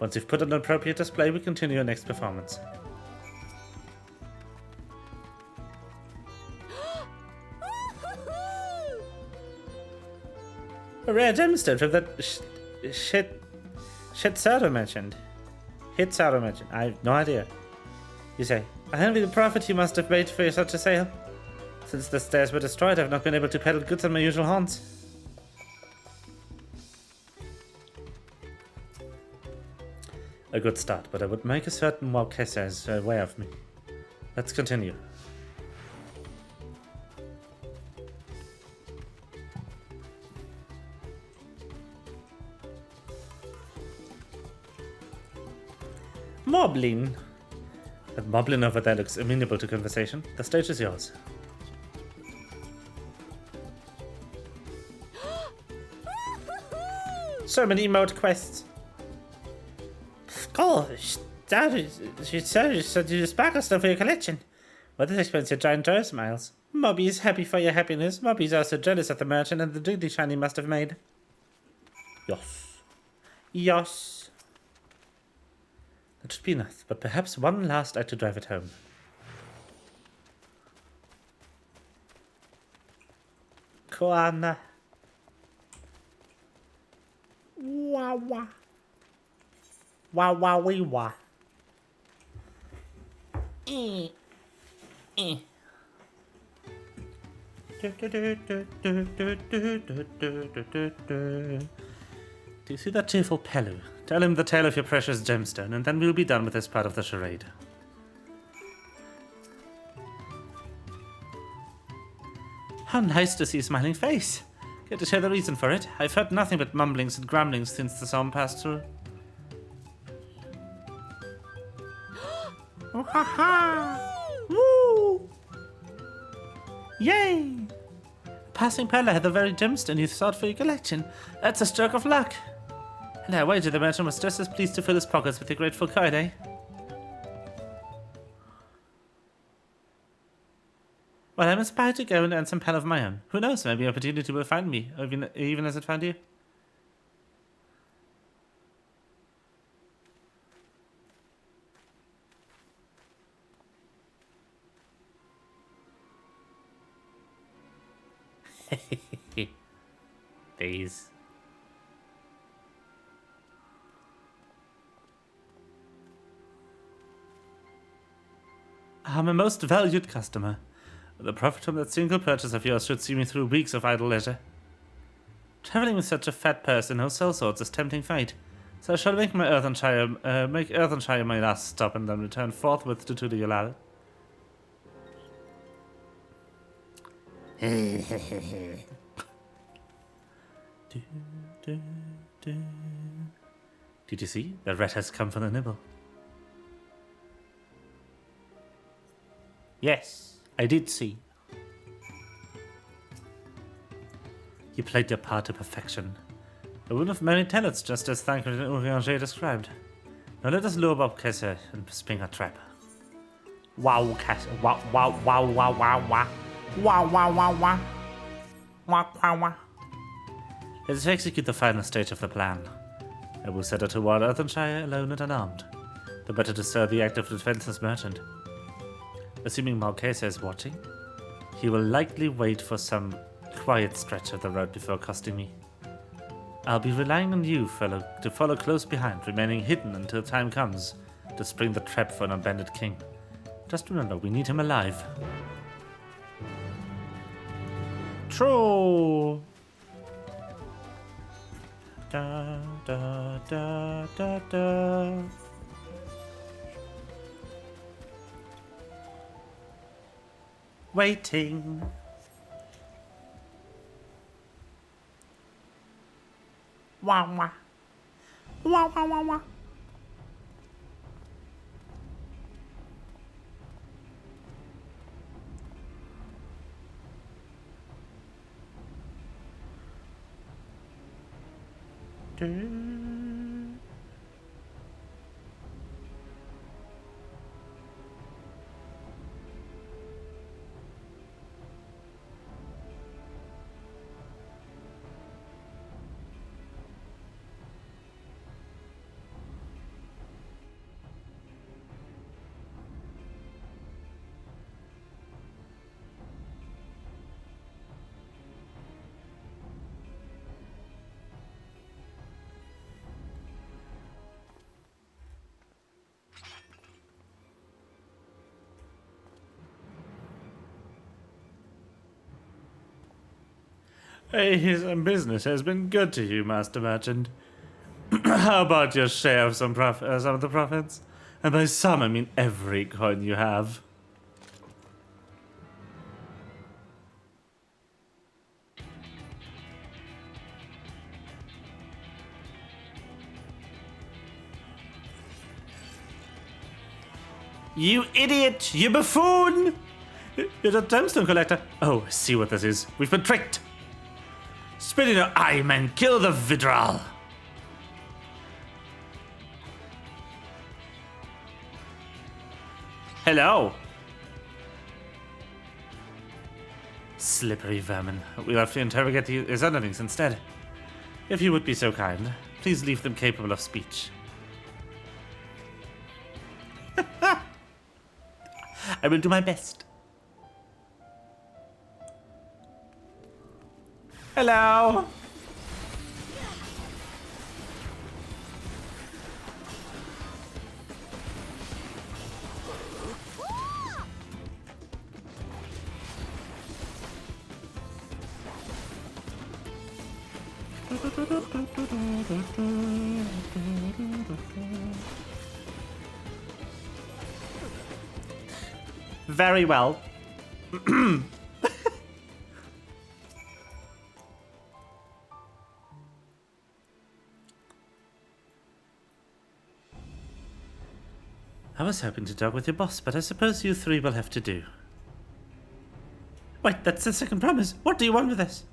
Once you've put on an appropriate display, we continue our next performance. A rare gemstone from that shit Sarah mentioned. Hit Sarah mentioned. I have no idea. You say, I envy the profit you must have made for such a sale. Since the stairs were destroyed, I've not been able to peddle goods on my usual haunts. A good start, but I would make a certain Walkessa is aware of me. Let's continue. Moblin. That Moblin over there looks amenable to conversation. The stage is yours. So many emote quests. Gosh, she said you sparkle stuff for your collection. Well, this explains your giant joy smiles. Mobby is happy for your happiness. Mobby is also jealous of the merchant and the dignity shine he must have made. Yes. Yes. That should be enough, but perhaps one last act to drive it home. Koana. Wah wah. Wah wah wee wah. Do you see that cheerful Pelu? Tell him the tale of your precious gemstone, and then we'll be done with this part of the charade. How nice to see a smiling face. Get to share the reason for it. I've heard nothing but mumblings and grumblings since the storm passed through. Oh ha ha! Woo! Yay! Passing peddler had the very gemstone you sought for your collection. That's a stroke of luck. And I wager the merchant was just as pleased to fill his pockets with your grateful coin, eh? Well, I'm inspired to go and earn some pen of my own. Who knows, maybe opportunity will find me, even as it found you. These. I'm a most valued customer. The profit from that single purchase of yours should see me through weeks of idle leisure. Traveling with such a fat person who sells swords is tempting fate, so I shall make Earthenshire my last stop and then return forthwith to Tuliolal. Did you see? The rat has come for the nibble. Yes, I did see. You played your part to perfection. A wound of many talents, just as Thancred and Urianger described. Now let us lure Bob Kesser and spring a trap. Wow, Kesser. Wow, wow, wow, wow, wow, wow. Wow, wow, wow, wow. Wow, wow, wow. Let us execute the final stage of the plan. I will set out toward Earthenshire alone and unarmed, the better to serve the active defenseless merchant. Assuming Marquesa is watching, he will likely wait for some quiet stretch of the road before accosting me. I'll be relying on you, fellow, to follow close behind, remaining hidden until time comes to spring the trap for an unbended king. Just remember, we need him alive. True. Da da da da da. Waiting. Wah wah. Wah wah wah wah. Hey, some business has been good to you, Master Merchant. How about your share of some of the profits? And by some, I mean every coin you have. You idiot! You buffoon! You're a gemstone collector. Oh, see what this is. We've been tricked. Spit in your eye, man. Kill the Vidral. Hello. Slippery vermin. We'll have to interrogate his underlings instead. If you would be so kind, please leave them capable of speech. I will do my best. Hello. Very well. I was hoping to talk with your boss, but I suppose you three will have to do. Wait, that's the second promise. What do you want with this?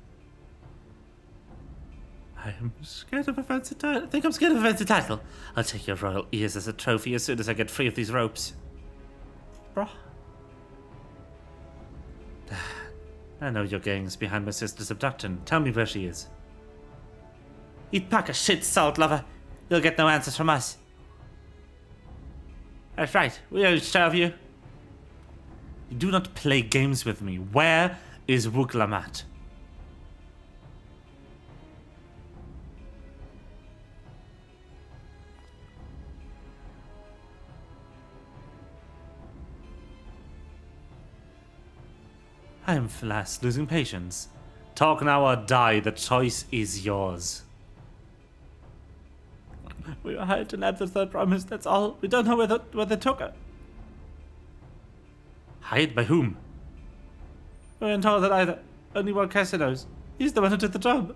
I am scared of a fancy title. I think I'm scared of a fancy title. I'll take your royal ears as a trophy as soon as I get free of these ropes. Bruh. I know your gang's behind my sister's abduction. Tell me where she is. Eat pack of shit, salt lover. You'll get no answers from us. That's right, we don't serve you. You do not play games with me. Where is Wuglamat? I am fast losing patience. Talk now or die, the choice is yours. We were hired to lab the third promise, that's all. We don't know where they took her. Hired by whom? We weren't told that either. Only Walt Kessler knows. He's the one who took the job.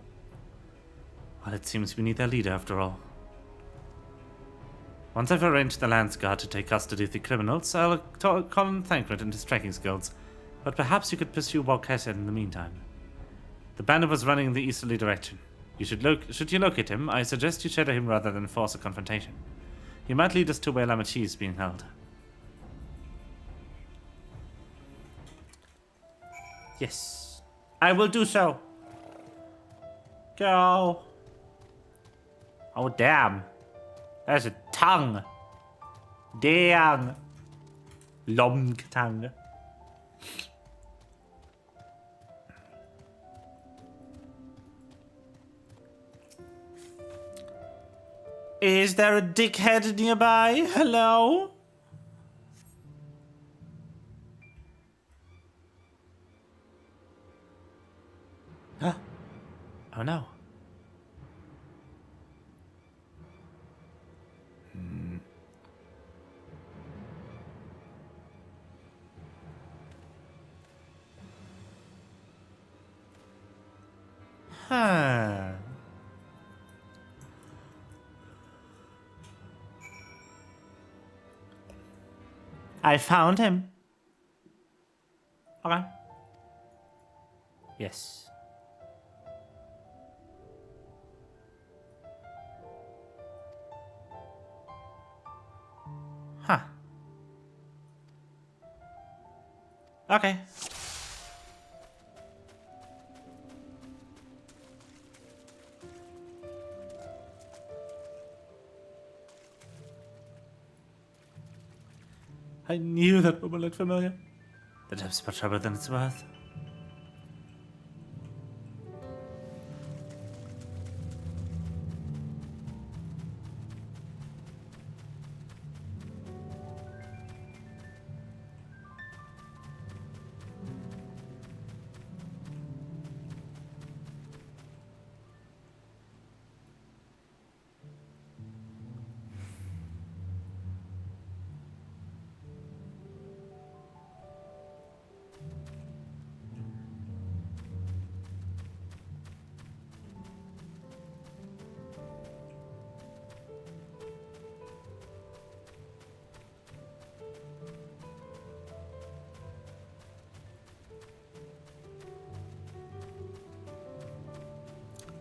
Well, it seems we need their leader after all. Once I've arranged the Lance Guard to take custody of the criminals, I'll call in Thancred and his tracking skills. But perhaps you could pursue Walt Kessler in the meantime. The bandit was running in the easterly direction. Should you locate him, I suggest you shadow him rather than force a confrontation. He might lead us to where Lamachi is being held. Yes, I will do so. Go. Oh, damn. There's a tongue. Dang. Long tongue. Is there a dickhead nearby? Hello? Huh? Oh no. Huh. I found him. Okay. Yes. Huh. Okay. I knew that woman looked familiar. The depth's more trouble than it's worth.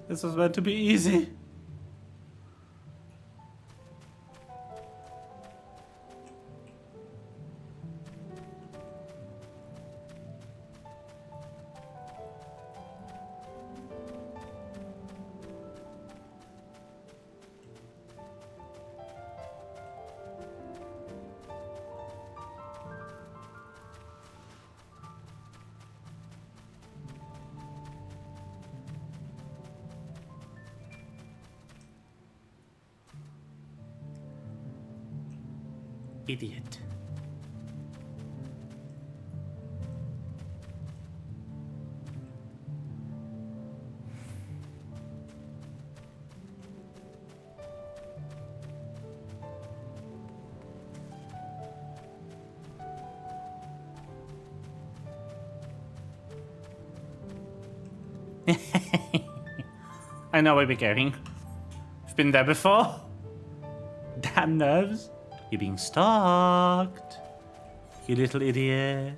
This was meant to be easy. Idiot. I know where we're going. I've been there before. Damn nerves. You're being stalked. You little idiot.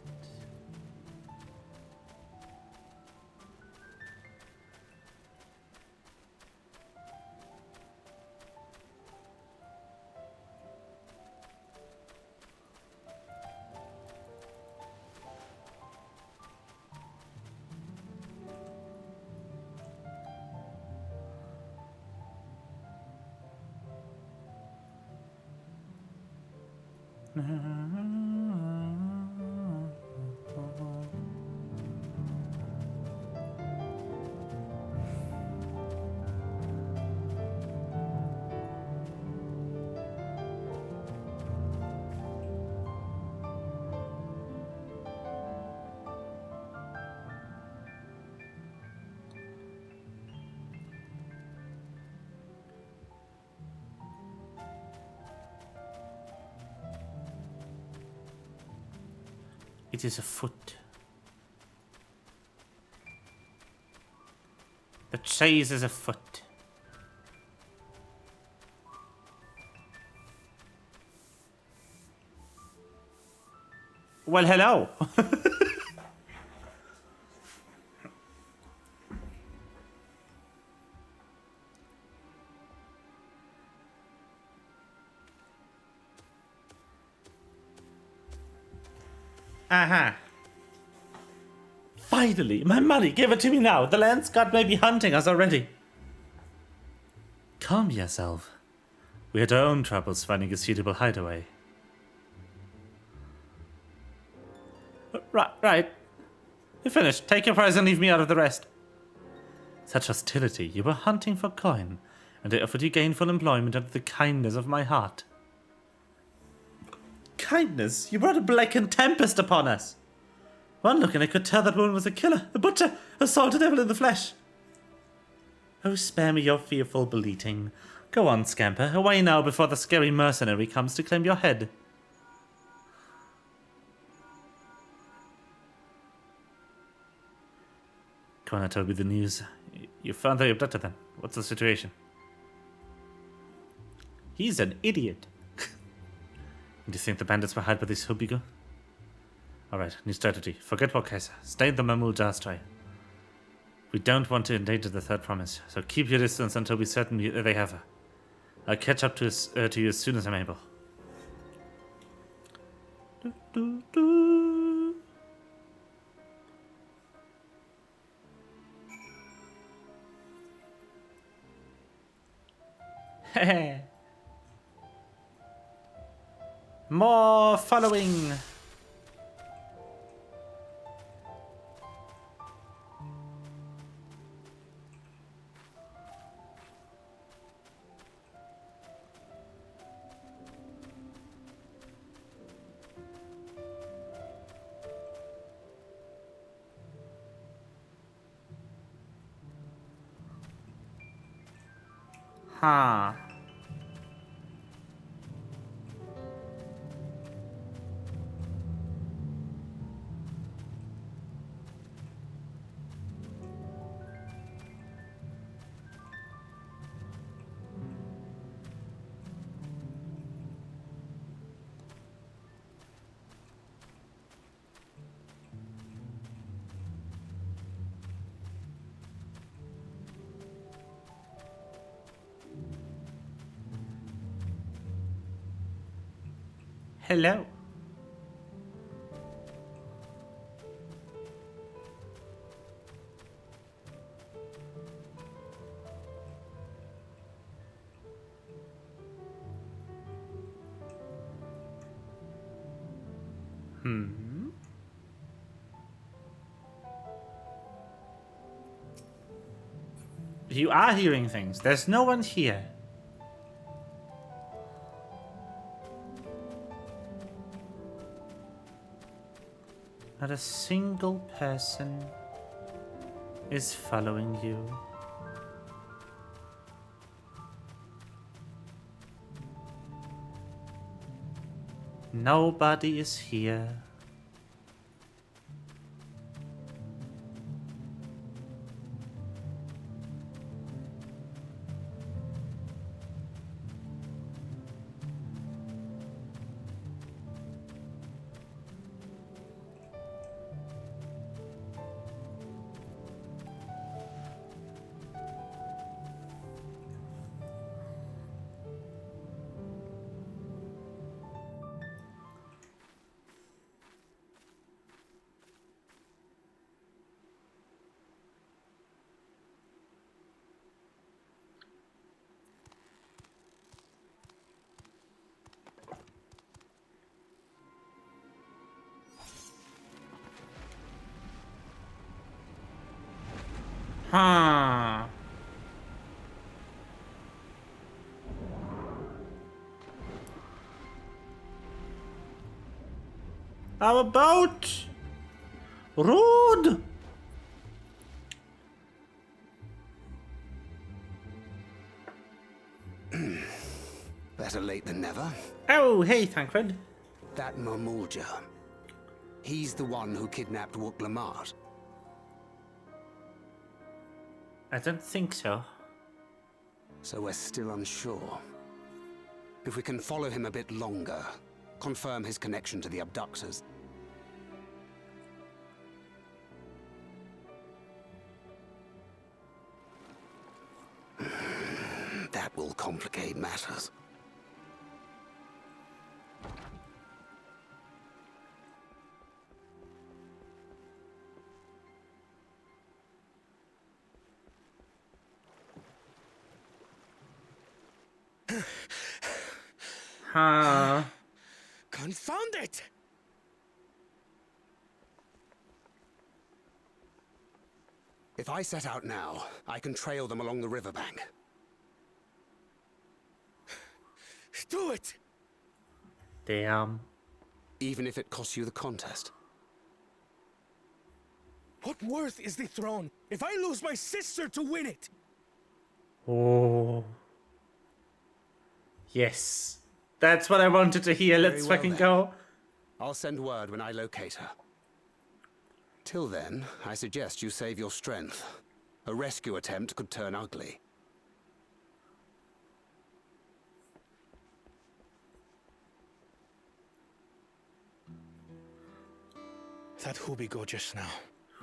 It is afoot. The chase is afoot. Well, hello. Uh-huh. Finally, my money. Give it to me now. The Lance God may be hunting us already. Calm yourself. We had our own troubles finding a suitable hideaway. Right. You're finished. Take your prize and leave me out of the rest. Such hostility. You were hunting for coin, and I offered you gainful employment out of the kindness of my heart. Kindness? You brought a blackened tempest upon us. One look and I could tell that woman was a killer, a butcher, a salted devil in the flesh. Oh, spare me your fearful bleating. Go on, scamper. Away now before the scary mercenary comes to claim your head. Come on, tell me the news. You found the abductor then. What's the situation? He's an idiot. Do you think the bandits were hired by this Hubigo? Alright, new strategy. Forget Wakesa. Stay in the Mamul Dawntrail. We don't want to endanger the third promise, so keep your distance until we're certain they have her. I'll catch up to you as soon as I'm able. Heh. More following. Huh. Hello. You are hearing things. There's no one here. Not a single person is following you. Nobody is here. Huh. How about rude? Better late than never. Oh, hey, Thancred. That Mamulja. He's the one who kidnapped Wook Lamart. I don't think so. So we're still unsure. If we can follow him a bit longer, confirm his connection to the abductors. That will complicate matters. Huh. Confound it! If I set out now, I can trail them along the riverbank. Do it! Damn. Even if it costs you the contest. What worth is the throne if I lose my sister to win it? Oh. Yes. That's what I wanted to hear. Let's Very well fucking then. go. I'll send word when I locate her. Till then, I suggest you save your strength. A rescue attempt could turn ugly. That Hubigo just now.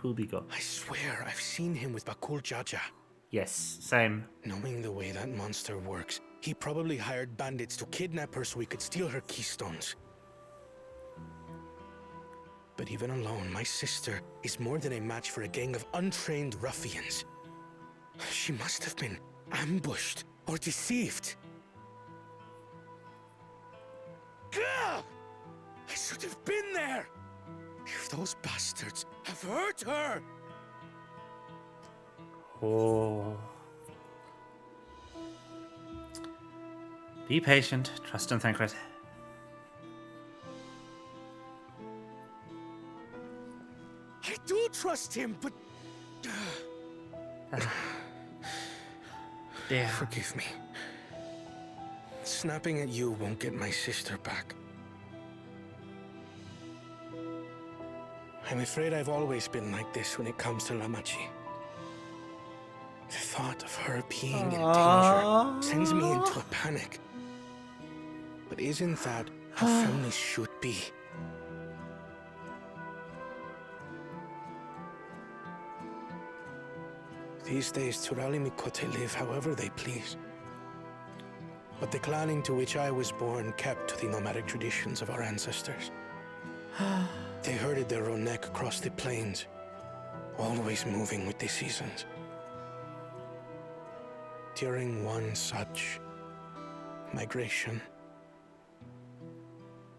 Hubigo. I swear I've seen him with Bakul Jaja. Yes, same. Knowing the way that monster works, he probably hired bandits to kidnap her so he could steal her keystones. But even alone, my sister is more than a match for a gang of untrained ruffians. She must have been ambushed or deceived. Gah! I should have been there! If those bastards have hurt her! Oh. Be patient. Trust and Thancred. I do trust him, but... Damn. Forgive me. Snapping at you won't get my sister back. I'm afraid I've always been like this when it comes to Lamachi. The thought of her being in danger sends me into a panic. But isn't that how families should be? These days, Turali Mikote live however they please. But the clan into which I was born kept to the nomadic traditions of our ancestors. They herded their own neck across the plains, always moving with the seasons. During one such migration,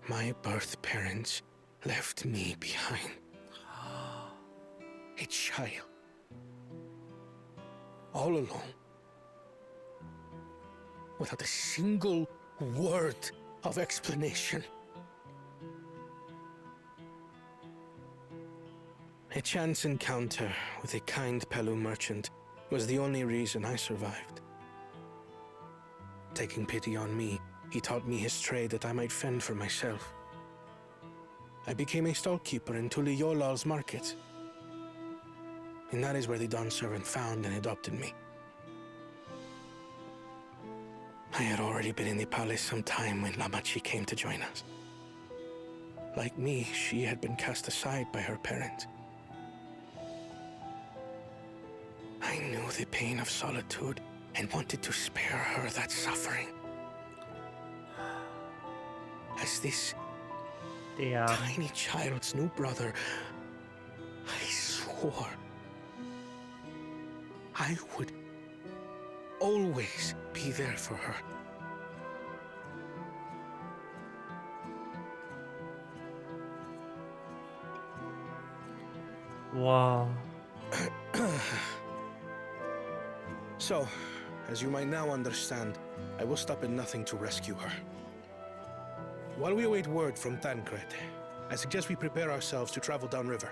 my birth parents left me behind. A child. All alone. Without a single word of explanation. A chance encounter with a kind Pelu merchant was the only reason I survived. Taking pity on me, he taught me his trade that I might fend for myself. I became a stallkeeper in Tuliyolal's market. And that is where the Dawn servant found and adopted me. I had already been in the palace some time when Lamachi came to join us. Like me, she had been cast aside by her parents. I knew the pain of solitude and wanted to spare her that suffering. As this tiny child's new brother, I swore I would always be there for her. Wow. So, as you might now understand, I will stop at nothing to rescue her. While we await word from Thancred, I suggest we prepare ourselves to travel downriver.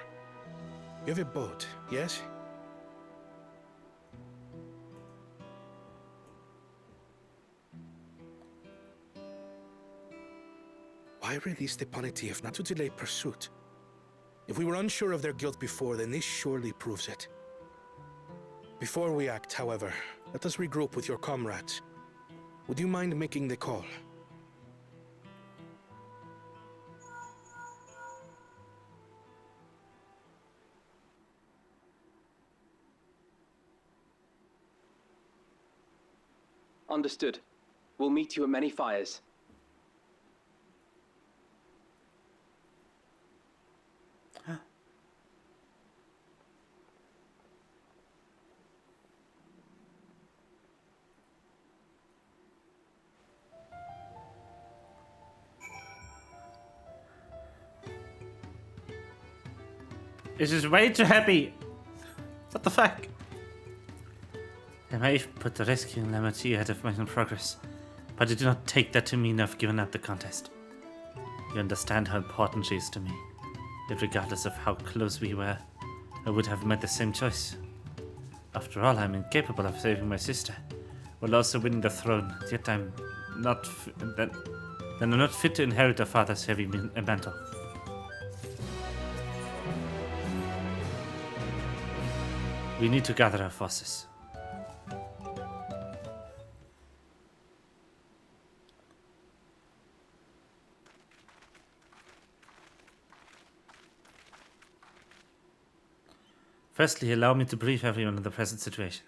You have a boat, yes? Why release the Panity if not to delay pursuit? If we were unsure of their guilt before, then this surely proves it. Before we act, however, let us regroup with your comrades. Would you mind making the call? Understood. We'll meet you at many fires. This is way too happy. What the fuck? I may put the rescuing Lamity ahead of my own progress, but I do not take that to mean I've given up the contest. You understand how important she is to me. Yet regardless of how close we were, I would have made the same choice. After all, I'm incapable of saving my sister, while also winning the throne, yet I'm not fit to inherit a father's heavy mantle. We need to gather our forces. Firstly, allow me to brief everyone on the present situation.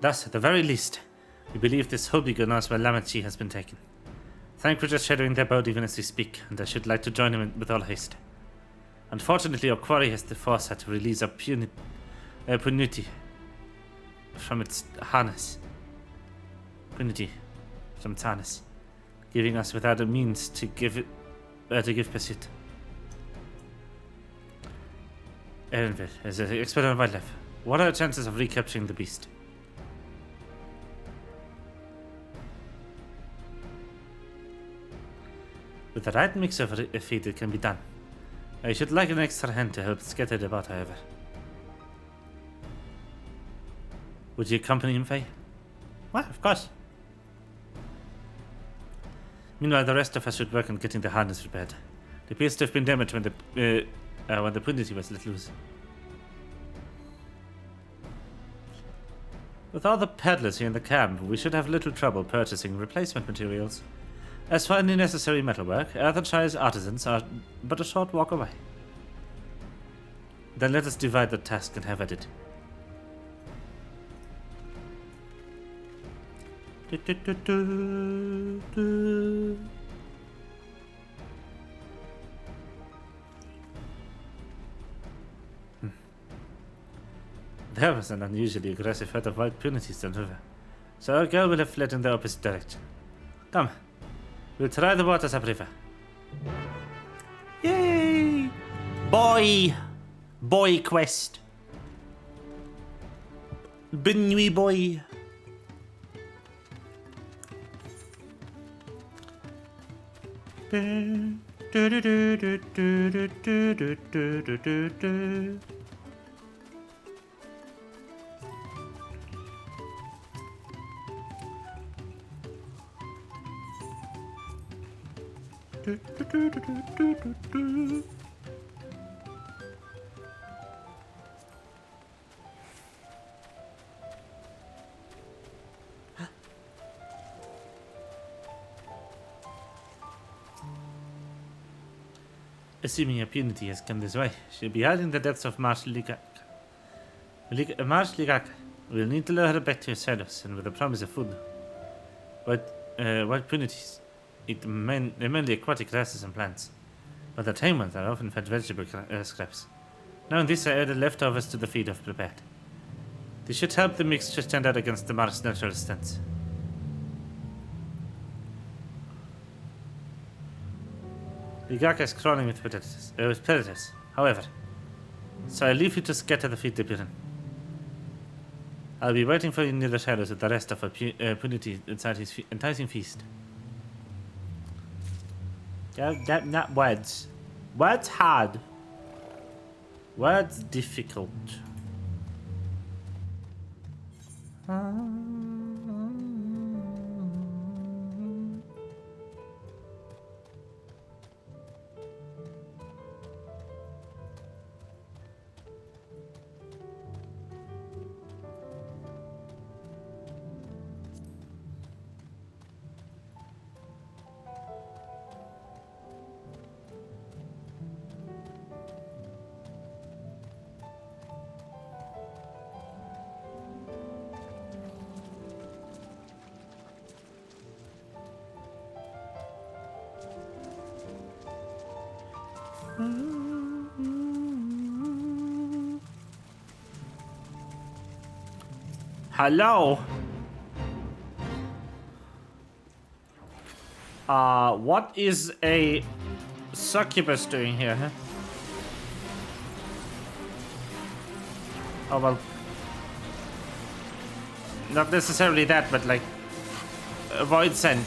Thus, at the very least, we believe this Hobigo knows where Lamachi has been taken. Thancred is shadowing their boat even as we speak, and I should like to join him with all haste. Unfortunately, our quarry has the foresight to release our Punity from its harness. Punity from its harness, giving us without a means to give pursuit. Erenville, as an expert on wildlife, what are our chances of recapturing the beast? With the right mix of feed, it can be done. I should like an extra hand to help scatter the boat, however. Would you accompany him, Faye? Well, of course. Meanwhile, the rest of us should work on getting the harness repaired. It appears to have been damaged when the Punity was let loose. With all the peddlers here in the camp, we should have little trouble purchasing replacement materials. As for any necessary metalwork, Earthenshire's artisans are but a short walk away. Then let us divide the task and have at it. There was an unusually aggressive herd of wild punities down the river, so our girl will have fled in the opposite direction. Come. We'll try the waters upriver. Yay! Boy quest. Benui boy. Assuming impunity has come this way, she'll be hiding in the depths of Marsh Ligak. Marsh Ligak. We'll need to lure her back to her shadows, and with the promise of food. Wild punities eat mainly aquatic grasses and plants, but the tame ones are often fed vegetable scraps. Now this I added leftovers to the feed I've prepared. This should help the mixture stand out against the marsh's natural stance. Ligaka is crawling with predators, however, so I leave you to scatter the feed they've eaten. I'll be waiting for you near the shadows with the rest of our punity inside his enticing feast. Not words. Words hard. Words difficult. Hello. What is a succubus doing here, huh? Oh, well. Not necessarily that, but like... avoid send.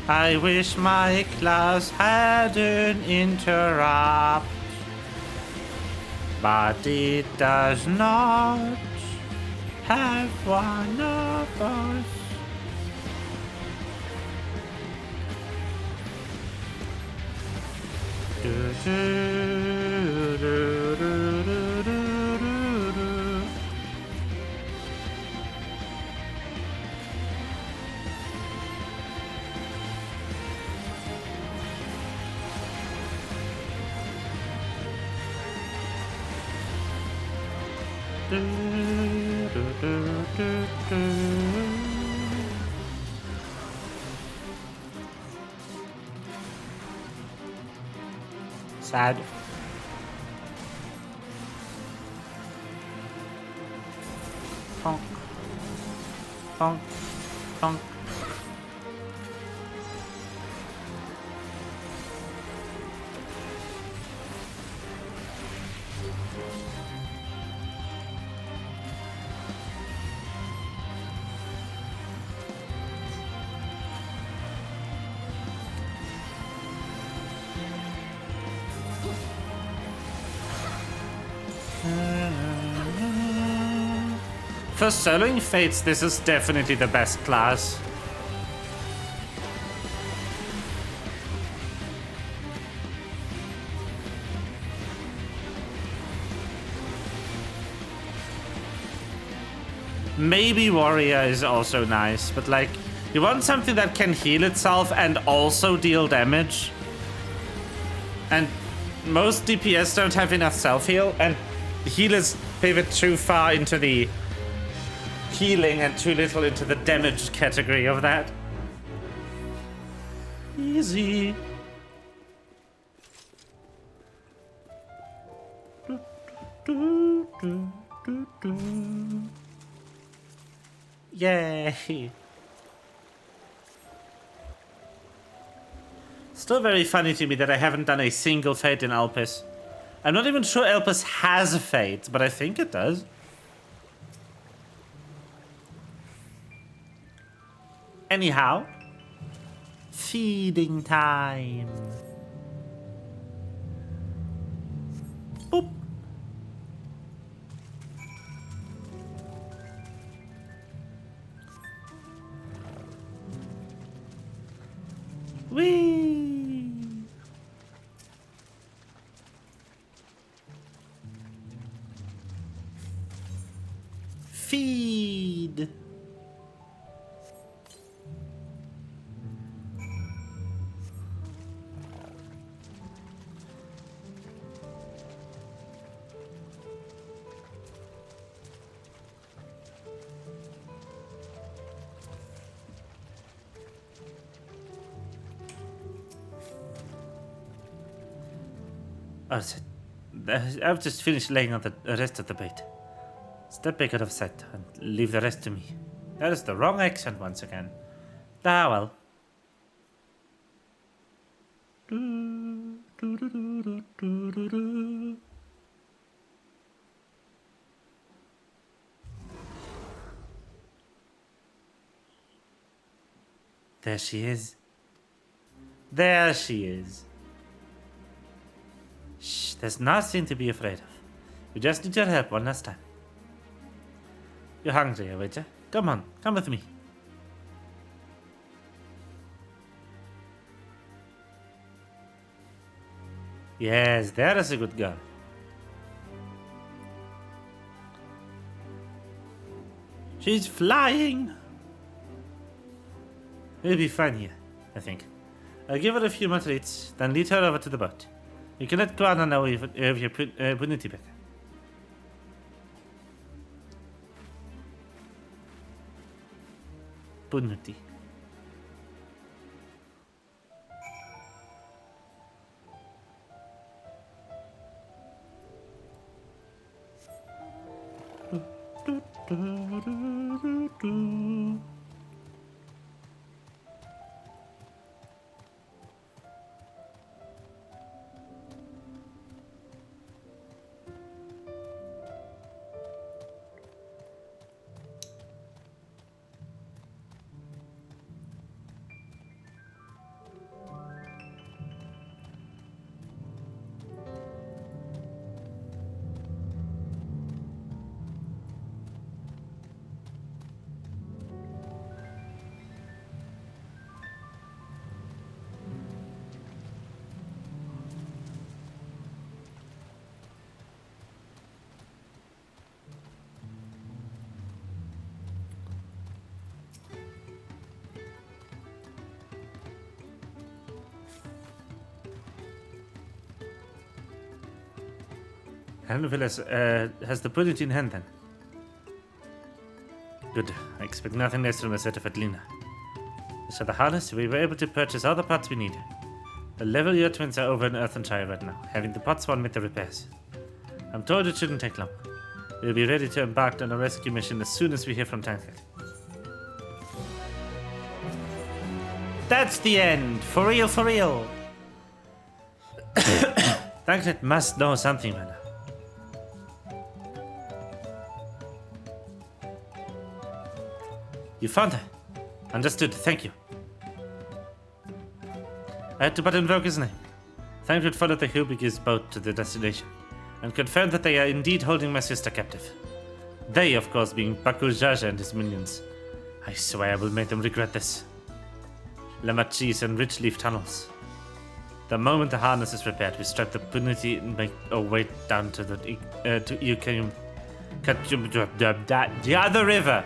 I wish my class had an interrupt, but it does not have one of us. Sad. Honk. Honk. Honk. For soloing fates, this is definitely the best class. Maybe warrior is also nice, but like, you want something that can heal itself and also deal damage. And most DPS don't have enough self-heal, and healers pivot too far into the healing and too little into the damage category of that. Easy. Yay. Still very funny to me that I haven't done a single fate in Alpes. I'm not even sure Alpes has a fate, but I think it does. Anyhow, feeding time. Boop. Whee! Feed. Oh, I've just finished laying out the rest of the bait. Step back out of sight and leave the rest to me. That is the wrong accent once again. Ah, well. There she is. There she is. Shh, there's nothing to be afraid of. We just need your help one last time. You're hungry, aren't you? Come on, come with me. Yes, that is a good girl. She's flying. It'll be fine here, I think. I'll give her a few more treats, then lead her over to the boat. You can let Guana know if your punity back. Punity. Helmvillas has the bullet in hand then. Good. I expect nothing less from a set of Atlina. So the harness, we were able to purchase all the parts we need. The level your twins are over in Earthenshire right now, having the Potswan with the repairs. I'm told it shouldn't take long. We'll be ready to embark on a rescue mission as soon as we hear from Tankred. That's the end! For real, for real! Tankred must know something by now. You found her. Understood, thank you. I had to but invoke his name. Tankred followed the Hubig's boat to the destination, and confirmed that they are indeed holding my sister captive. They, of course, being Baku Jaja and his minions. I swear I will make them regret this. Lemachis and Richleaf tunnels. The moment the harness is repaired, we strike the punity and make our way down to the the other river.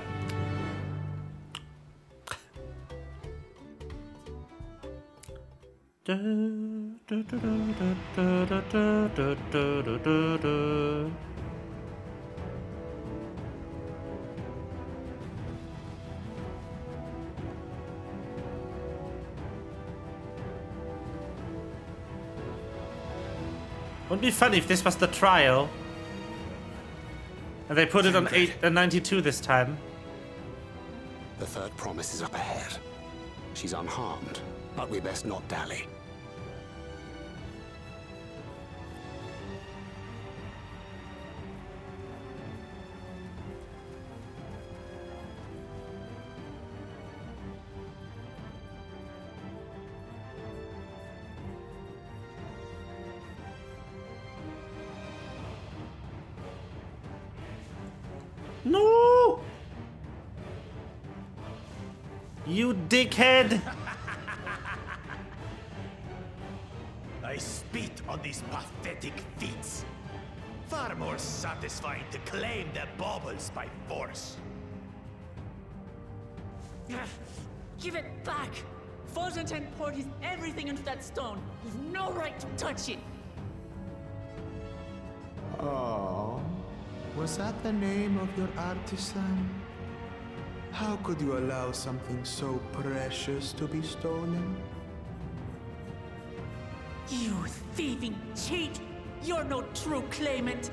Wouldn't be funny if this was the trial and they put it on 92 this time. The third promise is up ahead. She's unharmed, but we best not dally. No! You dickhead! I spit on these pathetic feats. Far more satisfying to claim their baubles by force. Give it back! Fosunten poured his everything into that stone. You've no right to touch it! Oh, was that the name of your artisan? How could you allow something so precious to be stolen? You thieving cheat! You're no true claimant!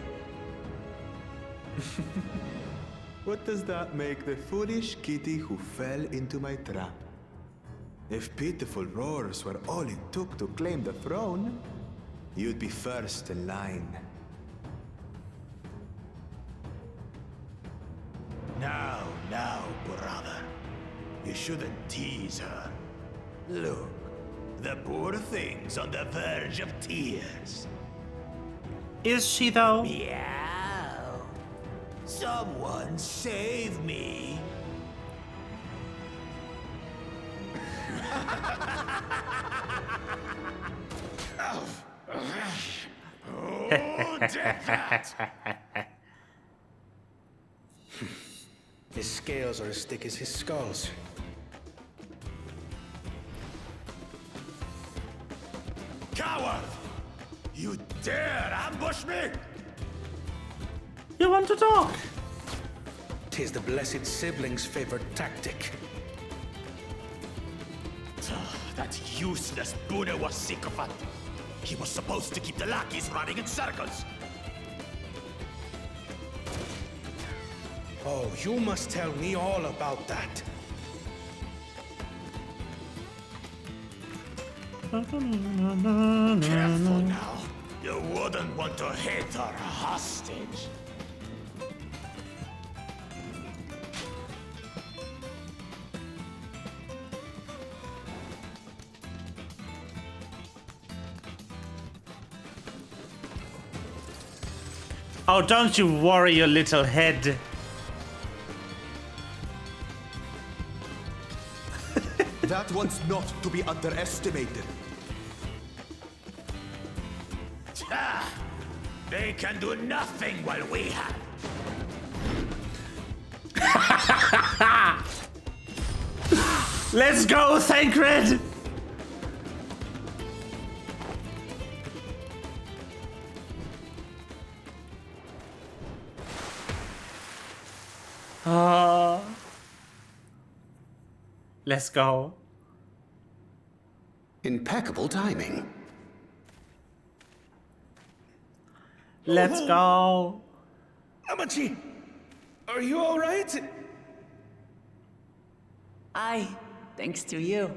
What does that make the foolish kitty who fell into my trap? If pitiful roars were all it took to claim the throne, you'd be first in line. Now, brother. You shouldn't tease her. Look, the poor thing's on the verge of tears. Is she though? Meow. Someone save me. Oh, death! His scales are as thick as his skulls. Coward! You dare ambush me? You want to talk? 'Tis the blessed sibling's favorite tactic. That useless Buddha was sycophant. He was supposed to keep the lackeys running in circles. Oh, you must tell me all about that. Careful now. You wouldn't want to hit her hostage. Oh, don't you worry your little head. That one's not to be underestimated. They can do nothing while we have. Let's go, Thancred! Let's go. Impeccable timing. Let's go. Amachi, are you all right? Aye, thanks to you.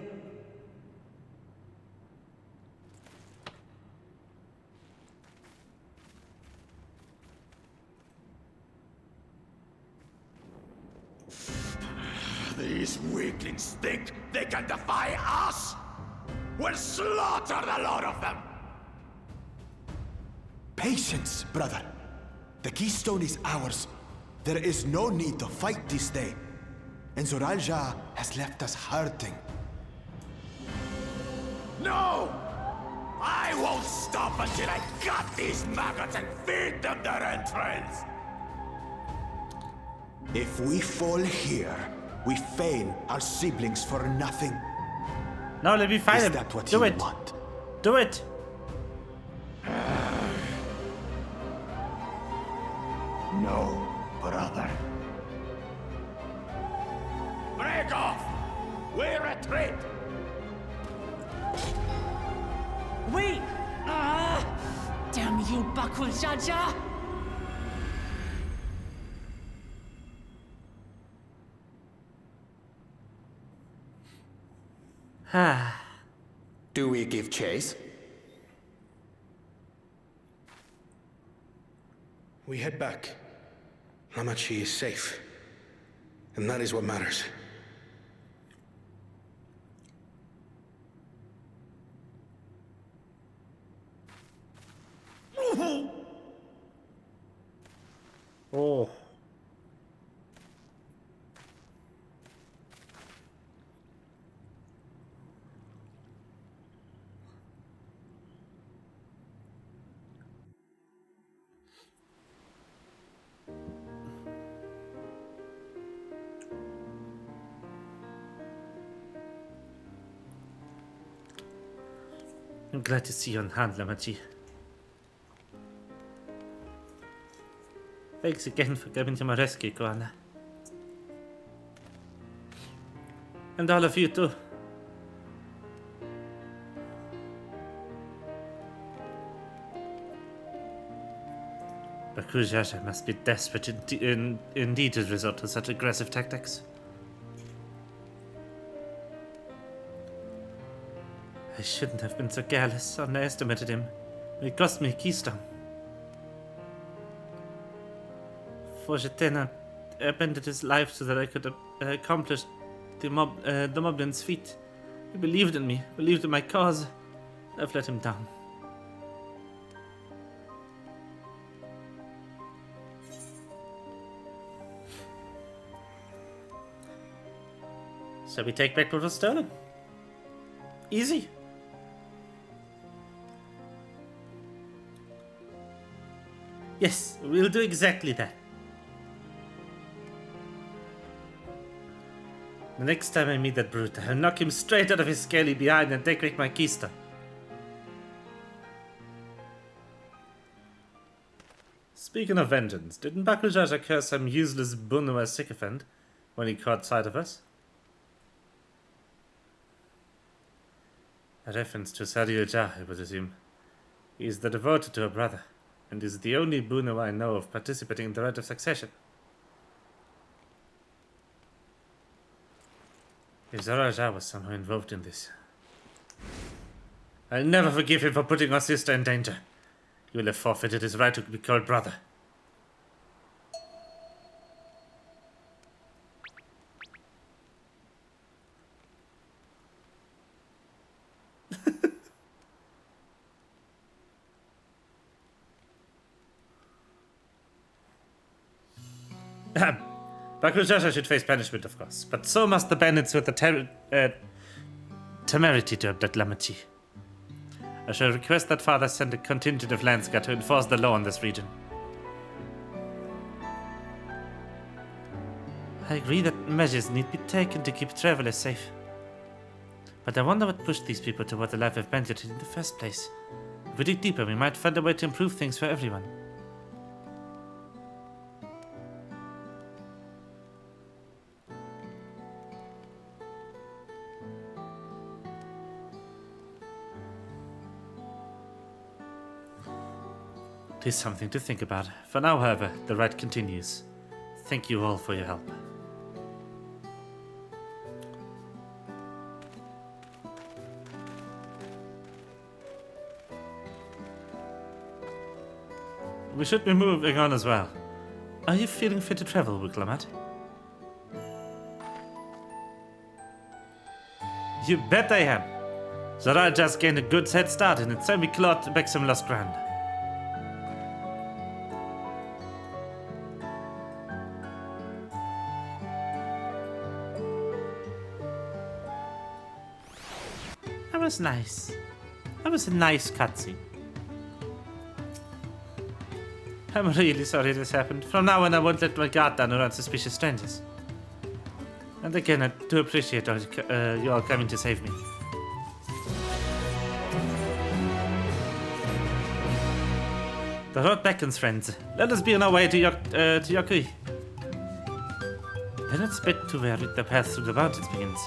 These weaklings think they can defy us? We'll slaughter the lot of them! Patience, brother. The keystone is ours. There is no need to fight this day. And Zoralja has left us hurting. No! I won't stop until I gut these maggots and feed them their entrails! If we fall here, we feign our siblings for nothing. No, let me fight Is him. that what Do you it. want? Do it. No, brother. Break off! We retreat! Wait! Damn you, Bakul Jaja! Do we give chase? We head back. Amachi is safe. And that is what matters. Oh. I'm glad to see you on hand, Lamachi. Thanks again for coming to my rescue, Koala. And all of you too. Bakujaja must be desperate indeed as a result of such aggressive tactics. I shouldn't have been so careless, underestimated him. It cost me a keystone. Forgetena abandoned his life so that I could accomplish the Moblin's feat. He believed in me, believed in my cause. I've let him down. So we take back what was stolen. Easy. Yes, we'll do exactly that. The next time I meet that brute, I'll knock him straight out of his scaly behind and take back my keister. Speaking of vengeance, didn't Bakujaja curse some useless Bunua sycophant when he caught sight of us? A reference to Sarioja, I would assume. He is the devoted to her brother, and is the only Bunua I know of participating in the rite of succession. If Zaraja was somehow involved in this, I'll never forgive him for putting our sister in danger. He will have forfeited his right to be called brother. Bakujaja should face punishment, of course, but so must the bandits with the temerity to abduct Lamachi. I shall request that Father send a contingent of Landsguard to enforce the law in this region. I agree that measures need to be taken to keep travelers safe. But I wonder what pushed these people toward the life of banditry in the first place. If we dig deeper, we might find a way to improve things for everyone. It is something to think about. For now, however, the ride continues. Thank you all for your help. We should be moving on as well. Are you feeling fit to travel, Wiklamat? You bet I am. Zara just gained a good head start and it's time we clawed back some lost ground. That was nice. That was a nice cutscene. I'm really sorry this happened. From now on I won't let my guard down around suspicious strangers. And again, I do appreciate you all coming to save me. The road beckons, friends. Let us be on our way to Yokui. Then it's back to where the path through the mountains begins.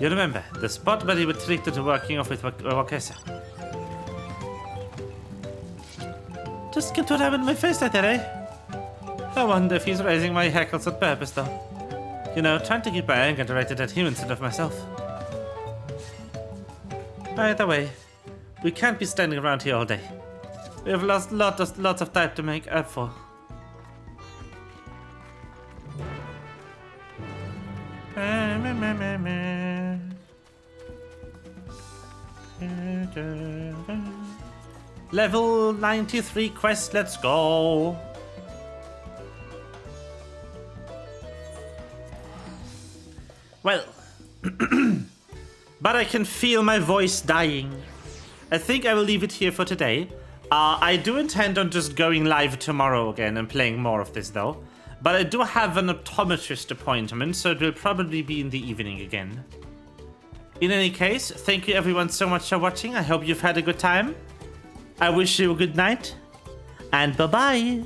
You remember, the spot where you were tricked into working off with Wakesa. Just get what happened to my face like that, eh? I wonder if he's raising my hackles on purpose, though. You know, trying to keep my anger directed at him instead of myself. By the way, we can't be standing around here all day. We have lost lots of time to make up for. Level 93 quest, let's go. Well, but I can feel my voice dying. I think I will leave it here for today. I do intend on just going live tomorrow again and playing more of this though. But I do have an optometrist appointment, so it will probably be in the evening again. In any case, thank you everyone so much for watching. I hope you've had a good time. I wish you a good night, and bye-bye.